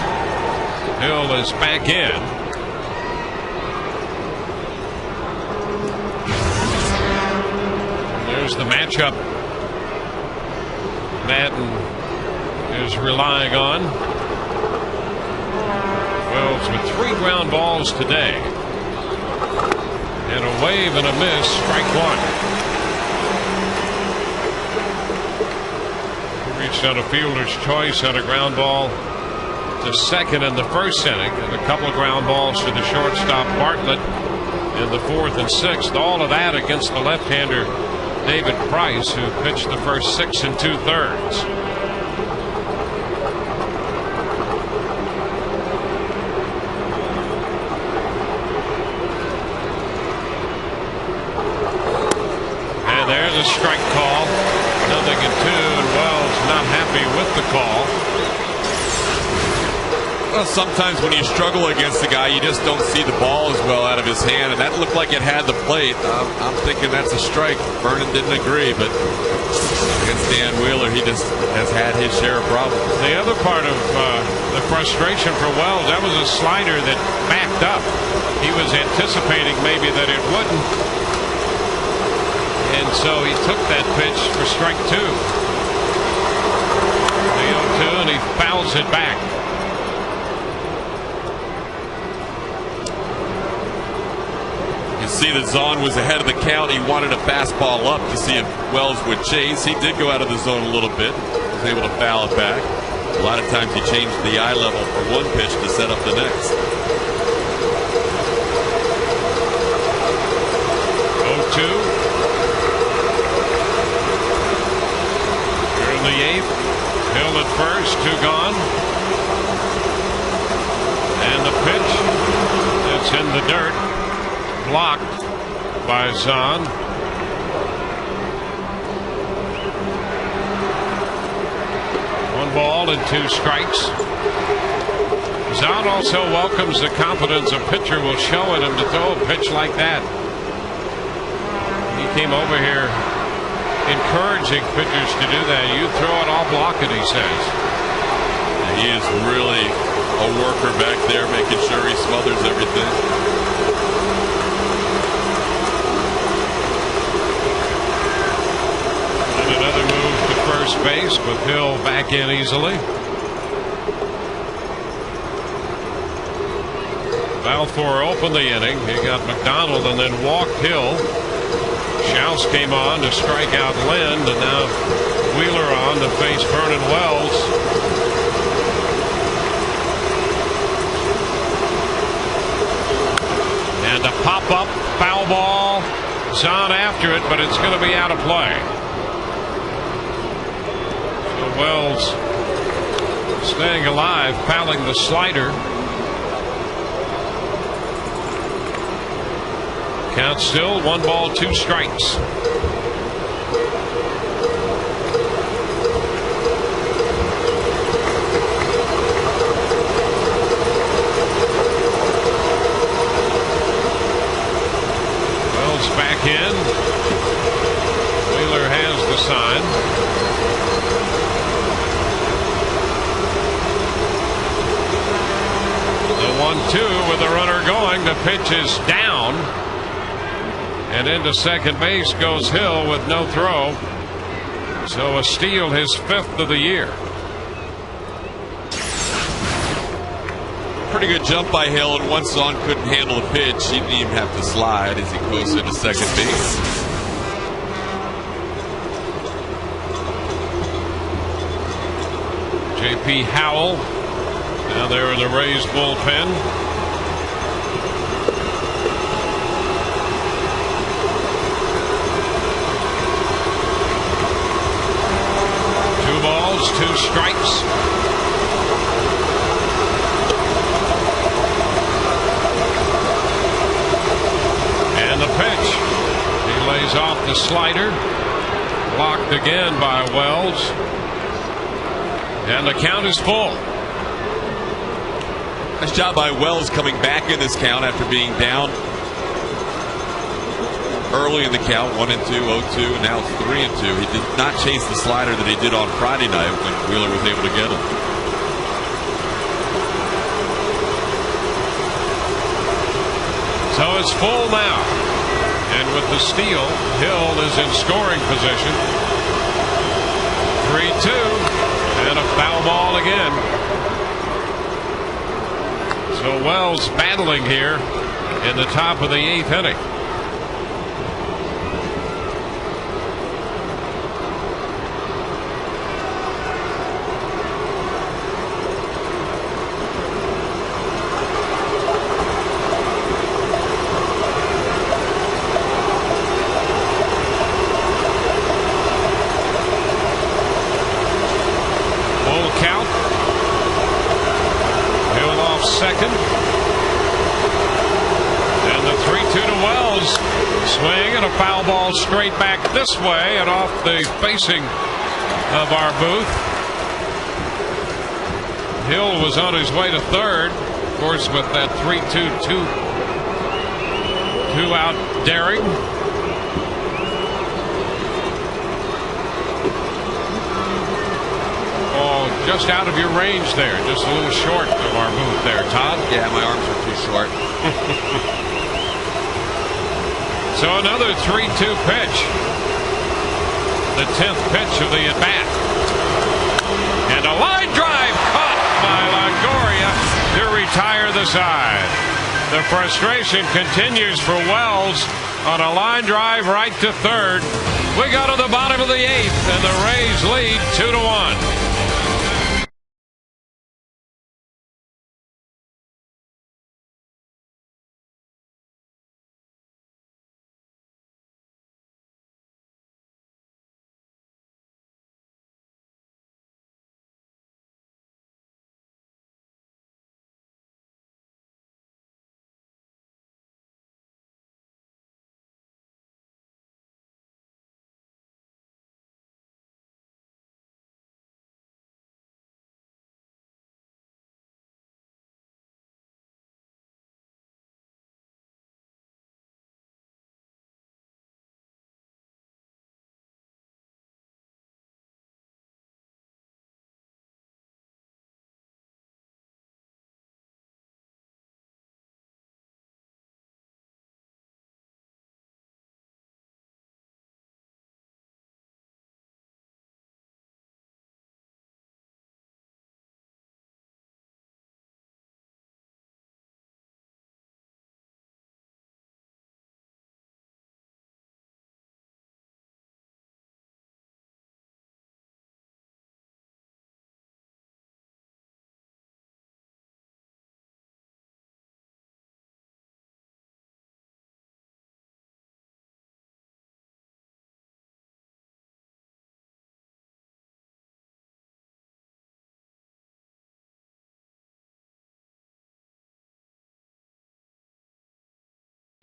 Hill is back in. There's the matchup Madden is relying on. Wells with 3 ground balls today. And a wave and a miss, strike 1. He reached out a fielder's choice, had a ground ball to second in the first inning, and a couple of ground balls to the shortstop Bartlett in the 4th and 6th. All of that against the left-hander David Price, who pitched the first 6 2/3. There's a strike call. 0-2, and Wells not happy with the call. Well, sometimes when you struggle against a guy, you just don't see the ball as well out of his hand, and that looked like it had the plate. I'm thinking that's a strike. Vernon didn't agree, but against Dan Wheeler, he just has had his share of problems. The other part of the frustration for Wells, that was a slider that backed up. He was anticipating maybe that it wouldn't. And so he took that pitch for strike 2. The 0-2, and he fouls it back. see that Zahn was ahead of the count. He wanted a fastball up to see if Wells would chase. He did go out of the zone a little bit. Was able to foul it back. A lot of times he changed the eye level for one pitch to set up the next. 0-2. Here in the 8th. Hill at first, 2 gone. And the pitch, it's in the dirt. Blocked by Zahn. One ball and 2 strikes. Zahn also welcomes the confidence a pitcher will show in him to throw a pitch like that. He came over here encouraging pitchers to do that. You throw it, I'll block it, he says. He is really a worker back there, making sure he smothers everything. And another move to first base with Hill back in easily. Balfour opened the inning. He got McDonald and then walked Hill. Schaus came on to strike out Lind, and now Wheeler on to face Vernon Wells. And a pop-up foul ball. Zahn after it, but it's going to be out of play. So Wells staying alive, fouling the slider. Count still 1 ball, 2 strikes. Wells back in. Wheeler has the sign. The 1-2 with the runner going. The pitch is down. And into second base goes Hill with no throw. So a steal, his 5th of the year. Pretty good jump by Hill, and once Zahn couldn't handle the pitch, he didn't even have to slide as he goes into second base. J.P. Howell now there in the Rays bullpen. Balls, 2 strikes. And the pitch. He lays off the slider. Blocked again by Wells. And the count is full. Nice job by Wells coming back in this count after being down early in the count, 1-2, 0-2, and now it's 3-2. He did not chase the slider that he did on Friday night when Wheeler was able to get him. So it's full now. And with the steal, Hill is in scoring position. 3-2, and a foul ball again. So Wells battling here in the top of the 8th inning. Second. And the 3-2 to Wells. Swing and a foul ball straight back this way and off the facing of our booth. Hill was on his way to third. Of course, with that 3-2, 2 out daring. Just out of your range there, just a little short of our booth there, Todd. Yeah, my arms are too short. So another 3-2 pitch. The 10th pitch of the at-bat. And a line drive caught by Longoria to retire the side. The frustration continues for Wells on a line drive right to third. We go to the bottom of the 8th, and the Rays lead 2-1.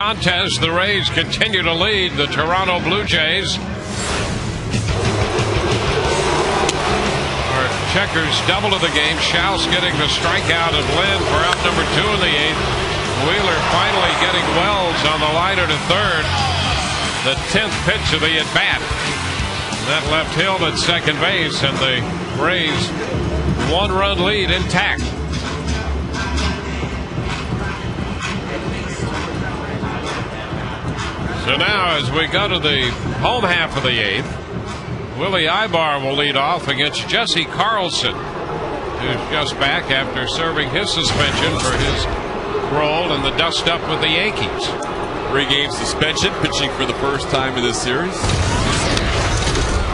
Contest, the Rays continue to lead the Toronto Blue Jays. Our checkers double of the game. Schaus getting the strikeout of Lynn for out number 2 in the 8th. Wheeler finally getting Wells on the liner to third. The 10th pitch of the at-bat. That left Hill at second base, and the Rays 1-run lead intact. So now, as we go to the home half of the 8th, Willie Ibar will lead off against Jesse Carlson, who's just back after serving his suspension for his role in the dust-up with the Yankees. 3-game suspension, pitching for the first time in this series.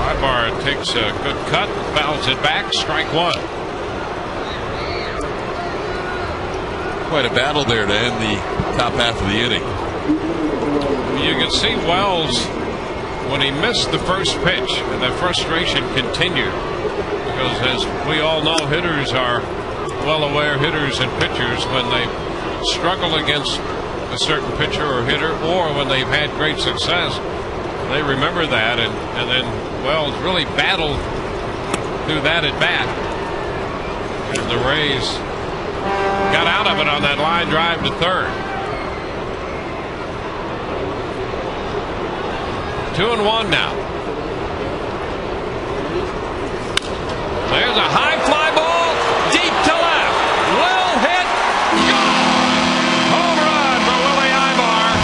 Ibar takes a good cut, fouls it back, strike 1. Quite a battle there to end the top half of the inning. You can see Wells, when he missed the first pitch, and the frustration continued, because as we all know, hitters are well aware, hitters and pitchers, when they struggle against a certain pitcher or hitter, or when they've had great success, they remember that, and then Wells really battled through that at bat, and the Rays got out of it on that line drive to third. 2-1 now. There's a high fly ball deep to left. Well hit. Gone. Home run for Willie Ibar.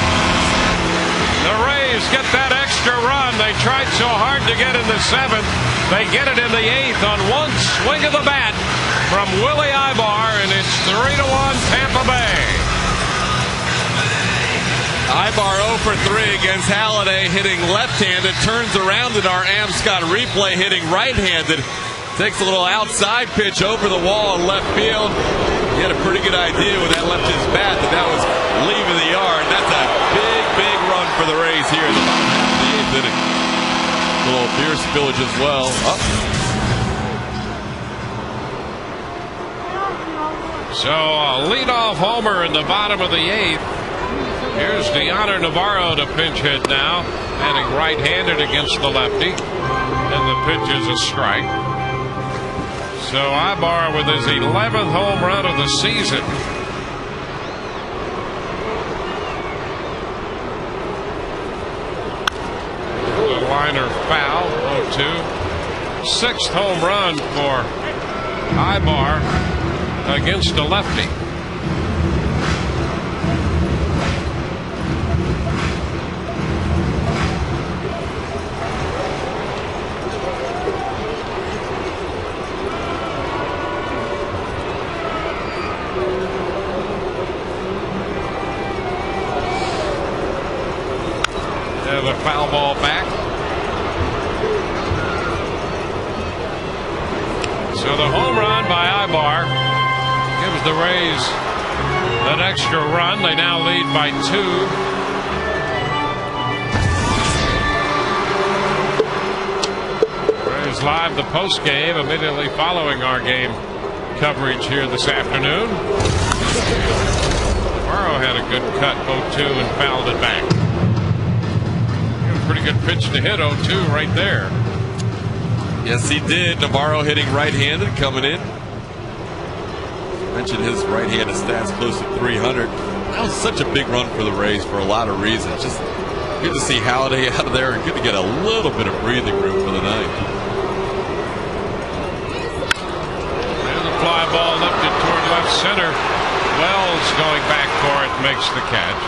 The Rays get that extra run. They tried so hard to get in the 7th. They get it in the 8th on one swing of the bat from Willie Ibar, and it's 3-1 Tampa Bay. Ibar 0 for 3 against Halladay, hitting left-handed, turns around in our Amscott replay, hitting right-handed. Takes a little outside pitch over the wall in left field. He had a pretty good idea when that left his bat that was leaving the yard. That's a big, big run for the Rays here in the bottom half of the 8th inning. A little Pierce Village as well. So a leadoff homer in the bottom of the 8th. Here's Deoner Navarro to pinch hit now, hitting right-handed against the lefty, and the pitch is a strike. So Ibar with his 11th home run of the season. The liner foul, 0-2. 6th home run for Ibar against a lefty. So the home run by Ibar gives the Rays an extra run. They now lead by 2. Rays live the post game immediately following our game coverage here this afternoon. Navarro had a good cut 0-2 and fouled it back. Pretty good pitch to hit 0-2 right there. Yes, he did. Navarro hitting right-handed coming in. Mentioned his right-handed stats close to 300. That was such a big run for the Rays for a lot of reasons. Just good to see Halladay out of there and good to get a little bit of breathing room for the night. And the fly ball lifted toward left center. Wells going back for it, makes the catch.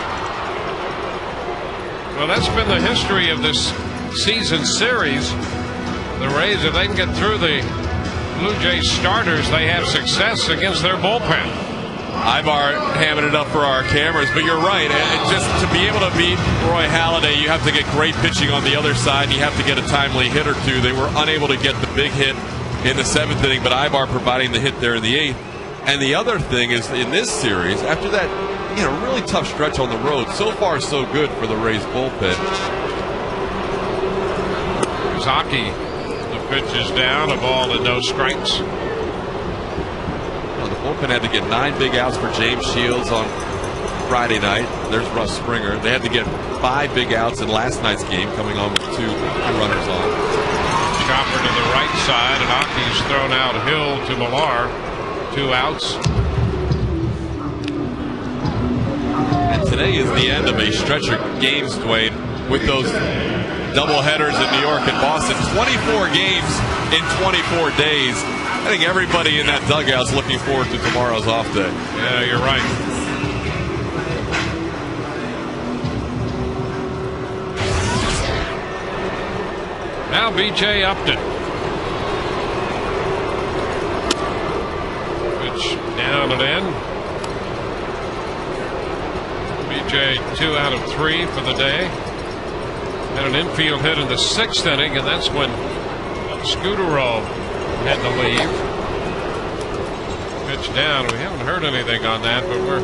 Well, that's been the history of this season series. The Rays, if they can get through the Blue Jays starters, they have success against their bullpen. Ibar hamming it up for our cameras, but you're right. Just to be able to beat Roy Halladay, you have to get great pitching on the other side, and you have to get a timely hit or two. They were unable to get the big hit in the 7th inning, but Ibar providing the hit there in the 8th. And the other thing is, in this series, after that really tough stretch on the road, so far so good for the Rays bullpen. Zaki, the pitch is down, a ball and no strikes. The bullpen had to get 9 big outs for James Shields on Friday night. There's Russ Springer. They had to get 5 big outs in last night's game, coming on with two runners on. Chopper to the right side, and Aki's thrown out Hill to Millar. 2 outs. And today is the end of a stretch of games, Dwayne, with those double headers in New York and Boston. 24 games in 24 days. I think everybody in that dugout is looking forward to tomorrow's off day. Yeah, you're right. Now B.J. Upton. Pitch down and in. B.J. 2 out of 3 for the day. Had an infield hit in the 6th inning, and that's when Scudero had to leave. Pitch down. We haven't heard anything on that, but we're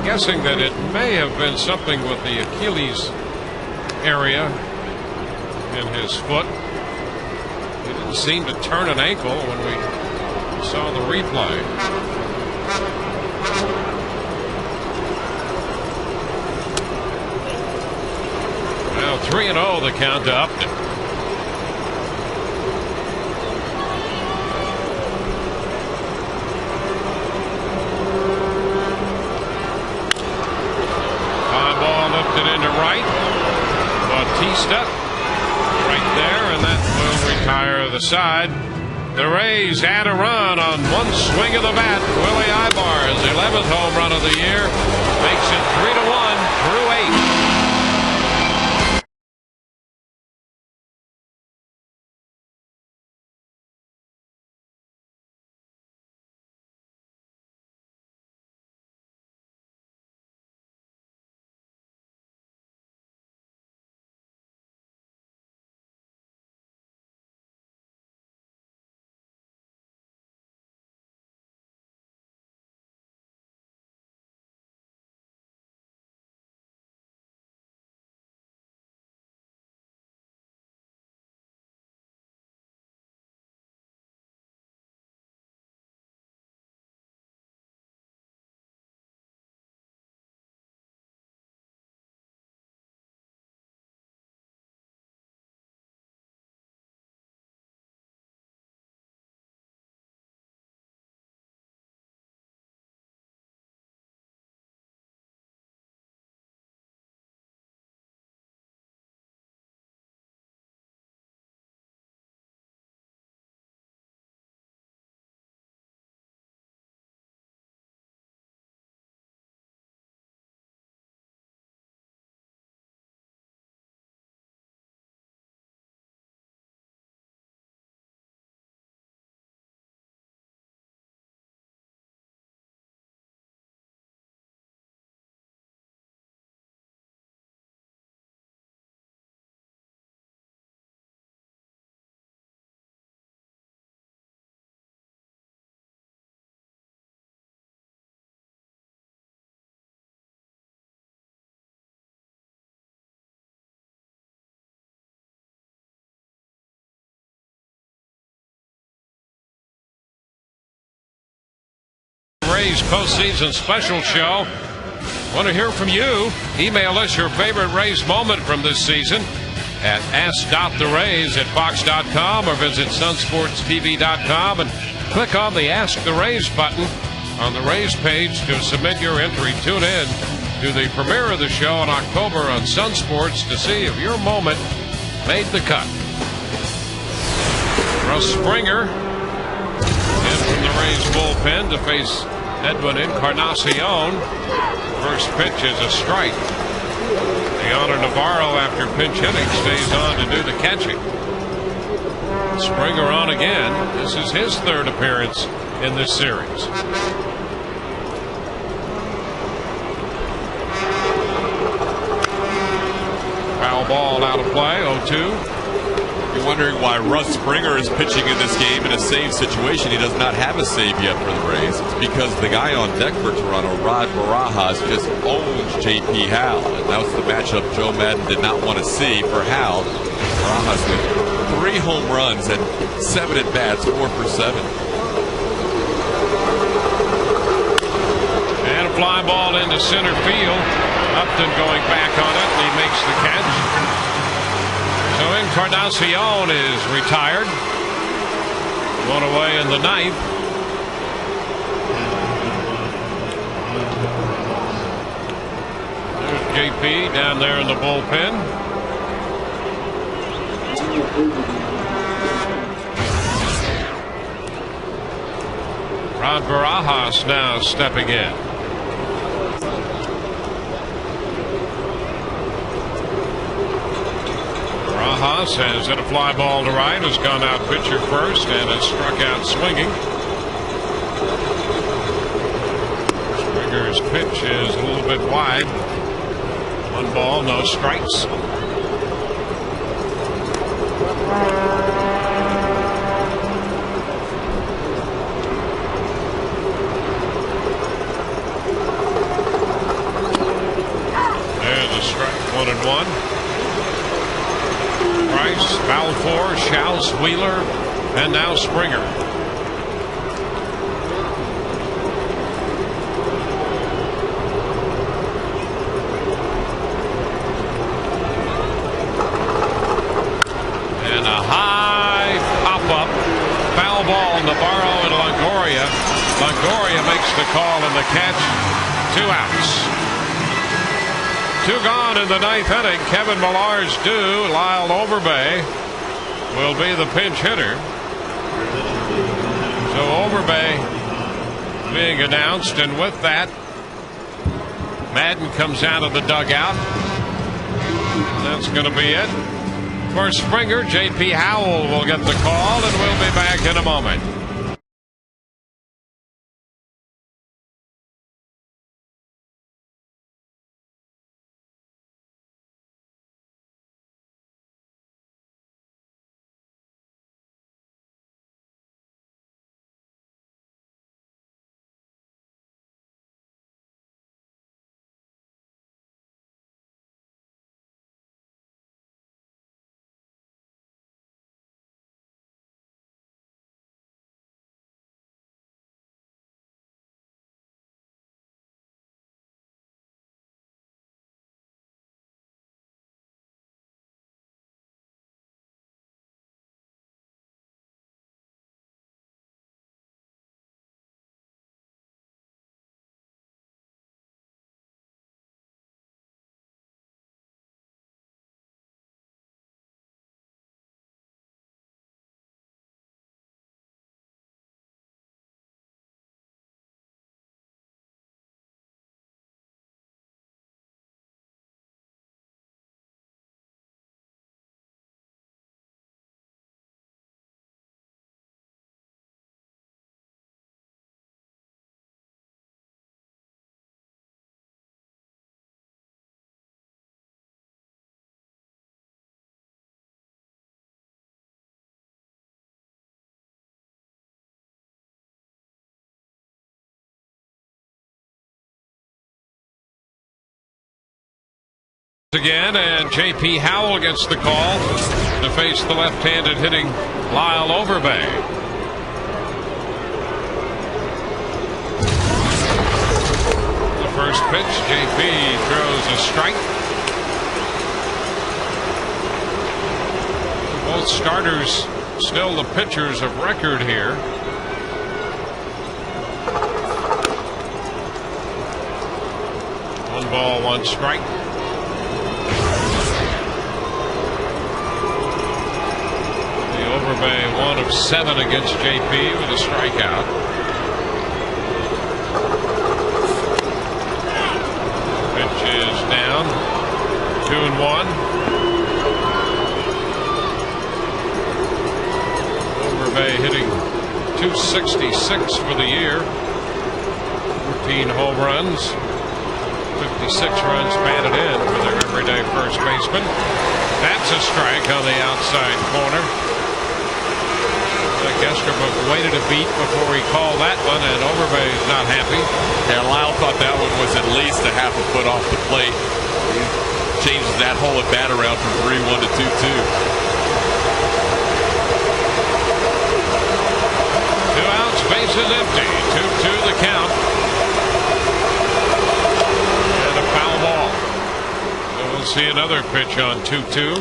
guessing that it may have been something with the Achilles area in his foot. He didn't seem to turn an ankle when we saw the replay. Now 3-0 the count to Upton. Fly ball lifted into right. Bautista right there, and that will retire the side. The Rays add a run on one swing of the bat. Willie Ibar's 11th home run of the year makes it 3-1 through 8. Rays postseason special show. Want to hear from you? Email us your favorite Rays moment from this season at ask.therays@fox.com or visit sunsportstv.com and click on the Ask the Rays button on the Rays page to submit your entry. Tune in to the premiere of the show in October on Sun Sports to see if your moment made the cut. Russ Springer in from the Rays bullpen to face Edwin Encarnacion. First pitch is a strike. Leonardo Navarro, after pinch hitting, stays on to do the catching. Springer on again. This is his third appearance in this series. Foul ball out of play, 0-2. You're wondering why Russ Springer is pitching in this game in a save situation. He does not have a save yet for the Rays. It's because the guy on deck for Toronto, Rod Barajas, just owns J.P. Howell. And that was the matchup Joe Madden did not want to see for Howell. Barajas with 3 home runs and 7 at-bats, 4 for 7. And a fly ball into center field. Upton going back on it, and he makes the catch. So Encarnacion is retired. One away in the 9th. There's JP down there in the bullpen. Rod Barajas now stepping in. Barajas has hit a fly ball to right, has gone out pitcher first, and has struck out swinging. Springer's pitch is a little bit wide. 1 ball, no strikes. There's a strike, 1-1. Price, Balfour, Schaus, Wheeler, and now Springer. And a high pop-up. Foul ball, Navarro and Longoria. Longoria makes the call and the catch. 2 outs. 2 gone in the 9th inning. Kevin Millar's due. Lyle Overbay will be the pinch hitter. So Overbay being announced, and with that, Madden comes out of the dugout. That's going to be it. For Springer, J.P. Howell will get the call, and we'll be back in a moment. Again, and J.P. Howell gets the call to face the left-handed hitting Lyle Overbay. First pitch, JP throws a strike. Both starters still the pitchers of record here. One ball, one strike. The Overbay 1 of 7 against JP with a strikeout. Pitch is down. 2-1. Overbay hitting .266 for the year. 14 home runs. 56 runs batted in for their everyday first baseman. That's a strike on the outside corner. Gestrop waited a beat before he called that one, and Overbay's not happy. Yeah, Lyle thought that one was at least a half a foot off the plate. He changes that whole at bat around from 3-1 to 2-2. 2 outs, bases empty. 2-2 the count. And a foul ball. So we'll see another pitch on 2-2.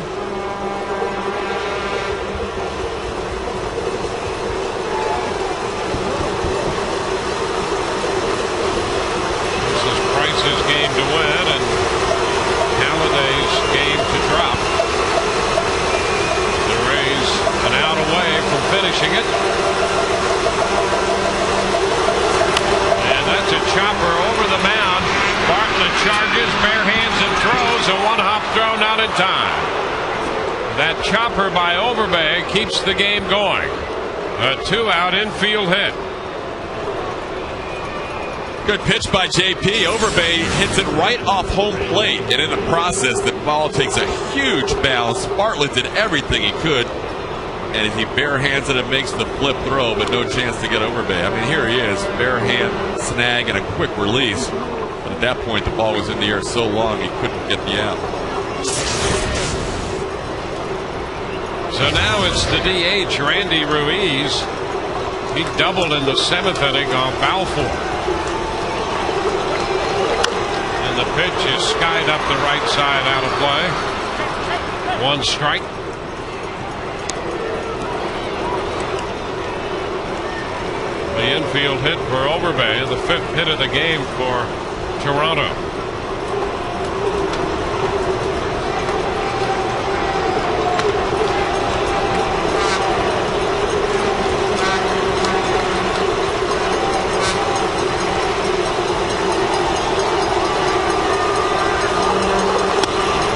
Price's game to win and Halliday's game to drop. The Rays an out away from finishing it. And that's a chopper over the mound. Bartlett charges, bare hands and throws. A one-hop throw not in time. That chopper by Overbay keeps the game going. A 2-out infield hit. Good pitch by JP. Overbay hits it right off home plate, and in the process, the ball takes a huge bounce. Bartlett did everything he could, and he bare hands it and makes the flip throw, but no chance to get Overbay. I mean, here he is, bare hand snag and a quick release. But at that point, the ball was in the air so long he couldn't get the out. So now it's the DH, Randy Ruiz. He doubled in the 7th inning on Balfour. The pitch is skied up the right side, out of play. 1 strike. The infield hit for Overbay, the 5th hit of the game for Toronto.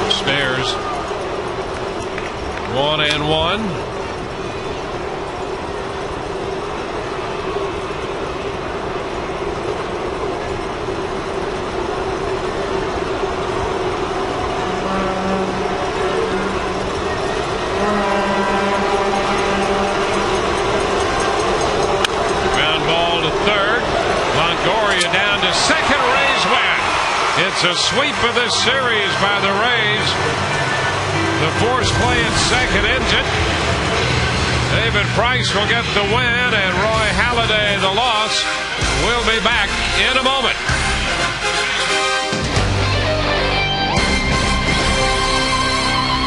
Upstairs, 1-1. It's a sweep of this series by the Rays. The force play at second ends it. David Price will get the win, and Roy Halladay the loss. We'll be back in a moment.